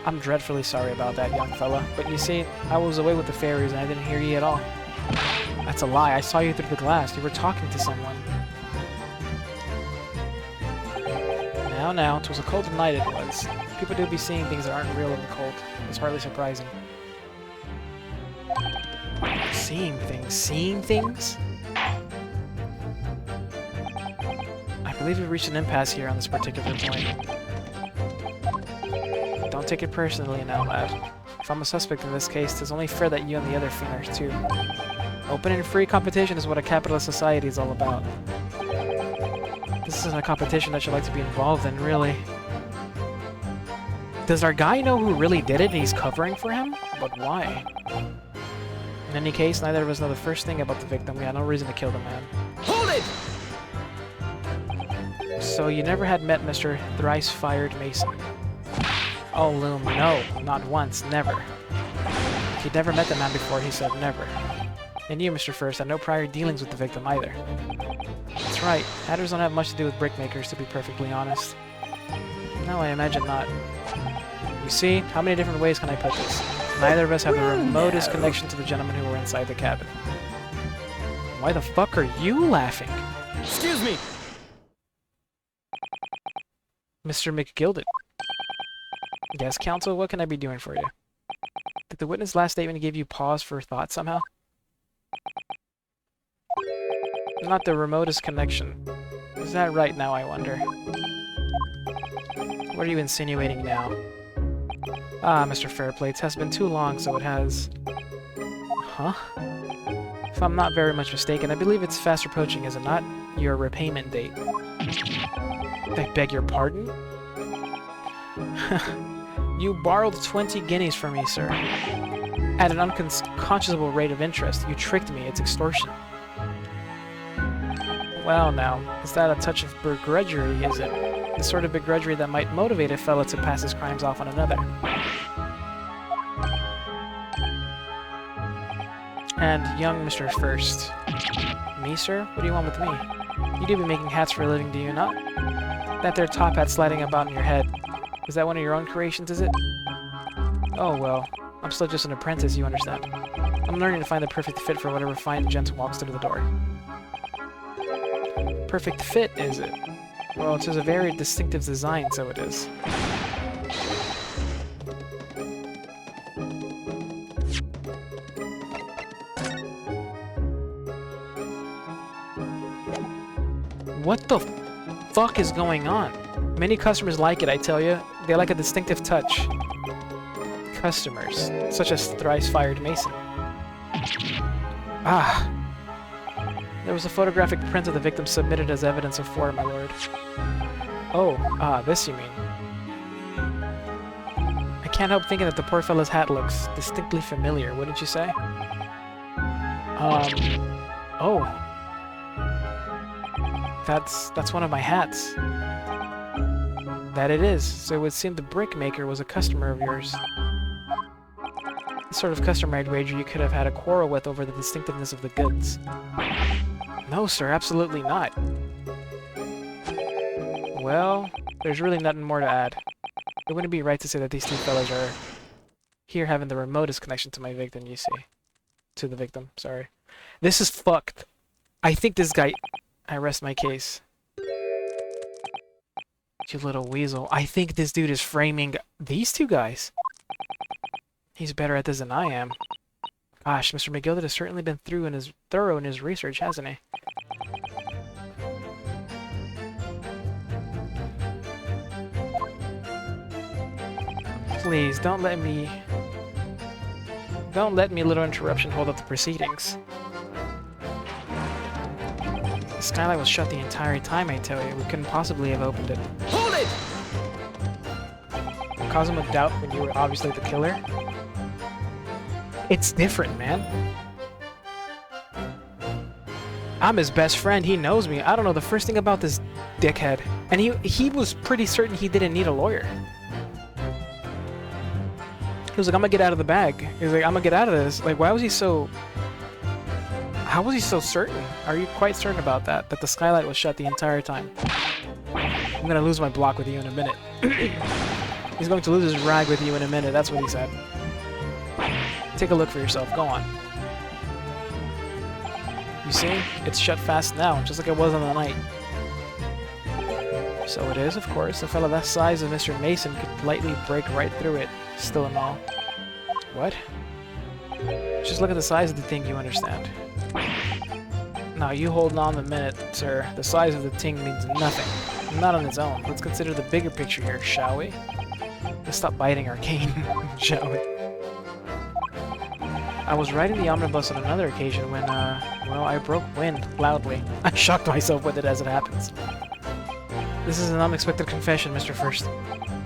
I'm dreadfully sorry about that, young fella, but you see, I was away with the fairies and I didn't hear ye at all. That's a lie. I saw you through the glass. You were talking to someone. Now, 'twas a cold night it was. People do be seeing things that aren't real in the cold. It's hardly surprising. Seeing things? Seeing things? I believe we've reached an impasse here on this particular point. Don't take it personally now, lad. If I'm a suspect in this case, it's only fair that you and the other fiend are too. Open and free competition is what a capitalist society is all about. This isn't a competition that you'd like to be involved in, really. Does our guy know who really did it and he's covering for him? But why? In any case, neither of us know the first thing about the victim. We had no reason to kill the man. Hold it! So you never had met Mr. Thrice-Fired Mason? Oh, Loom, no. Not once. Never. He'd never met the man before, he said never. And you, Mr. First, had no prior dealings with the victim either. That's right. Hatters don't have much to do with brickmakers, to be perfectly honest. No, I imagine not. You see, how many different ways can I put this? Neither of us have the remotest connection to the gentlemen who were inside the cabin. Why the fuck are you laughing? Excuse me! Mr. McGilded. Yes, counsel, what can I be doing for you? Did the witness' last statement give you pause for thought somehow? Not the remotest connection. Is that right now, I wonder? What are you insinuating now? Ah, Mr. Fairplay, it has been too long, so it has... Huh? If I'm not very much mistaken, I believe it's fast approaching, is it not? Your repayment date. I beg your pardon? You borrowed 20 guineas from me, sir. At an unconscionable rate of interest. You tricked me. It's extortion. Well, now, is that a touch of begrudgery, is it? The sort of begrudgery that might motivate a fellow to pass his crimes off on another. And young Mr. First. Me, sir? What do you want with me? You do be making hats for a living, do you not? That there top hat sliding about on your head. Is that one of your own creations, is it? Oh, well. I'm still just an apprentice, you understand. I'm learning to find the perfect fit for whatever fine gent walks through the door. Perfect fit, is it? Well, it is a very distinctive design, so it is. What the fuck is going on? Many customers like it, I tell you. They like a distinctive touch. Customers, such as Thrice-Fired Mason. Ah. There was a photographic print of the victim submitted as evidence of fraud, my lord. Oh, this you mean. I can't help thinking that the poor fellow's hat looks distinctly familiar, wouldn't you say? Oh. That's one of my hats. That it is. So it would seem the brickmaker was a customer of yours. The sort of customer I'd wager you could have had a quarrel with over the distinctiveness of the goods. No, sir, absolutely not. Well, there's really nothing more to add. It wouldn't be right to say that these two fellas are here having the remotest connection to my victim, you see. To the victim, sorry. This is fucked. I think this guy... I rest my case. You little weasel. I think this dude is framing these two guys. He's better at this than I am. Gosh, Mr. McGilded has certainly been thorough in his research, hasn't he? Please, don't let me, little interruption, hold up the proceedings. The skylight was shut the entire time, I tell you. We couldn't possibly have opened it. Hold it! Cause him a doubt when you were obviously the killer? It's different, man. I'm his best friend. He knows me. I don't know the first thing about this dickhead. And he was pretty certain he didn't need a lawyer. He was like, I'm gonna get out of the bag. He was like, I'm gonna get out of this. Like, why was he so... How was he so certain? Are you quite certain about that? That the skylight was shut the entire time? I'm gonna lose my block with you in a minute. He's going to lose his rag with you in a minute. That's what he said. Take a look for yourself. Go on. You see? It's shut fast now, just like it was on the night. So it is, of course. A fellow that size of Mr. Mason could lightly break right through it, still and all. What? Just look at the size of the thing, you understand. Now, you hold on a minute, sir. The size of the thing means nothing. Not on its own. Let's consider the bigger picture here, shall we? Let's stop biting our cane, shall we? I was riding the omnibus on another occasion when, well, I broke wind loudly. I shocked myself with it as it happens. This is an unexpected confession, Mr. First.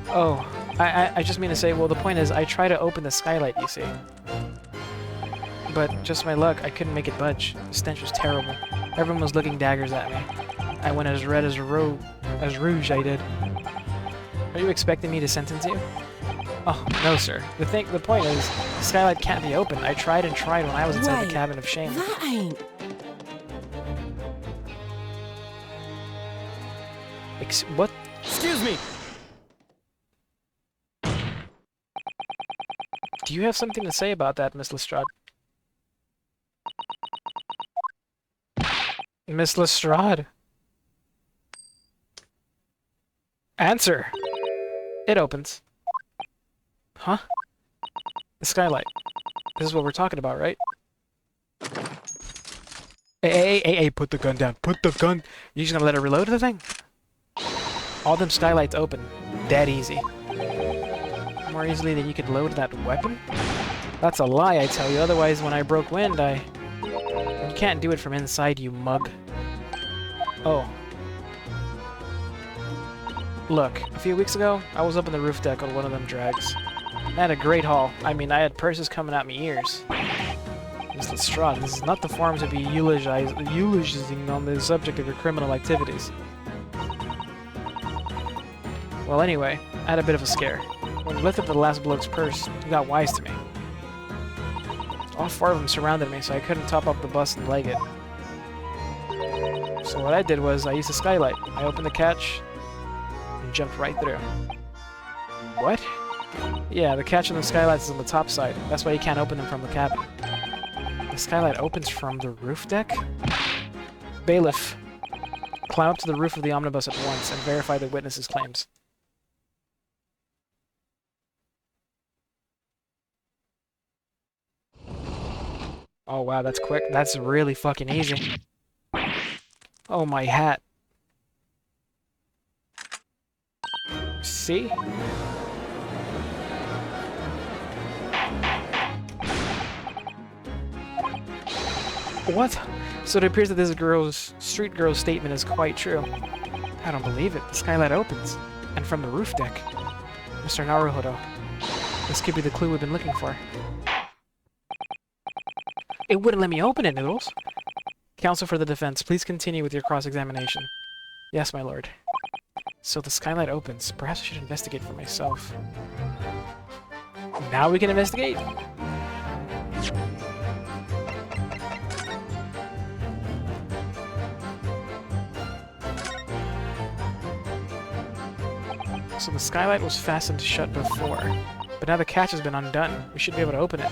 Oh, I just mean to say, well, the point is, I tried to open the skylight, you see. But just my luck, I couldn't make it budge. The stench was terrible. Everyone was looking daggers at me. I went as red as rouge, I did. Are you expecting me to sentence you? Oh, no, sir. The point is, the skylight can't be opened. I tried and tried when I was inside the cabin of shame. That ain't... What? Excuse me! Do you have something to say about that, Miss Lestrade? Miss Lestrade? Answer! It opens. Huh? The skylight. This is what we're talking about, right? Hey, put the gun down. Put the gun... You just gonna let it reload the thing? All them skylights open. Dead easy. More easily than you could load that weapon? That's a lie, I tell you. Otherwise, when I broke wind, You can't do it from inside, you mug. Oh. Look, a few weeks ago, I was up on the roof deck on one of them drags. I had a great haul. I mean, I had purses coming out me ears. Miss Lestrade, this is not the forum to be eulogizing on the subject of your criminal activities. Well, anyway, I had a bit of a scare. When we lifted the last bloke's purse, he got wise to me. All four of them surrounded me, so I couldn't top up the bus and leg it. So what I did was, I used the skylight. I opened the catch, and jumped right through. What? Yeah, the catch on the skylights is on the top side. That's why you can't open them from the cabin. The skylight opens from the roof deck? Bailiff, climb up to the roof of the omnibus at once and verify the witness's claims. Oh wow, that's quick. That's really fucking easy. Oh, my hat. See? What? So it appears that this street girl's statement is quite true. I don't believe it. The skylight opens. And from the roof deck. Mr. Naruhodo. This could be the clue we've been looking for. It wouldn't let me open it, Noodles. Counsel for the defense, please continue with your cross-examination. Yes, my lord. So the skylight opens. Perhaps I should investigate for myself. Now we can investigate! So the skylight was fastened shut before, but now the catch has been undone. We should be able to open it.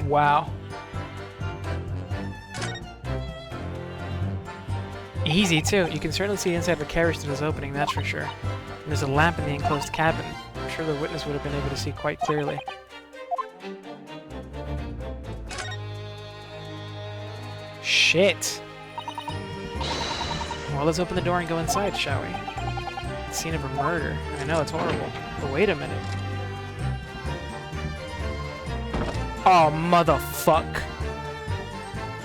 Wow. Easy, too. You can certainly see inside the carriage through this opening, that's for sure. And there's a lamp in the enclosed cabin. I'm sure the witness would have been able to see quite clearly. Shit! Well, let's open the door and go inside, shall we? Scene of a murder. I know, it's horrible. But wait a minute. Oh, motherfuck.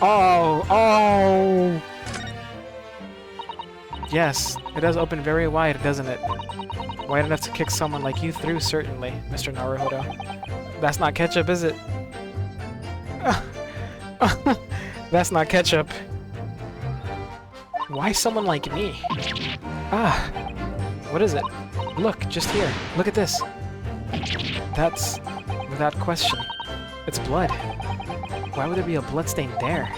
Oh. Yes, it does open very wide, doesn't it? Wide enough to kick someone like you through, certainly, Mr. Naruhodo. That's not ketchup, is it? That's not ketchup. Why someone like me? Ah, what is it? Look, just here. Look at this. That's, without question, it's blood. Why would there be a bloodstain there?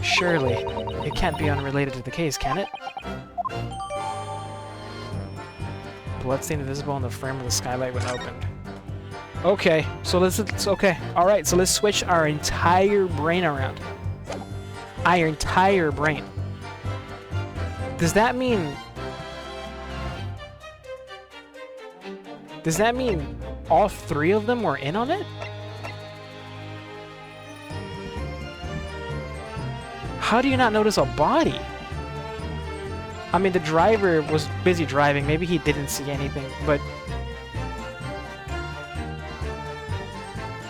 Surely, it can't be unrelated to the case, can it? Bloodstain visible on the frame of the skylight when opened. Okay, so let's okay. All right, so let's switch our entire brain around. Our entire brain. Does that mean? Does that mean all three of them were in on it? How do you not notice a body? I mean, the driver was busy driving. Maybe he didn't see anything, but...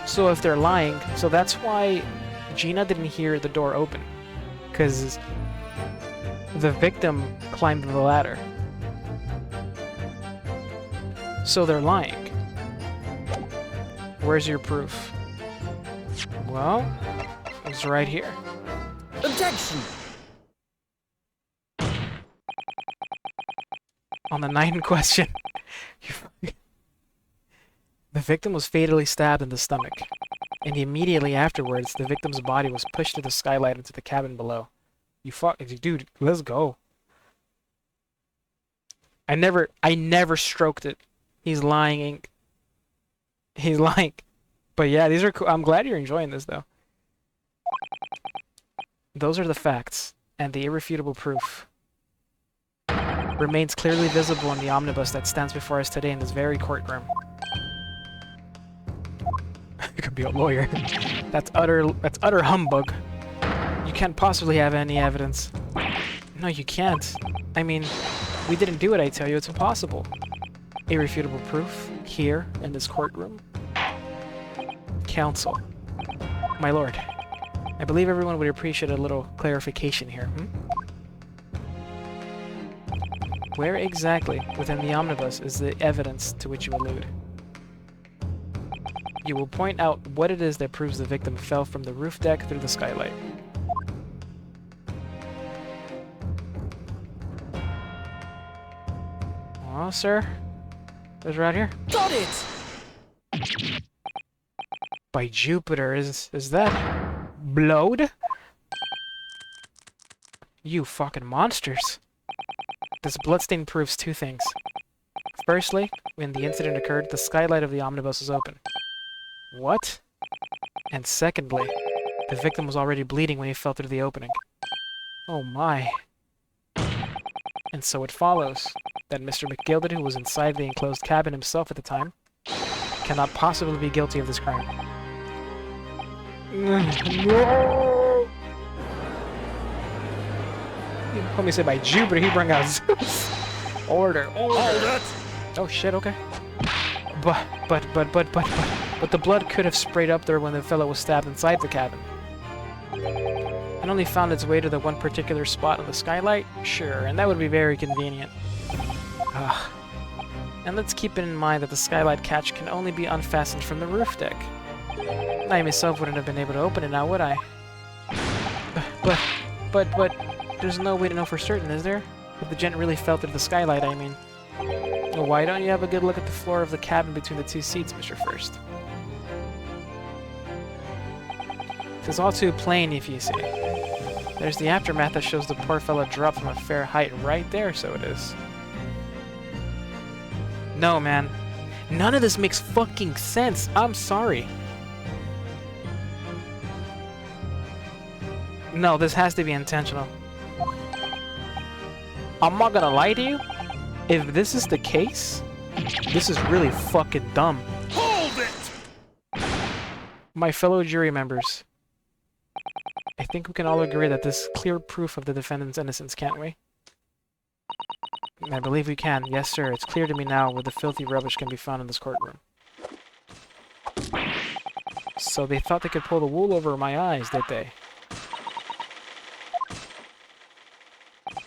So if they're lying, so that's why Gina didn't hear the door open. Because the victim climbed the ladder. So they're lying. Where's your proof? Well, it's right here. Objection! On the night in question, the victim was fatally stabbed in the stomach, and immediately afterwards, the victim's body was pushed through the skylight into the cabin below. Dude, let's go. I never stroked it. He's lying, Ink. He's lying. But yeah, these are cool. I'm glad you're enjoying this, though. Those are the facts, and the irrefutable proof remains clearly visible in the omnibus that stands before us today in this very courtroom. You could be a lawyer. That's utter humbug. You can't possibly have any evidence. No, you can't. I mean, we didn't do it, I tell you. It's impossible. Irrefutable proof here in this courtroom. Counsel. My lord, I believe everyone would appreciate a little clarification here. Where exactly within the omnibus is the evidence to which you allude? You will point out what it is that proves the victim fell from the roof deck through the skylight. Oh, sir. There's right here. Got it! By Jupiter, is that blood? You fucking monsters. This bloodstain proves two things. Firstly, when the incident occurred, the skylight of the omnibus was open. What? And secondly, the victim was already bleeding when he fell through the opening. Oh my. And so it follows that Mr. McGilded, who was inside the enclosed cabin himself at the time, cannot possibly be guilty of this crime. No! Let me say by Jupiter, he bring out Zeus. Order. Hold it! Oh shit, okay. But the blood could have sprayed up there when the fellow was stabbed inside the cabin. And only found its way to the one particular spot on the skylight? Sure, and that would be very convenient. Ugh. And let's keep it in mind that the skylight catch can only be unfastened from the roof deck. I myself wouldn't have been able to open it now, would I? But, there's no way to know for certain, is there? If the gent really fell through the skylight, I mean. Well, why don't you have a good look at the floor of the cabin between the two seats, Mr. First? It's all too plain, if you see. There's the aftermath that shows the poor fellow dropped from a fair height right there, so it is. No, man. None of this makes fucking sense. I'm sorry. No, this has to be intentional. I'm not gonna lie to you. If this is the case, this is really fucking dumb. Hold it! My fellow jury members, I think we can all agree that this is clear proof of the defendant's innocence, can't we? I believe we can. Yes, sir. It's clear to me now where the filthy rubbish can be found in this courtroom. So they thought they could pull the wool over my eyes, did they?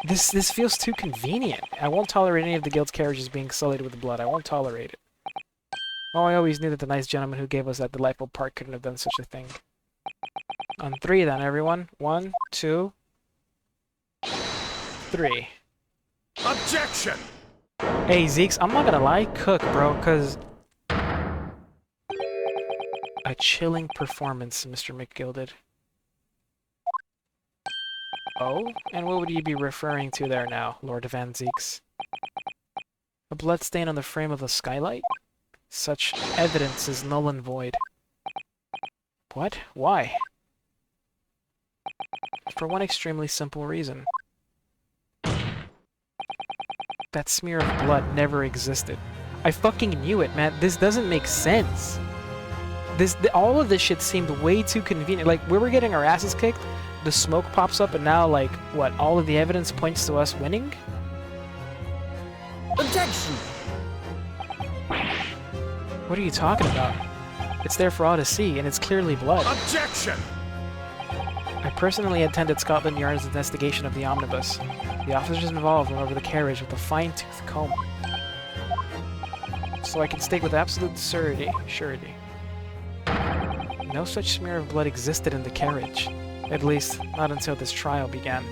This feels too convenient. I won't tolerate any of the guild's carriages being sullied with blood. I won't tolerate it. Oh, I always knew that the nice gentleman who gave us that delightful part couldn't have done such a thing. On three, then, everyone. 1, 2, 3. Objection! Hey, Zeeks, I'm not gonna lie. Cook, bro, because... A chilling performance, Mr. McGilded. Oh? And what would you be referring to there now, Lord Van Zeeks? A bloodstain on the frame of the skylight? Such evidence is null and void. What? Why? For one extremely simple reason. That smear of blood never existed. I fucking knew it, man. This doesn't make sense. All of this shit seemed way too convenient. Like, we were getting our asses kicked, the smoke pops up, and now, like, what, all of the evidence points to us winning? Objection! What are you talking about? It's there for all to see, and it's clearly blood. Objection! I personally attended Scotland Yard's investigation of the omnibus. The officers involved went over the carriage with a fine-tooth comb. So I can state with absolute surety, no such smear of blood existed in the carriage. At least, not until this trial began.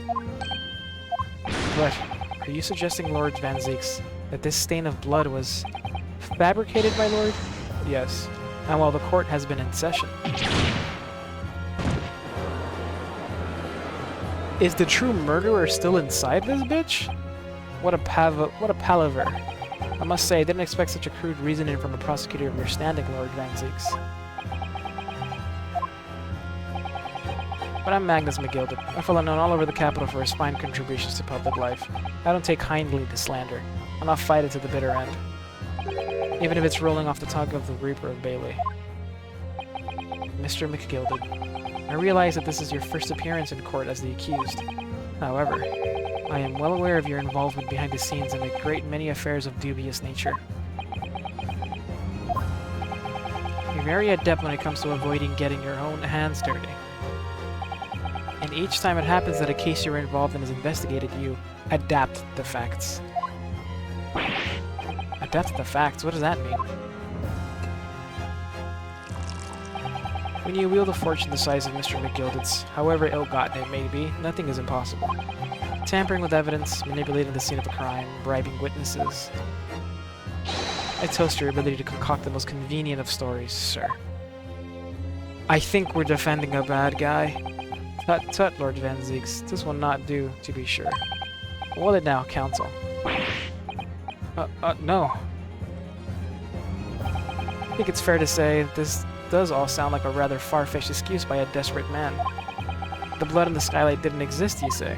But, are you suggesting, Lord Van Zieks, that this stain of blood was fabricated, my lord? Yes. And while the court has been in session. Is the true murderer still inside this bitch? What a palaver. I must say, I didn't expect such a crude reasoning from a prosecutor of your standing, Lord Van Zieks. But I'm Magnus McGilded, a fellow known all over the capital for his fine contributions to public life. I don't take kindly to slander, and I'll fight it to the bitter end. Even if it's rolling off the tongue of the Reaper of Bailey. Mr. McGilded, I realize that this is your first appearance in court as the accused. However, I am well aware of your involvement behind the scenes in a great many affairs of dubious nature. You're very adept when it comes to avoiding getting your own hands dirty. And each time it happens that a case you're involved in is investigated, you adapt the facts. Adapt the facts? What does that mean? When you wield a fortune the size of Mr. McGilded's, however ill-gotten it may be, nothing is impossible. Tampering with evidence, manipulating the scene of a crime, bribing witnesses. I toast your ability to concoct the most convenient of stories, sir. I think we're defending a bad guy. Tut tut, Lord Van Zieks. This will not do, to be sure. Will it now, counsel? No. I think it's fair to say this does all sound like a rather far-fetched excuse by a desperate man. The blood in the skylight didn't exist, you say?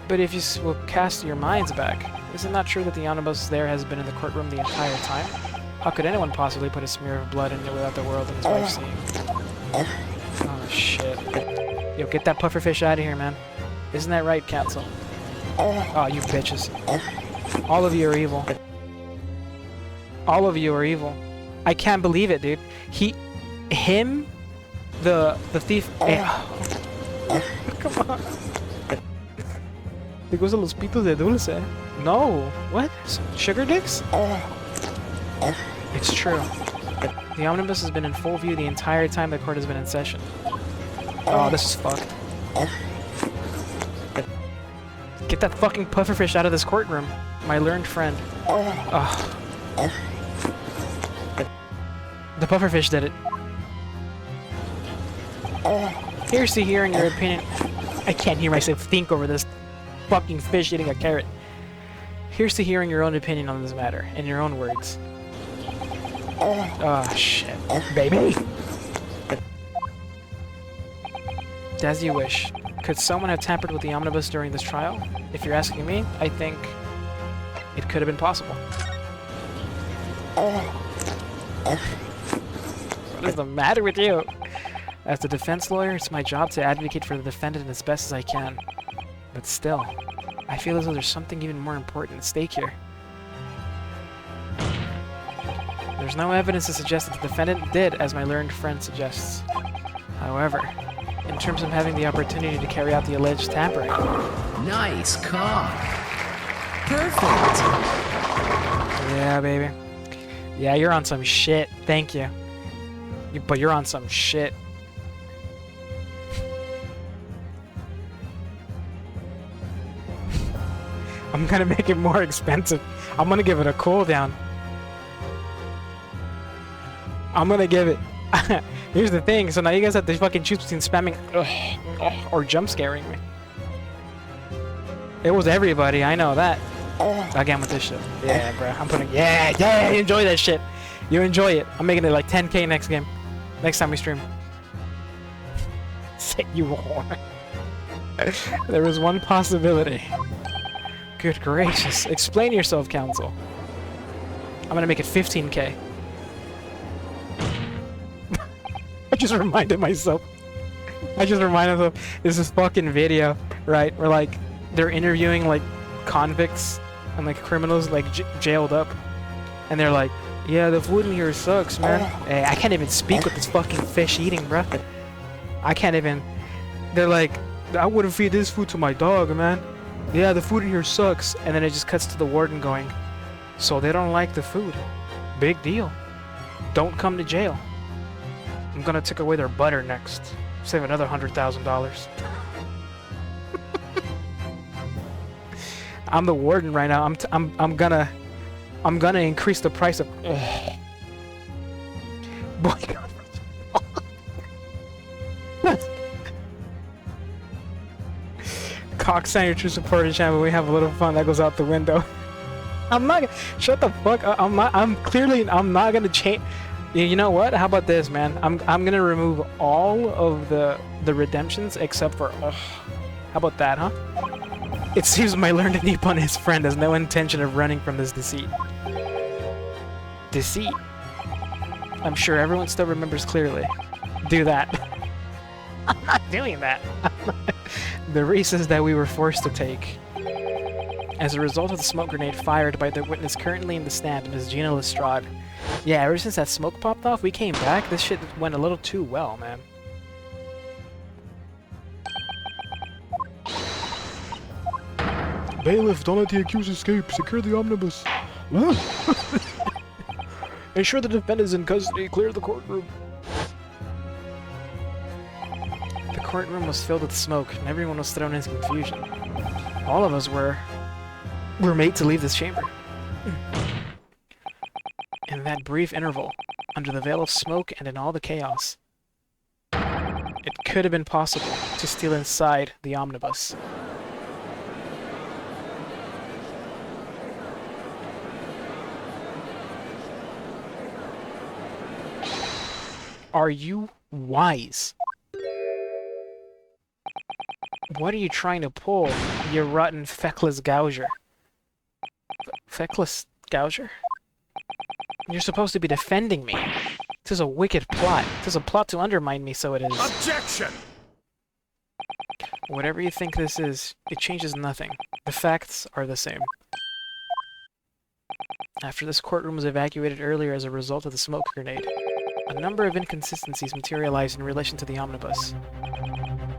But if you will cast your minds back, is it not true that the omnibus there has been in the courtroom the entire time? How could anyone possibly put a smear of blood in it without the world and his wife seeing? Oh shit. Yo, get that pufferfish out of here, man. Isn't that right, counsel? Oh, you bitches. All of you are evil. All of you are evil. I can't believe it, dude. Him, the thief. Come on. Te gustan los pitos de dulce? No. What? Sugar dicks? It's true. The omnibus has been in full view the entire time the court has been in session. Oh, this is fucked. Get that fucking pufferfish out of this courtroom, my learned friend. Ugh. The pufferfish did it. Here's to hearing your opinion. I can't hear myself think over this fucking fish eating a carrot. Here's to hearing your own opinion on this matter, in your own words. Oh, shit. Baby! As you wish. Could someone have tampered with the omnibus during this trial? If you're asking me, I think it could have been possible. What is the matter with you? As the defense lawyer, it's my job to advocate for the defendant as best as I can. But still, I feel as though there's something even more important at stake here. There's no evidence to suggest that the defendant did as my learned friend suggests. However, in terms of having the opportunity to carry out the alleged tampering. Nice cock. Perfect. Yeah, baby. Yeah, you're on some shit. Thank you. But you're on some shit. I'm gonna make it more expensive. I'm gonna give it a cooldown. I'm gonna give it... Here's the thing, so now you guys have to fucking choose between spamming or jump scaring me. It was everybody, I know that. Again with this shit. Yeah, bro. I'm putting. Yeah, you enjoy that shit. You enjoy it. I'm making it like 10K next game. Next time we stream. Say you whore. There was one possibility. Good gracious. Explain yourself, counsel. I'm gonna make it 15K. I just reminded myself. There's this fucking video, right? Where like they're interviewing like convicts and like criminals like jailed up, and they're like, "Yeah, the food in here sucks, man." Hey, I can't even speak with this fucking fish eating, bruh. I can't even. They're like, "I wouldn't feed this food to my dog, man." Yeah, the food in here sucks, and then it just cuts to the warden going, "So they don't like the food? Big deal. Don't come to jail. I'm gonna take away their butter next. Save another $100,000. I'm the warden right now. I'm gonna increase the price of. Boy. Cock sign your true support of channel. We have a little fun. That goes out the window. I'm not. Shut the fuck up. I'm not. I'm not gonna change. You know what? How about this, man? I'm gonna remove all of the redemptions except for. How about that, huh? It seems my learned Nippon his friend has no intention of running from this deceit. Deceit. I'm sure everyone still remembers clearly. Do that. I'm not doing that. The races that we were forced to take. As a result of the smoke grenade fired by the witness currently in the stand, Ms. Gina Lestrade. Yeah, ever since that smoke popped off, we came back. This shit went a little too well, man. Bailiff, don't let the accused escape. Secure the omnibus. Ensure the defendant is in custody. Clear the courtroom. The courtroom was filled with smoke, and everyone was thrown into confusion. All of us were made to leave this chamber. In that brief interval, under the veil of smoke and in all the chaos, it could have been possible to steal inside the omnibus. Are you wise? What are you trying to pull, you rotten feckless gouger? Feckless gouger? You're supposed to be defending me. This is a wicked plot. This is a plot to undermine me, so it is. Objection! Whatever you think this is, it changes nothing. The facts are the same. After this courtroom was evacuated earlier as a result of the smoke grenade, a number of inconsistencies materialized in relation to the omnibus.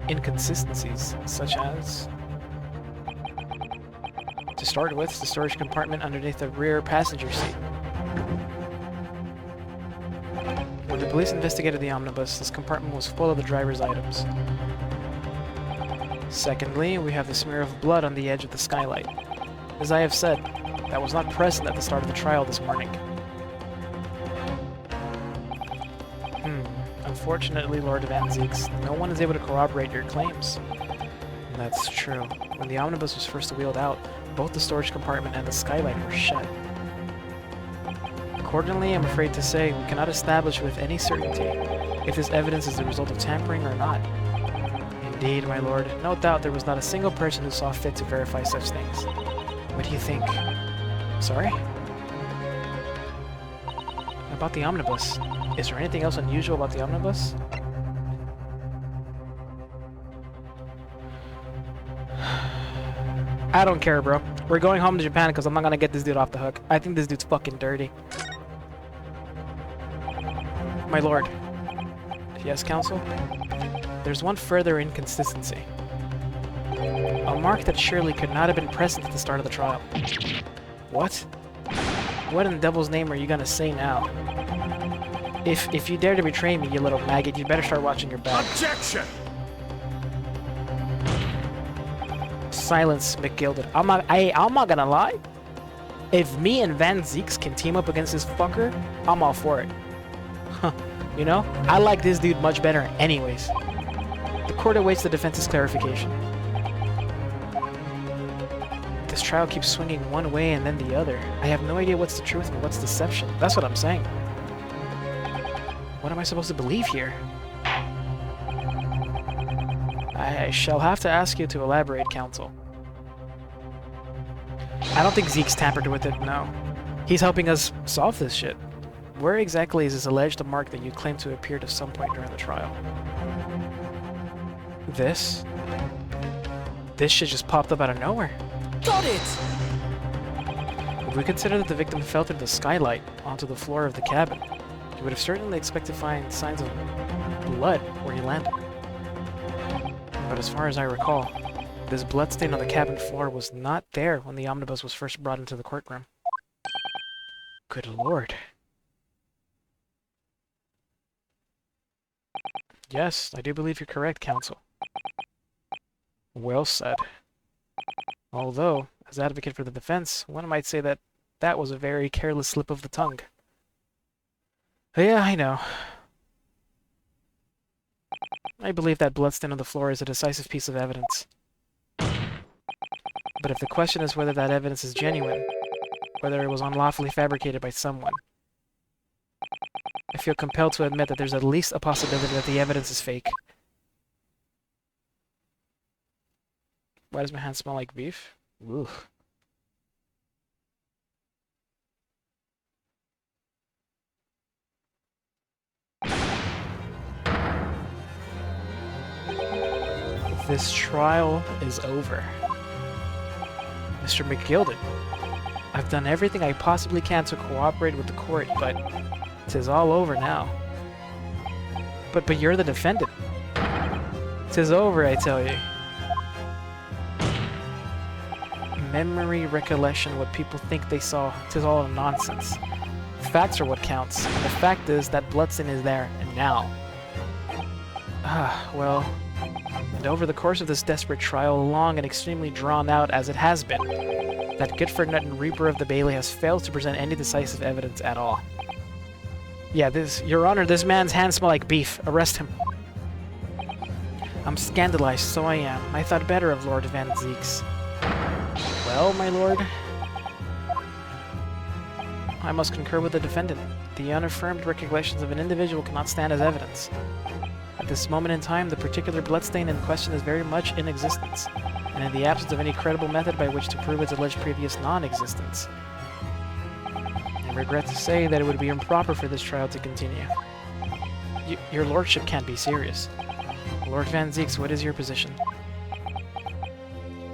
Inconsistencies such as... To start with, the storage compartment underneath the rear passenger seat. When the police investigated the omnibus, this compartment was full of the driver's items. Secondly, we have the smear of blood on the edge of the skylight. As I have said, that was not present at the start of the trial this morning. Unfortunately, Lord Van Zeeks, no one is able to corroborate your claims. That's true. When the omnibus was first wheeled out, both the storage compartment and the skylight were shut. Accordingly, I'm afraid to say we cannot establish with any certainty if this evidence is the result of tampering or not. Indeed, my lord, no doubt there was not a single person who saw fit to verify such things. What do you think? Sorry? About the omnibus. Is there anything else unusual about the omnibus? I don't care, bro. We're going home to Japan because I'm not gonna get this dude off the hook. I think this dude's fucking dirty. My lord. Yes, counsel? There's one further inconsistency. A mark that surely could not have been present at the start of the trial. What? What in the devil's name are you gonna say now? If you dare to betray me, you little maggot, you better start watching your back. Objection! Silence, McGilded. I'm not gonna lie. If me and Van Zeeks can team up against this fucker, I'm all for it. Huh. You know, I like this dude much better anyways. The court awaits the defense's clarification. This trial keeps swinging one way and then the other. I have no idea what's the truth and what's deception. That's what I'm saying. What am I supposed to believe here? I shall have to ask you to elaborate, counsel. I don't think Zeke's tampered with it, no. He's helping us solve this shit. Where exactly is this alleged mark that you claim to appeared at some point during the trial? This? This shit just popped up out of nowhere. Got it! If we consider that the victim fell through the skylight onto the floor of the cabin, you would have certainly expected to find signs of blood where he landed. But as far as I recall, this bloodstain on the cabin floor was not there when the omnibus was first brought into the courtroom. Good lord. Yes, I do believe you're correct, counsel. Well said. Although, as advocate for the defense, one might say that that was a very careless slip of the tongue. Yeah, I know. I believe that bloodstain on the floor is a decisive piece of evidence. But if the question is whether that evidence is genuine, whether it was unlawfully fabricated by someone, I feel compelled to admit that there's at least a possibility that the evidence is fake. Why does my hand smell like beef? Ooh. This trial is over. Mr. McGilden, I've done everything I possibly can to cooperate with the court, but 'tis all over now. But you're the defendant. 'Tis over, I tell you. Memory, recollection, what people think they saw, 'tis all nonsense. Facts are what counts, and the fact is that bloodstain is there, and now. Well, and over the course of this desperate trial, long and extremely drawn out as it has been, that good-for-nothing Reaper of the Bailey has failed to present any decisive evidence at all. Yeah, Your Honor, this man's hands smell like beef. Arrest him. I'm scandalized, so I am. I thought better of Lord Van Zeeks. Well, my lord, I must concur with the defendant. The unaffirmed recollections of an individual cannot stand as evidence. At this moment in time, the particular bloodstain in question is very much in existence, and in the absence of any credible method by which to prove its alleged previous non-existence, I regret to say that it would be improper for this trial to continue. Your lordship can't be serious. Lord Van Zeeks, what is your position?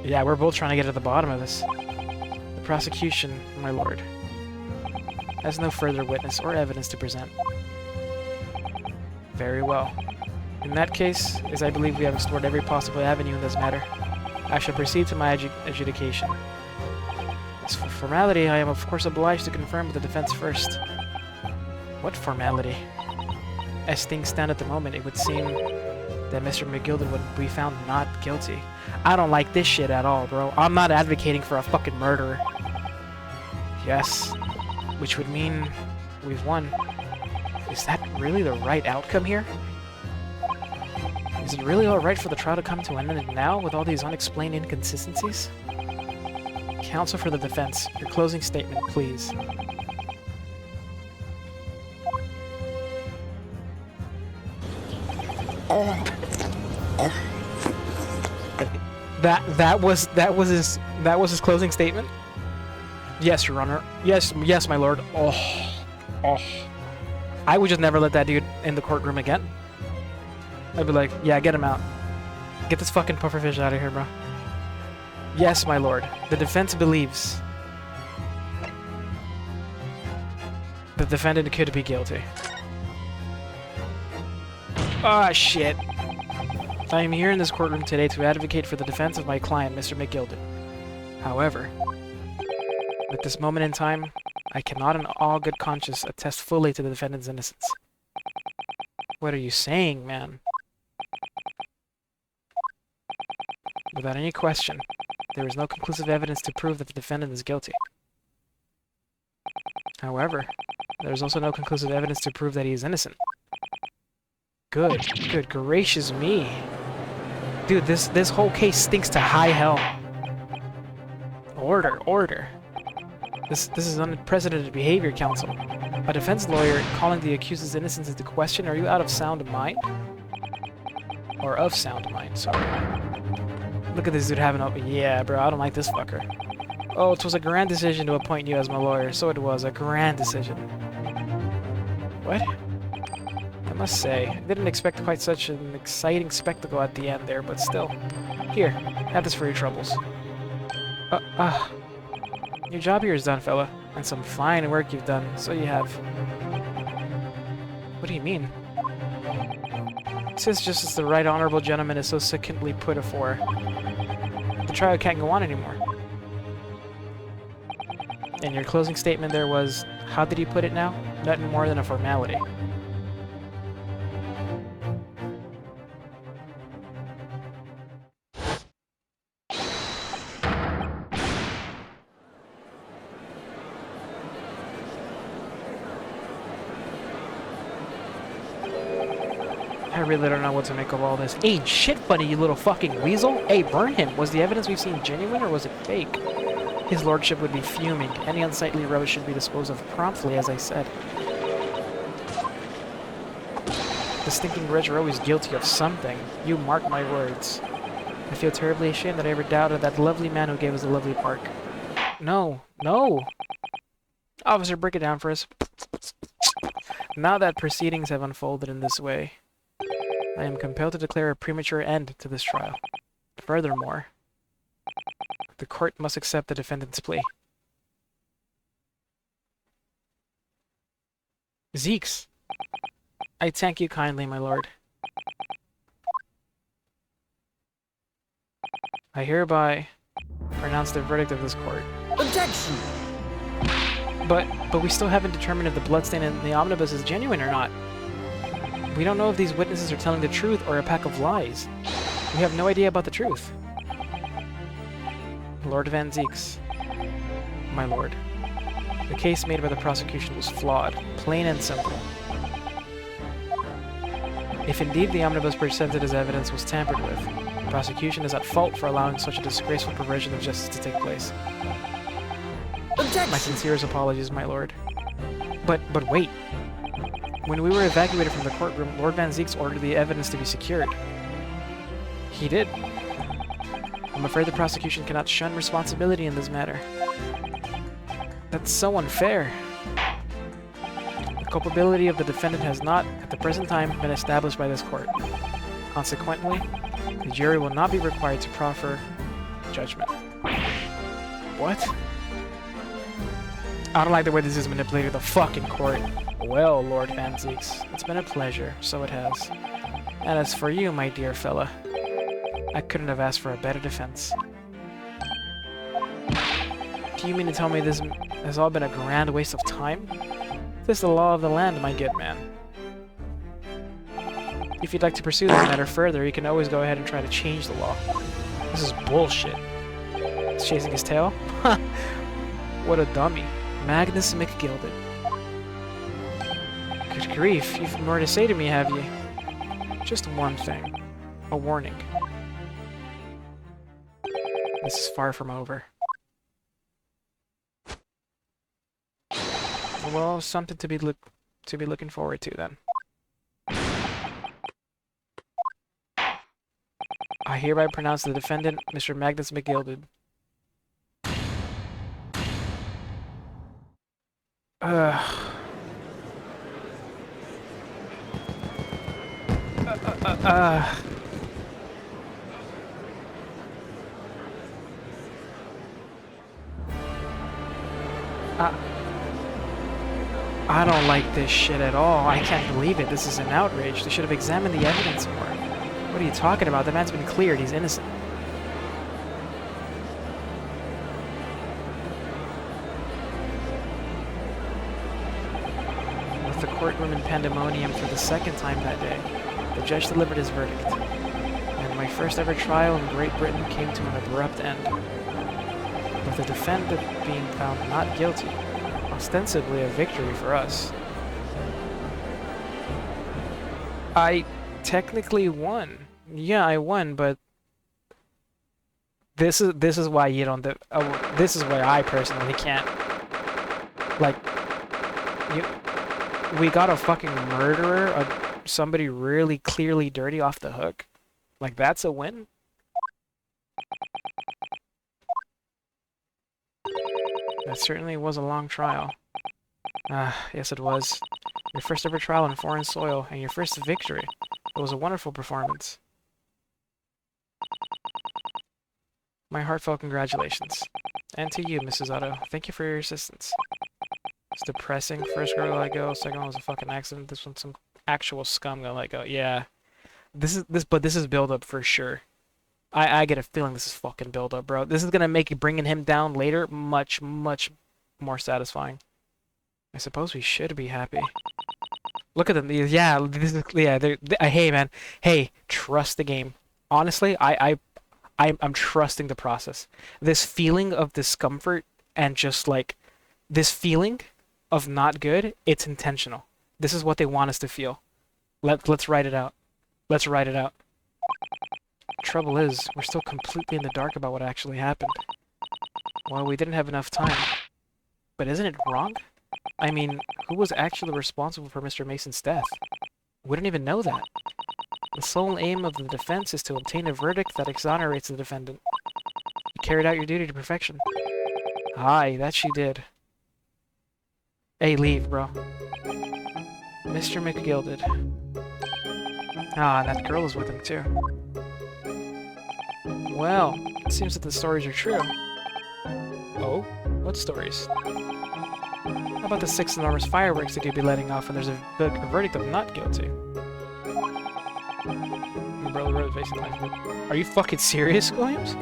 Yeah, we're both trying to get to the bottom of this. The prosecution, my lord, has no further witness or evidence to present. Very well. In that case, as I believe we have explored every possible avenue in this matter, I shall proceed to my adjudication. As for formality, I am of course obliged to confirm with the defense first. What formality? As things stand at the moment, it would seem that Mr. McGilden would be found not guilty. I don't like this shit at all, bro. I'm not advocating for a fucking murderer. Yes, which would mean we've won. Is that really the right outcome here? Is it really alright for the trial to come to an end now with all these unexplained inconsistencies? Counsel for the defense, your closing statement, please. That was his closing statement? Yes, Your Honor. Yes, my lord. Oh. I would just never let that dude in the courtroom again. I'd be like, yeah, get him out. Get this fucking pufferfish out of here, bro. Yes, my lord. The defense believes the defendant could be guilty. Ah, shit. I am here in this courtroom today to advocate for the defense of my client, Mr. McGilden. However, at this moment in time, I cannot in all good conscience attest fully to the defendant's innocence. What are you saying, man? Without any question, there is no conclusive evidence to prove that the defendant is guilty. However, there is also no conclusive evidence to prove that he is innocent. Good gracious me. Dude, this whole case stinks to high hell. Order. This is unprecedented behavior, counsel. A defense lawyer calling the accused's innocence into question. Are you out of sound mind? Or of sound mind, sorry. Look at this dude having a... Yeah, bro, I don't like this fucker. Oh, it was a grand decision to appoint you as my lawyer. So it was, a grand decision. What? I must say, I didn't expect quite such an exciting spectacle at the end there, but still. Here, have this for your troubles. Your job here is done, fella. And some fine work you've done, so you have. What do you mean? It says just as the right honorable gentleman is so succinctly put afore. The trial can't go on anymore. And your closing statement there was, how did you put it now? Nothing more than a formality. I really don't know what to make of all this. Ain't shit funny, you little fucking weasel! Hey, burn him! Was the evidence we've seen genuine, or was it fake? His lordship would be fuming. Any unsightly rubbish should be disposed of promptly, as I said. The stinking rich are always guilty of something. You mark my words. I feel terribly ashamed that I ever doubted that lovely man who gave us the lovely park. No. Officer, break it down for us. Now that proceedings have unfolded in this way, I am compelled to declare a premature end to this trial. Furthermore, the court must accept the defendant's plea. Zeeks, I thank you kindly, my lord. I hereby pronounce the verdict of this court. Objection! But we still haven't determined if the bloodstain in the omnibus is genuine or not. We don't know if these witnesses are telling the truth or a pack of lies. We have no idea about the truth. Lord Van Zeeks, my lord, the case made by the prosecution was flawed, plain and simple. If indeed the omnibus presented as evidence was tampered with, the prosecution is at fault for allowing such a disgraceful perversion of justice to take place. Objection! My sincerest apologies, my lord. But wait. When we were evacuated from the courtroom, Lord Van Zeeks ordered the evidence to be secured. He did. I'm afraid the prosecution cannot shun responsibility in this matter. That's so unfair. The culpability of the defendant has not, at the present time, been established by this court. Consequently, the jury will not be required to proffer judgment. What? I don't like the way this is manipulated the fucking court. Well, Lord Van Zeeks, it's been a pleasure, so it has. And as for you, my dear fella, I couldn't have asked for a better defense. Do you mean to tell me this has all been a grand waste of time? This is the law of the land, my good man. If you'd like to pursue this matter further, you can always go ahead and try to change the law. This is bullshit. He's chasing his tail? Ha! What a dummy. Magnus McGilded. Good grief, you've more to say to me, have you? Just one thing. A warning. This is far from over. Well, something to be looking forward to then. I hereby pronounce the defendant, Mr. Magnus McGilded. I don't like this shit at all. I can't believe it. This is an outrage. They should have examined the evidence more. What are you talking about? The man's been cleared. He's innocent. With the courtroom in pandemonium for the second time that day, the judge delivered his verdict. And my first ever trial in Great Britain came to an abrupt end. With the defendant being found not guilty, ostensibly a victory for us. I technically won. Yeah, I won, but this is why you don't. This is why I personally can't. Like, you, we got a fucking murderer, somebody really clearly dirty off the hook. Like, that's a win. That certainly was a long trial. Ah, yes it was. Your first ever trial on foreign soil, and your first victory. It was a wonderful performance. My heartfelt congratulations. And to you, Mrs. Otto. Thank you for your assistance. It's depressing. First girl let go, second one was a fucking accident. This one's some actual scum gonna let go. Yeah. But this is build up for sure. I get a feeling this is fucking build up, bro. This is gonna make bringing him down later much, much more satisfying. I suppose we should be happy. Look at them. Yeah, this is, yeah. Hey, man. Hey, trust the game. Honestly, I'm trusting the process. This feeling of discomfort and just like this feeling of not good, it's intentional. This is what they want us to feel. Let's write it out. Let's write it out. Trouble is, we're still completely in the dark about what actually happened. Well, we didn't have enough time. But isn't it wrong? I mean, who was actually responsible for Mr. Mason's death? We didn't even know that. The sole aim of the defense is to obtain a verdict that exonerates the defendant. You carried out your duty to perfection. Aye, that she did. Hey, leave, bro. Mr. McGilded. Ah, and that girl is with him, too. Well, it seems that the stories are true. Oh? What stories? How about the 6 enormous fireworks that you'd be letting off when there's a verdict of not guilty? Your brother wrote facing life. Are you fucking serious, Williams?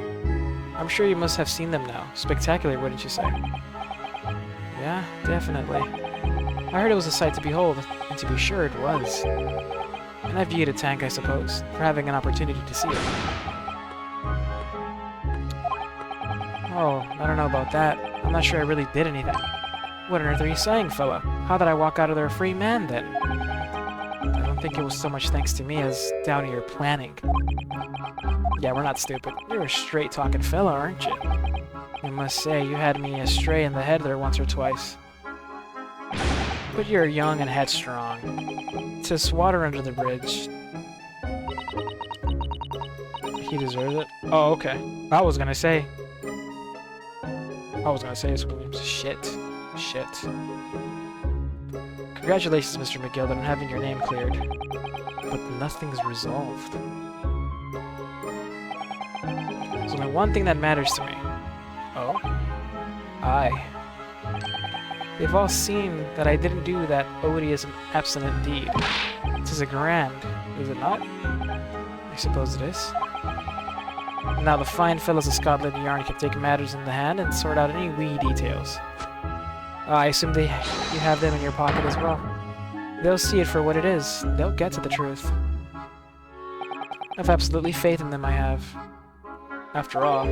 I'm sure you must have seen them now. Spectacular, wouldn't you say? Yeah, definitely. I heard it was a sight to behold, and to be sure it was. And I viewed a tank, I suppose, for having an opportunity to see it. Oh, I don't know about that. I'm not sure I really did anything. What on earth are you saying, fella? How did I walk out of there a free man, then? I don't think it was so much thanks to me as down to your planning. Yeah, we're not stupid. You're a straight-talking fella, aren't you? I must say, you had me astray in the head there once or twice. But you're young and headstrong. 'Tis water under the bridge. He deserves it? Oh, okay. I was gonna say it's Williams. Shit. Congratulations, Mr. McGilded, on having your name cleared. But nothing's resolved. There's only one thing that matters to me. Oh? Aye. They've all seen that I didn't do that odious and abstinent deed. 'Tis a grand, is it not? I suppose it is. Now the fine fellows of Scotland Yard can take matters in the hand and sort out any wee details. I assume you have them in your pocket as well. They'll see it for what it is. They'll get to the truth. I've absolutely faith in them, I have. After all,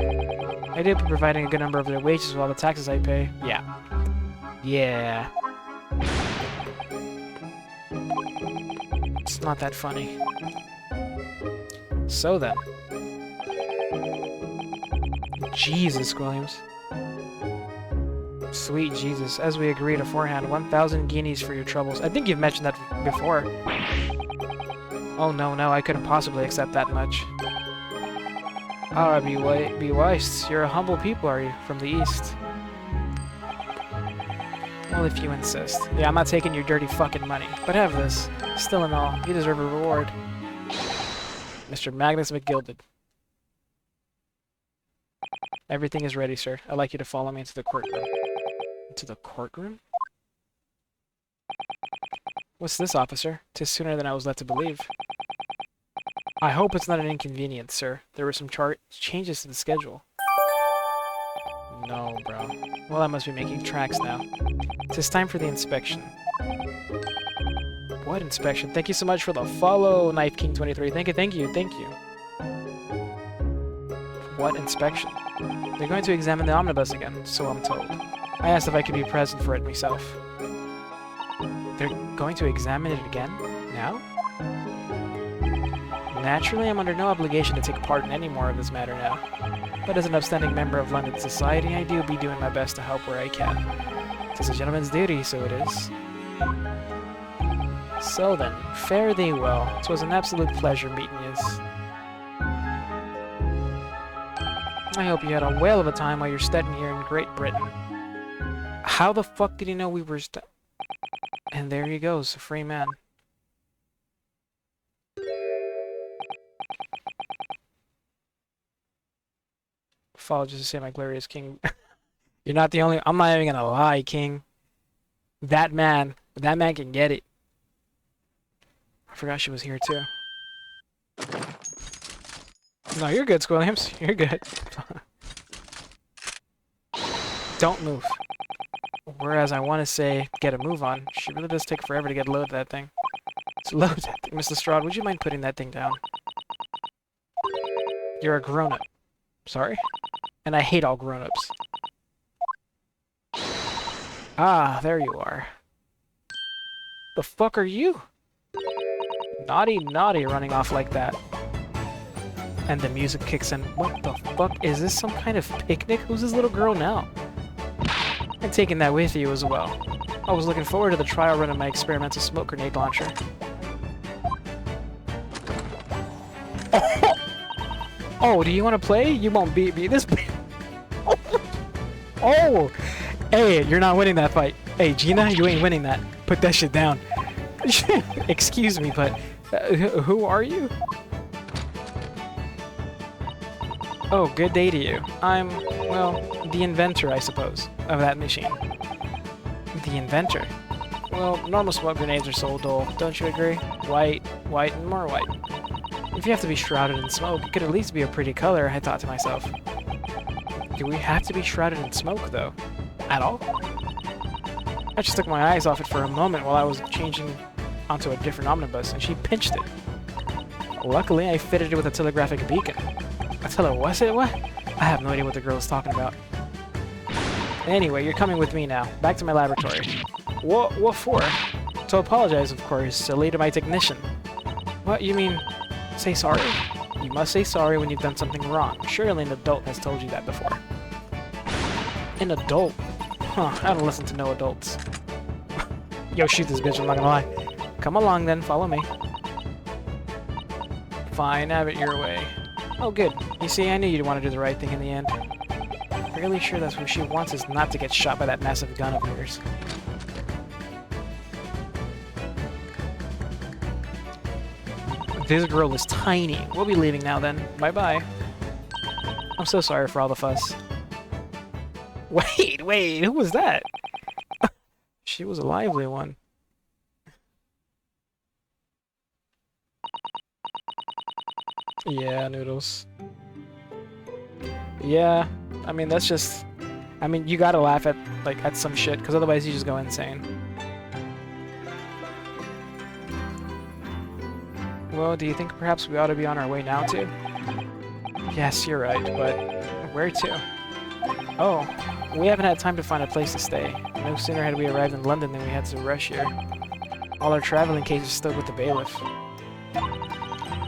I did be providing a good number of their wages with all the taxes I pay. Yeah. Yeah. It's not that funny. So then. Jesus, Williams. Sweet Jesus. As we agreed beforehand, 1,000 guineas for your troubles. I think you've mentioned that before. Oh, no, I couldn't possibly accept that much. Ah, be wise. You're a humble people, are you? From the East. Well, if you insist. Yeah, I'm not taking your dirty fucking money. But have this. Still in all, you deserve a reward. Mr. Magnus McGilded. Everything is ready, sir. I'd like you to follow me into the courtroom. Into the courtroom? What's this, officer? 'Tis sooner than I was led to believe. I hope it's not an inconvenience, sir. There were some changes to the schedule. No, bro. Well, I must be making tracks now. 'Tis time for the inspection. What inspection? Thank you so much for the follow, Knife King 23. Thank you. What inspection? They're going to examine the omnibus again, so I'm told. I asked if I could be present for it myself. They're going to examine it again? Now? Naturally, I'm under no obligation to take part in any more of this matter now. But as an upstanding member of London society, I do be doing my best to help where I can. It's a gentleman's duty, so it is. So then, fare thee well. 'Twas an absolute pleasure meeting yous. I hope you had a whale of a time while you're studying here in Great Britain. How the fuck did he know we were And there he goes, a free man. Follow just to say my glorious king. You're not the only. I'm not even gonna lie, king. That man can get it. I forgot she was here too. No, you're good, Squilliams. You're good. Don't move. Whereas I want to say, get a move on. She really does take forever to get load that thing. Let's load that thing. Mr. Strahd, would you mind putting that thing down? You're a grown-up. Sorry? And I hate all grown-ups. Ah, there you are. The fuck are you? Naughty, naughty, running off like that. And the music kicks in. What the fuck? Is this some kind of picnic? Who's this little girl now? I'm taking that with you as well. I was looking forward to the trial run of my experimental smoke grenade launcher. Oh, do you want to play? You won't beat me. This. Oh! Hey, you're not winning that fight. Hey, Gina, you ain't winning that. Put that shit down. Excuse me, but who are you? Oh, good day to you. I'm, well, the inventor, I suppose, of that machine. The inventor? Well, normal smoke grenades are so dull, don't you agree? White, white, and more white. If you have to be shrouded in smoke, it could at least be a pretty color, I thought to myself. Do we have to be shrouded in smoke, though? At all? I just took my eyes off it for a moment while I was changing onto a different omnibus, and she pinched it. Luckily, I fitted it with a telegraphic beacon. A what? I have no idea what the girl is talking about. Anyway, you're coming with me now. Back to my laboratory. What for? To apologize, of course, silly, to my technician. What, you mean, say sorry? You must say sorry when you've done something wrong. Surely an adult has told you that before. An adult? Huh, I don't listen to no adults. Yo, shoot this bitch, I'm not gonna lie. Come along then, follow me. Fine, have it your way. Oh, good. You see, I knew you'd want to do the right thing in the end. Really sure that's what she wants is not to get shot by that massive gun of yours. This girl is tiny. We'll be leaving now then. Bye-bye. I'm so sorry for all the fuss. Wait, who was that? She was a lively one. Yeah, Noodles. Yeah, I mean, that's just... I mean, you gotta laugh at some shit, because otherwise you just go insane. Well, do you think perhaps we ought to be on our way now, too? Yes, you're right, but where to? Oh, we haven't had time to find a place to stay. No sooner had we arrived in London than we had to rush here. All our traveling cases stood with the bailiff.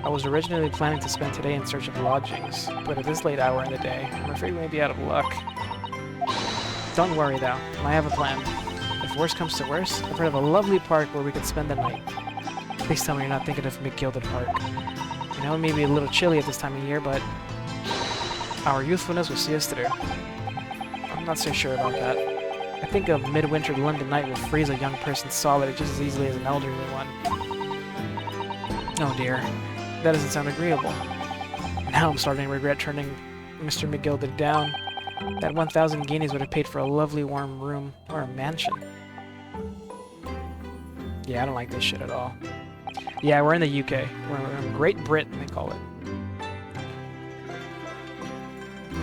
I was originally planning to spend today in search of lodgings, but at this late hour in the day, I'm afraid we may be out of luck. Don't worry, though. I have a plan. If worse comes to worse, I've heard of a lovely park where we could spend the night. Please tell me you're not thinking of McGilded Park. You know, it may be a little chilly at this time of year, but our youthfulness will see us through. I'm not so sure about that. I think a midwinter London night will freeze a young person solid just as easily as an elderly one. Oh dear, that doesn't sound agreeable. Now I'm starting to regret turning Mr. McGilded down. That 1,000 guineas would have paid for a lovely warm room or a mansion. Yeah, I don't like this shit at all. Yeah, we're in the UK. We're in Great Britain, they call it.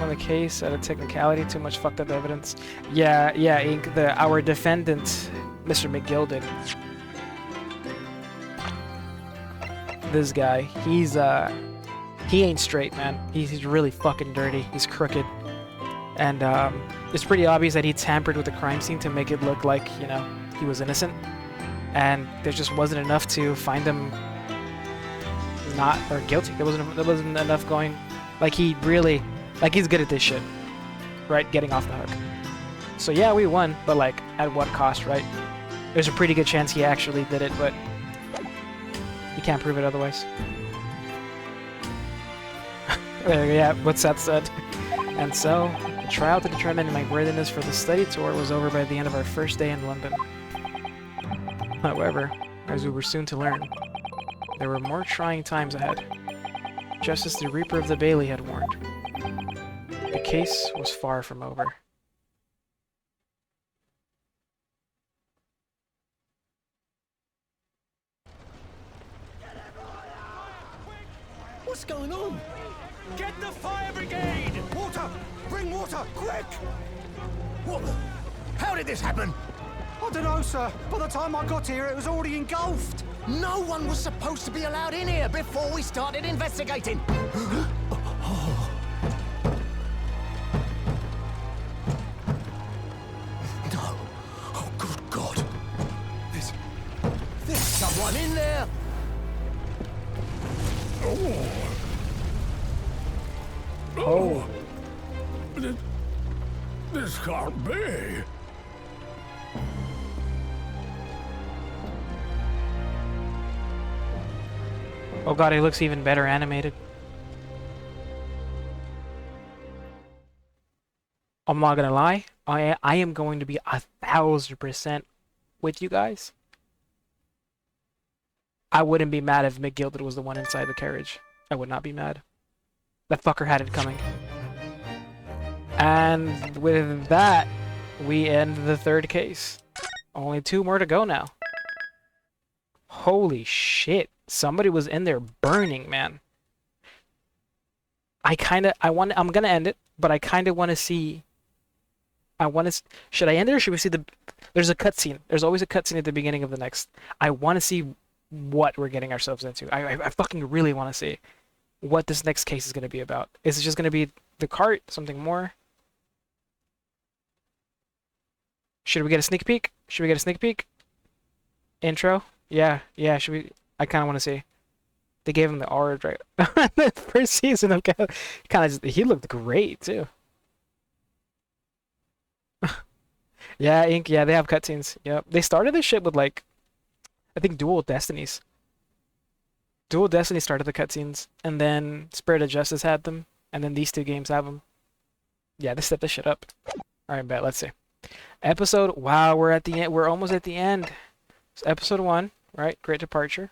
On the case, out of technicality, too much fucked up evidence. Yeah, Ink, our defendant, Mr. McGilded. This guy, he ain't straight, man. He's really fucking dirty. He's crooked. And, it's pretty obvious that he tampered with the crime scene to make it look like, you know, he was innocent. And there just wasn't enough to find him, not or guilty. There wasn't enough going. Like he really, like he's good at this shit, right? Getting off the hook. So yeah, we won, but like at what cost, right? There's a pretty good chance he actually did it, but you can't prove it otherwise. Yeah, what Seth said. And so, the trial to determine my worthiness for the study tour was over by the end of our first day in London. However, as we were soon to learn, there were more trying times ahead. Just as the Reaper of the Bailey had warned, the case was far from over. What's going on? Get the fire brigade! Water! Bring water, quick! What the? How did this happen? I don't know, sir. By the time I got here, it was already engulfed. No one was supposed to be allowed in here before we started investigating. No. Oh, good God. There's someone in there. Oh. This can't be. Oh god, he looks even better animated. I'm not gonna lie, I am going to be 1000% with you guys. I wouldn't be mad if McGilded was the one inside the carriage. I would not be mad. That fucker had it coming. And with that, we end the third case. Only 2 more to go now. Holy shit. Somebody was in there burning, man. I'm gonna end it, but I kinda wanna see. Should I end it or should we see there's a cutscene. There's always a cutscene at the beginning of the next. I wanna see what we're getting ourselves into. I fucking really wanna see what this next case is gonna be about. Is it just gonna be the cart? Something more? Should we get a sneak peek? Should we get a sneak peek? Intro? Yeah, should we? I kind of want to see. They gave him the R right. The first season of he looked great too. Yeah, Ink. Yeah, they have cutscenes. Yep. They started this shit with like, I think Dual Destinies. Dual Destiny started the cutscenes, and then Spirit of Justice had them, and then these 2 games have them. Yeah, they stepped this shit up. All right, bet. Let's see. Episode. Wow, we're at the end. We're almost at the end. So episode 1, right? Great Departure.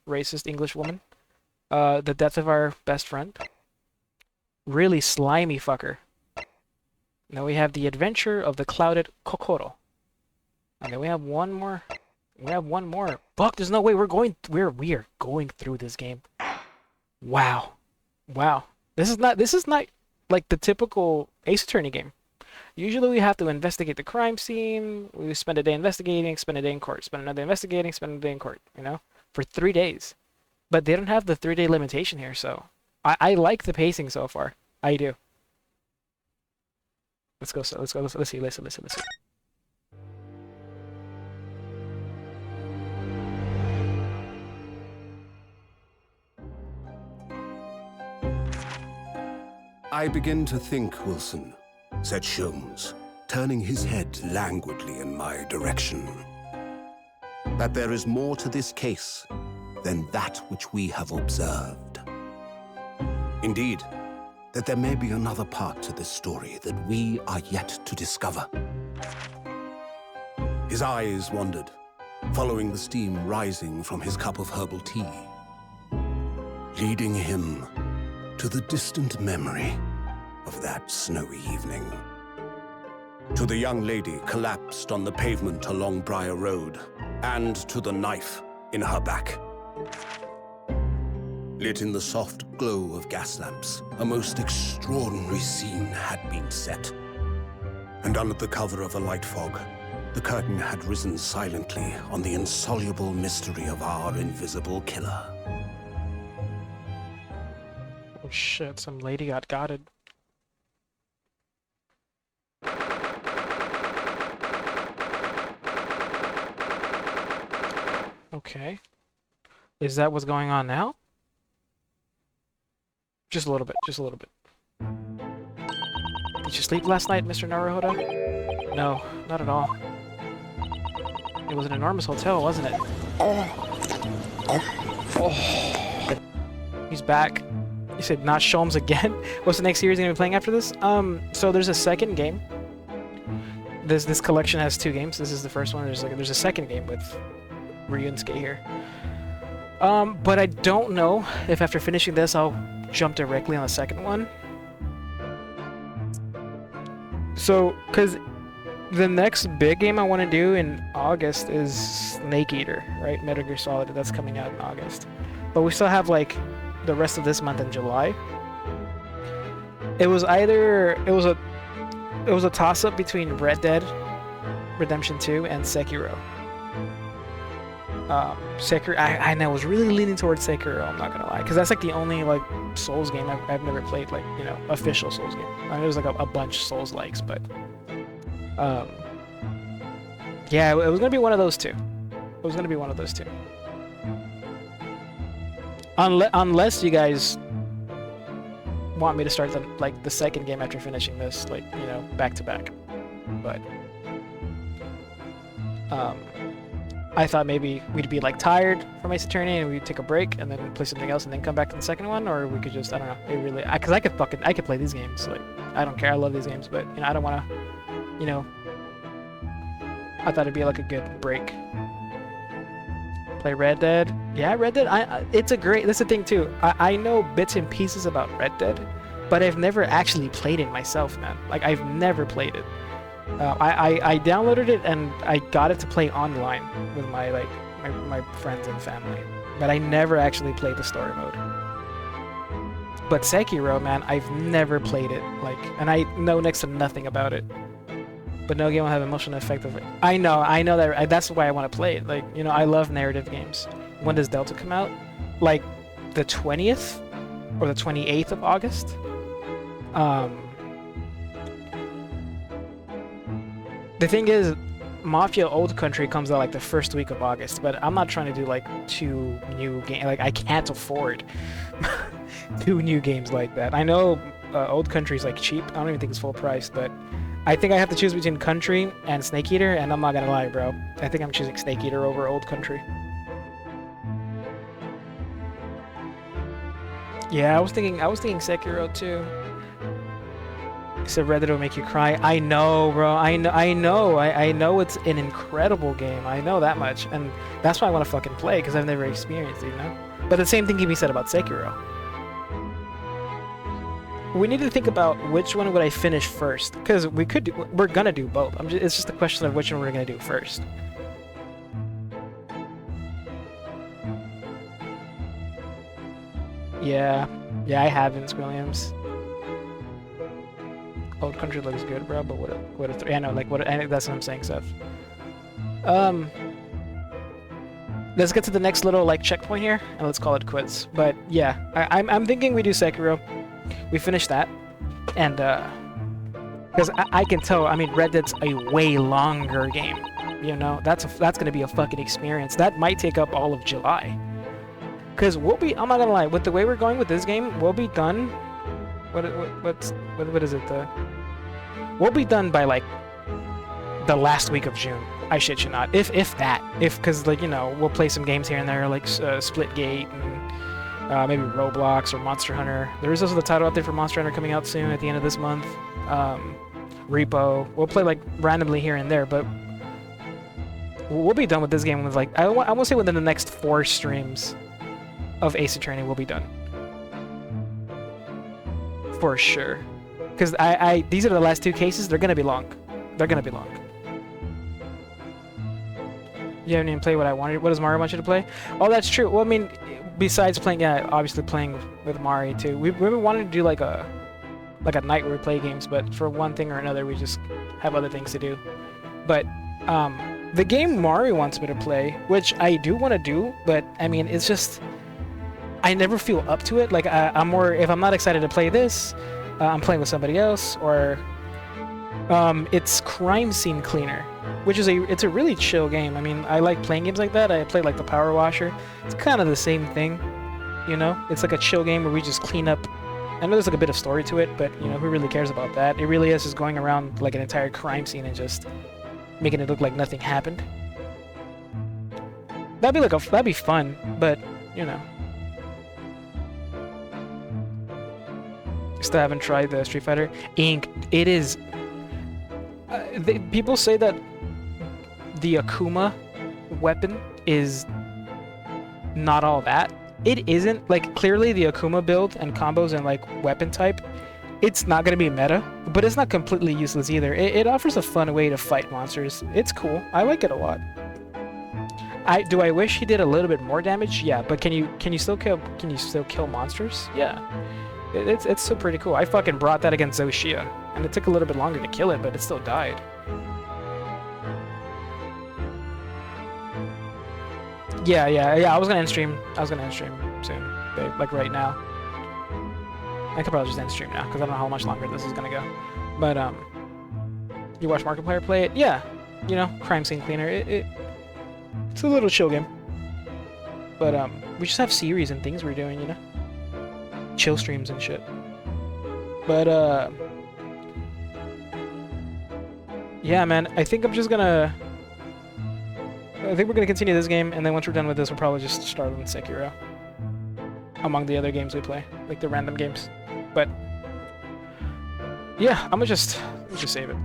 Racist English woman. The death of our best friend. Really slimy fucker. Now we have the adventure of the clouded Kokoro. And then we have one more. We have one more. Fuck, there's no way we are going through this game. Wow. This is not like the typical Ace Attorney game. Usually we have to investigate the crime scene, we spend a day investigating, spend a day in court, spend another investigating, spend a day in court, you know? For 3 days. But they don't have the 3-day limitation here, so I like the pacing so far. I do. Let's go, let's see. I begin to think, Wilson, said Sholmes, turning his head languidly in my direction, that there is more to this case than that which we have observed. Indeed, that there may be another part to this story that we are yet to discover. His eyes wandered, following the steam rising from his cup of herbal tea, leading him to the distant memory of that snowy evening. To the young lady collapsed on the pavement along Briar Road, and to the knife in her back. Lit in the soft glow of gas lamps, a most extraordinary scene had been set. And under the cover of a light fog, the curtain had risen silently on the insoluble mystery of our invisible killer. Oh shit, some lady got gotted. Okay. Is that what's going on now? Just a little bit. Just a little bit. Did you sleep last night, Mr. Naruhodo? No, not at all. It was an enormous hotel, wasn't it? Oh. He's back. You said not Sholmes again? What's the next series gonna be playing after this? So there's a second game. This collection has 2 games. This is the first one. There's a second game with Ryunosuke here. But I don't know if after finishing this I'll jump directly on the second one. So, cause the next big game I want to do in August is Snake Eater, right? Metal Gear Solid. That's coming out in August. But we still have like the rest of this month in July. It was a toss-up between Red Dead Redemption 2 and Sekiro. Sekiro, I was really leaning towards Sekiro, I'm not gonna lie, because that's like the only like Souls game I've never played, like, you know, official Souls game. I mean, there's like a bunch Souls likes, but yeah, it was gonna be one of those two. It was gonna be one of those two. Unless you guys want me to start the second game after finishing this, like, you know, back to back. But I thought maybe we'd be like tired from Ace Attorney and we'd take a break and then play something else and then come back to the second one, or we could just, I don't know, it really, because I could play these games, like, I don't care, I love these games, but, you know, I don't want to, you know, I thought it'd be like a good break. Play Red Dead. Yeah, Red Dead, it's a great, that's the thing too, I know bits and pieces about Red Dead, but I've never actually played it myself, man. Like, I've never played it. I downloaded it and I got it to play online with my friends and family, but I never actually played the story mode. But Sekiro, man, I've never played it, like, and I know next to nothing about it. But no game will have emotional effect of it. I know that, that's why I want to play it. Like, you know, I love narrative games. When does Delta come out? Like the 20th or the 28th of August? The thing is, Mafia Old Country comes out like the first week of August, but I'm not trying to do like 2 new games. Like, I can't afford 2 new games like that. I know Old Country's like cheap. I don't even think it's full price, but I think I have to choose between Country and Snake Eater, and I'm not gonna lie, bro. I think I'm choosing Snake Eater over Old Country. Yeah, I was thinking Sekiro too. You said Red Dead will make you cry. I know, bro. I know it's an incredible game. I know that much, and that's why I want to fucking play, because I've never experienced it, you know. But the same thing can be said about Sekiro. We need to think about which one would I finish first, because we're gonna do both. It's just a question of which one we're gonna do first. Yeah, I haven't, Squilliams. Old Country looks good, bro, but what a yeah, no, like, that's what I'm saying, Seth. Let's get to the next little, like, checkpoint here, and let's call it quits. But yeah, I'm thinking we do Sekiro. We finish that, and because I can tell, I mean, Red Dead's a way longer game. You know, that's gonna be a fucking experience. That might take up all of July. Because I'm not gonna lie, with the way we're going with this game, we'll be done. What is it? We'll be done by like the last week of June. I shit you not. If that. Because, like, you know, we'll play some games here and there, like Splitgate and maybe Roblox or Monster Hunter. There is also the title out there for Monster Hunter coming out soon at the end of this month. Repo. We'll play like randomly here and there, but we'll be done with this game with, like, I want to say within the next 4 streams of Ace Attorney we'll be done. For sure. Because these are the last 2 cases. They're gonna be long. You haven't even played what I wanted. What does Mario want you to play? Oh, that's true. Well, I mean, besides playing, yeah, obviously playing with Mari too. We've been wanting to do like a night where we play games, but for one thing or another, we just have other things to do. But the game Mari wants me to play, which I do want to do, but I mean, it's just I never feel up to it. Like, I'm more, if I'm not excited to play this, I'm playing with somebody else, or it's Crime Scene Cleaner, which is it's a really chill game. I mean, I like playing games like that. I played like the Power Washer. It's kind of the same thing, you know? It's like a chill game where we just clean up I know there's like a bit of story to it, but you know, who really cares about that? It really is just going around like an entire crime scene and just making it look like nothing happened. That'd be fun, but you know. Still haven't tried the Street Fighter Inc. It is. People say that the Akuma weapon is not all that. It isn't. Like, clearly the Akuma build and combos and like weapon type, it's not gonna be meta, but it's not completely useless either. It offers a fun way to fight monsters. It's cool. I like it a lot. Do I wish he did a little bit more damage? Yeah, but can you still kill monsters? Yeah. It's still pretty cool. I fucking brought that against Zoshia, and it took a little bit longer to kill it, but it still died. Yeah, I was gonna end stream. Soon, babe, like right now. I could probably just end stream now, because I don't know how much longer this is gonna go. But, you watch Markiplier play it? Yeah. You know, crime scene cleaner. It's a little chill game. But, we just have series and things we're doing, you know? Chill streams and shit. But, yeah, man, I think we're gonna continue this game, and then once we're done with this, we'll probably just start on Sekiro. Among the other games we play, like the random games. But yeah, let's just save it.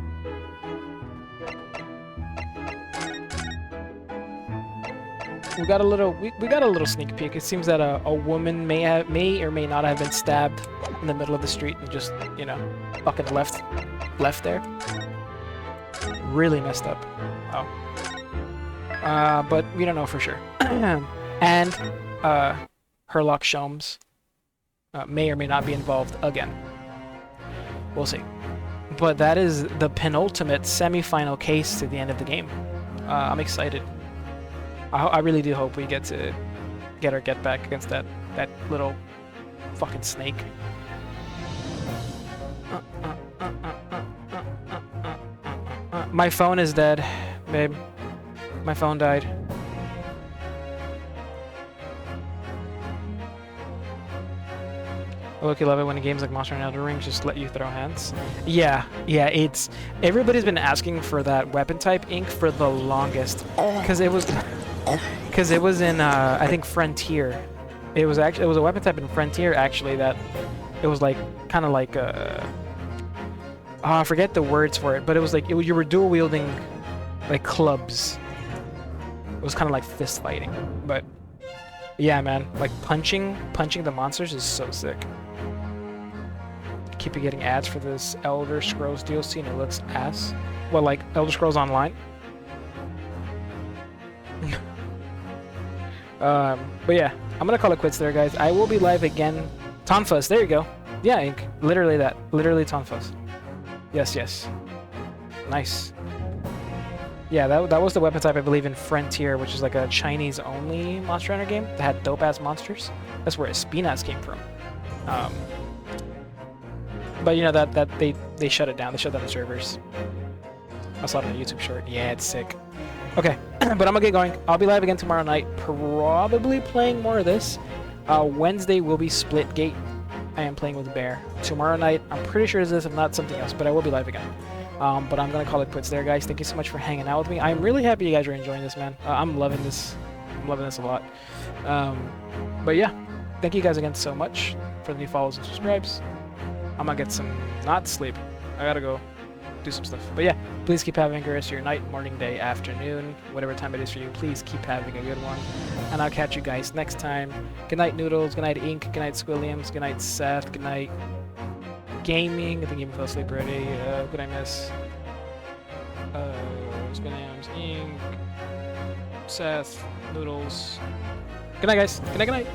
We got a little sneak peek. It seems that a woman may or may not have been stabbed in the middle of the street and just, you know, fucking left there. Really messed up. Oh. But we don't know for sure. And Herlock Sholmes may or may not be involved again. We'll see. But that is the penultimate semi-final case to the end of the game. I'm excited. I really do hope we get to get our get back against that little fucking snake. My phone is dead, babe. My phone died. Look, you love it when games like Monster and Elden Ring just let you throw hands. Yeah, it's... Everybody's been asking for that weapon type ink for the longest. Because it was in, I think, Frontier. It was a weapon type in Frontier, actually, that... It was like, kind of like, I forget the words for it, but it was like, you were dual-wielding, like, clubs. It was kind of like fist fighting, but... Yeah, man, like, punching the monsters is so sick. Keep getting ads for this Elder Scrolls DLC and it looks ass. Well, like Elder Scrolls Online. But yeah, I'm gonna call it quits there, guys. I will be live again. Tonfus, there you go. Yeah, Ink. Literally that. Literally Tonfus. Yes. Nice. Yeah, that was the weapon type, I believe, in Frontier, which is like a Chinese-only Monster Hunter game that had dope-ass monsters. That's where Espinas came from. But you know that they shut it down. They shut down the servers. I saw it on a YouTube short. Yeah, it's sick. Okay, but I'm gonna get going. I'll be live again tomorrow night, probably playing more of this. Wednesday will be Splitgate. I am playing with Bear. Tomorrow night, I'm pretty sure it's this, if not something else, but I will be live again. But I'm gonna call it quits there, guys. Thank you so much for hanging out with me. I'm really happy you guys are enjoying this, man. I'm loving this. I'm loving this a lot. But yeah, thank you guys again so much for the new follows and subscribes. I'm gonna get some not sleep. I gotta go do some stuff. But yeah, please keep having a good rest of your night, morning, day, afternoon, whatever time it is for you. Please keep having a good one. And I'll catch you guys next time. Good night, Noodles. Good night, Ink. Good night, Squilliams. Good night, Seth. Good night, Gaming. I think Gaming fell asleep already. Who did I miss? Squilliams, Ink, Seth, Noodles. Good night, guys. Good night, good night.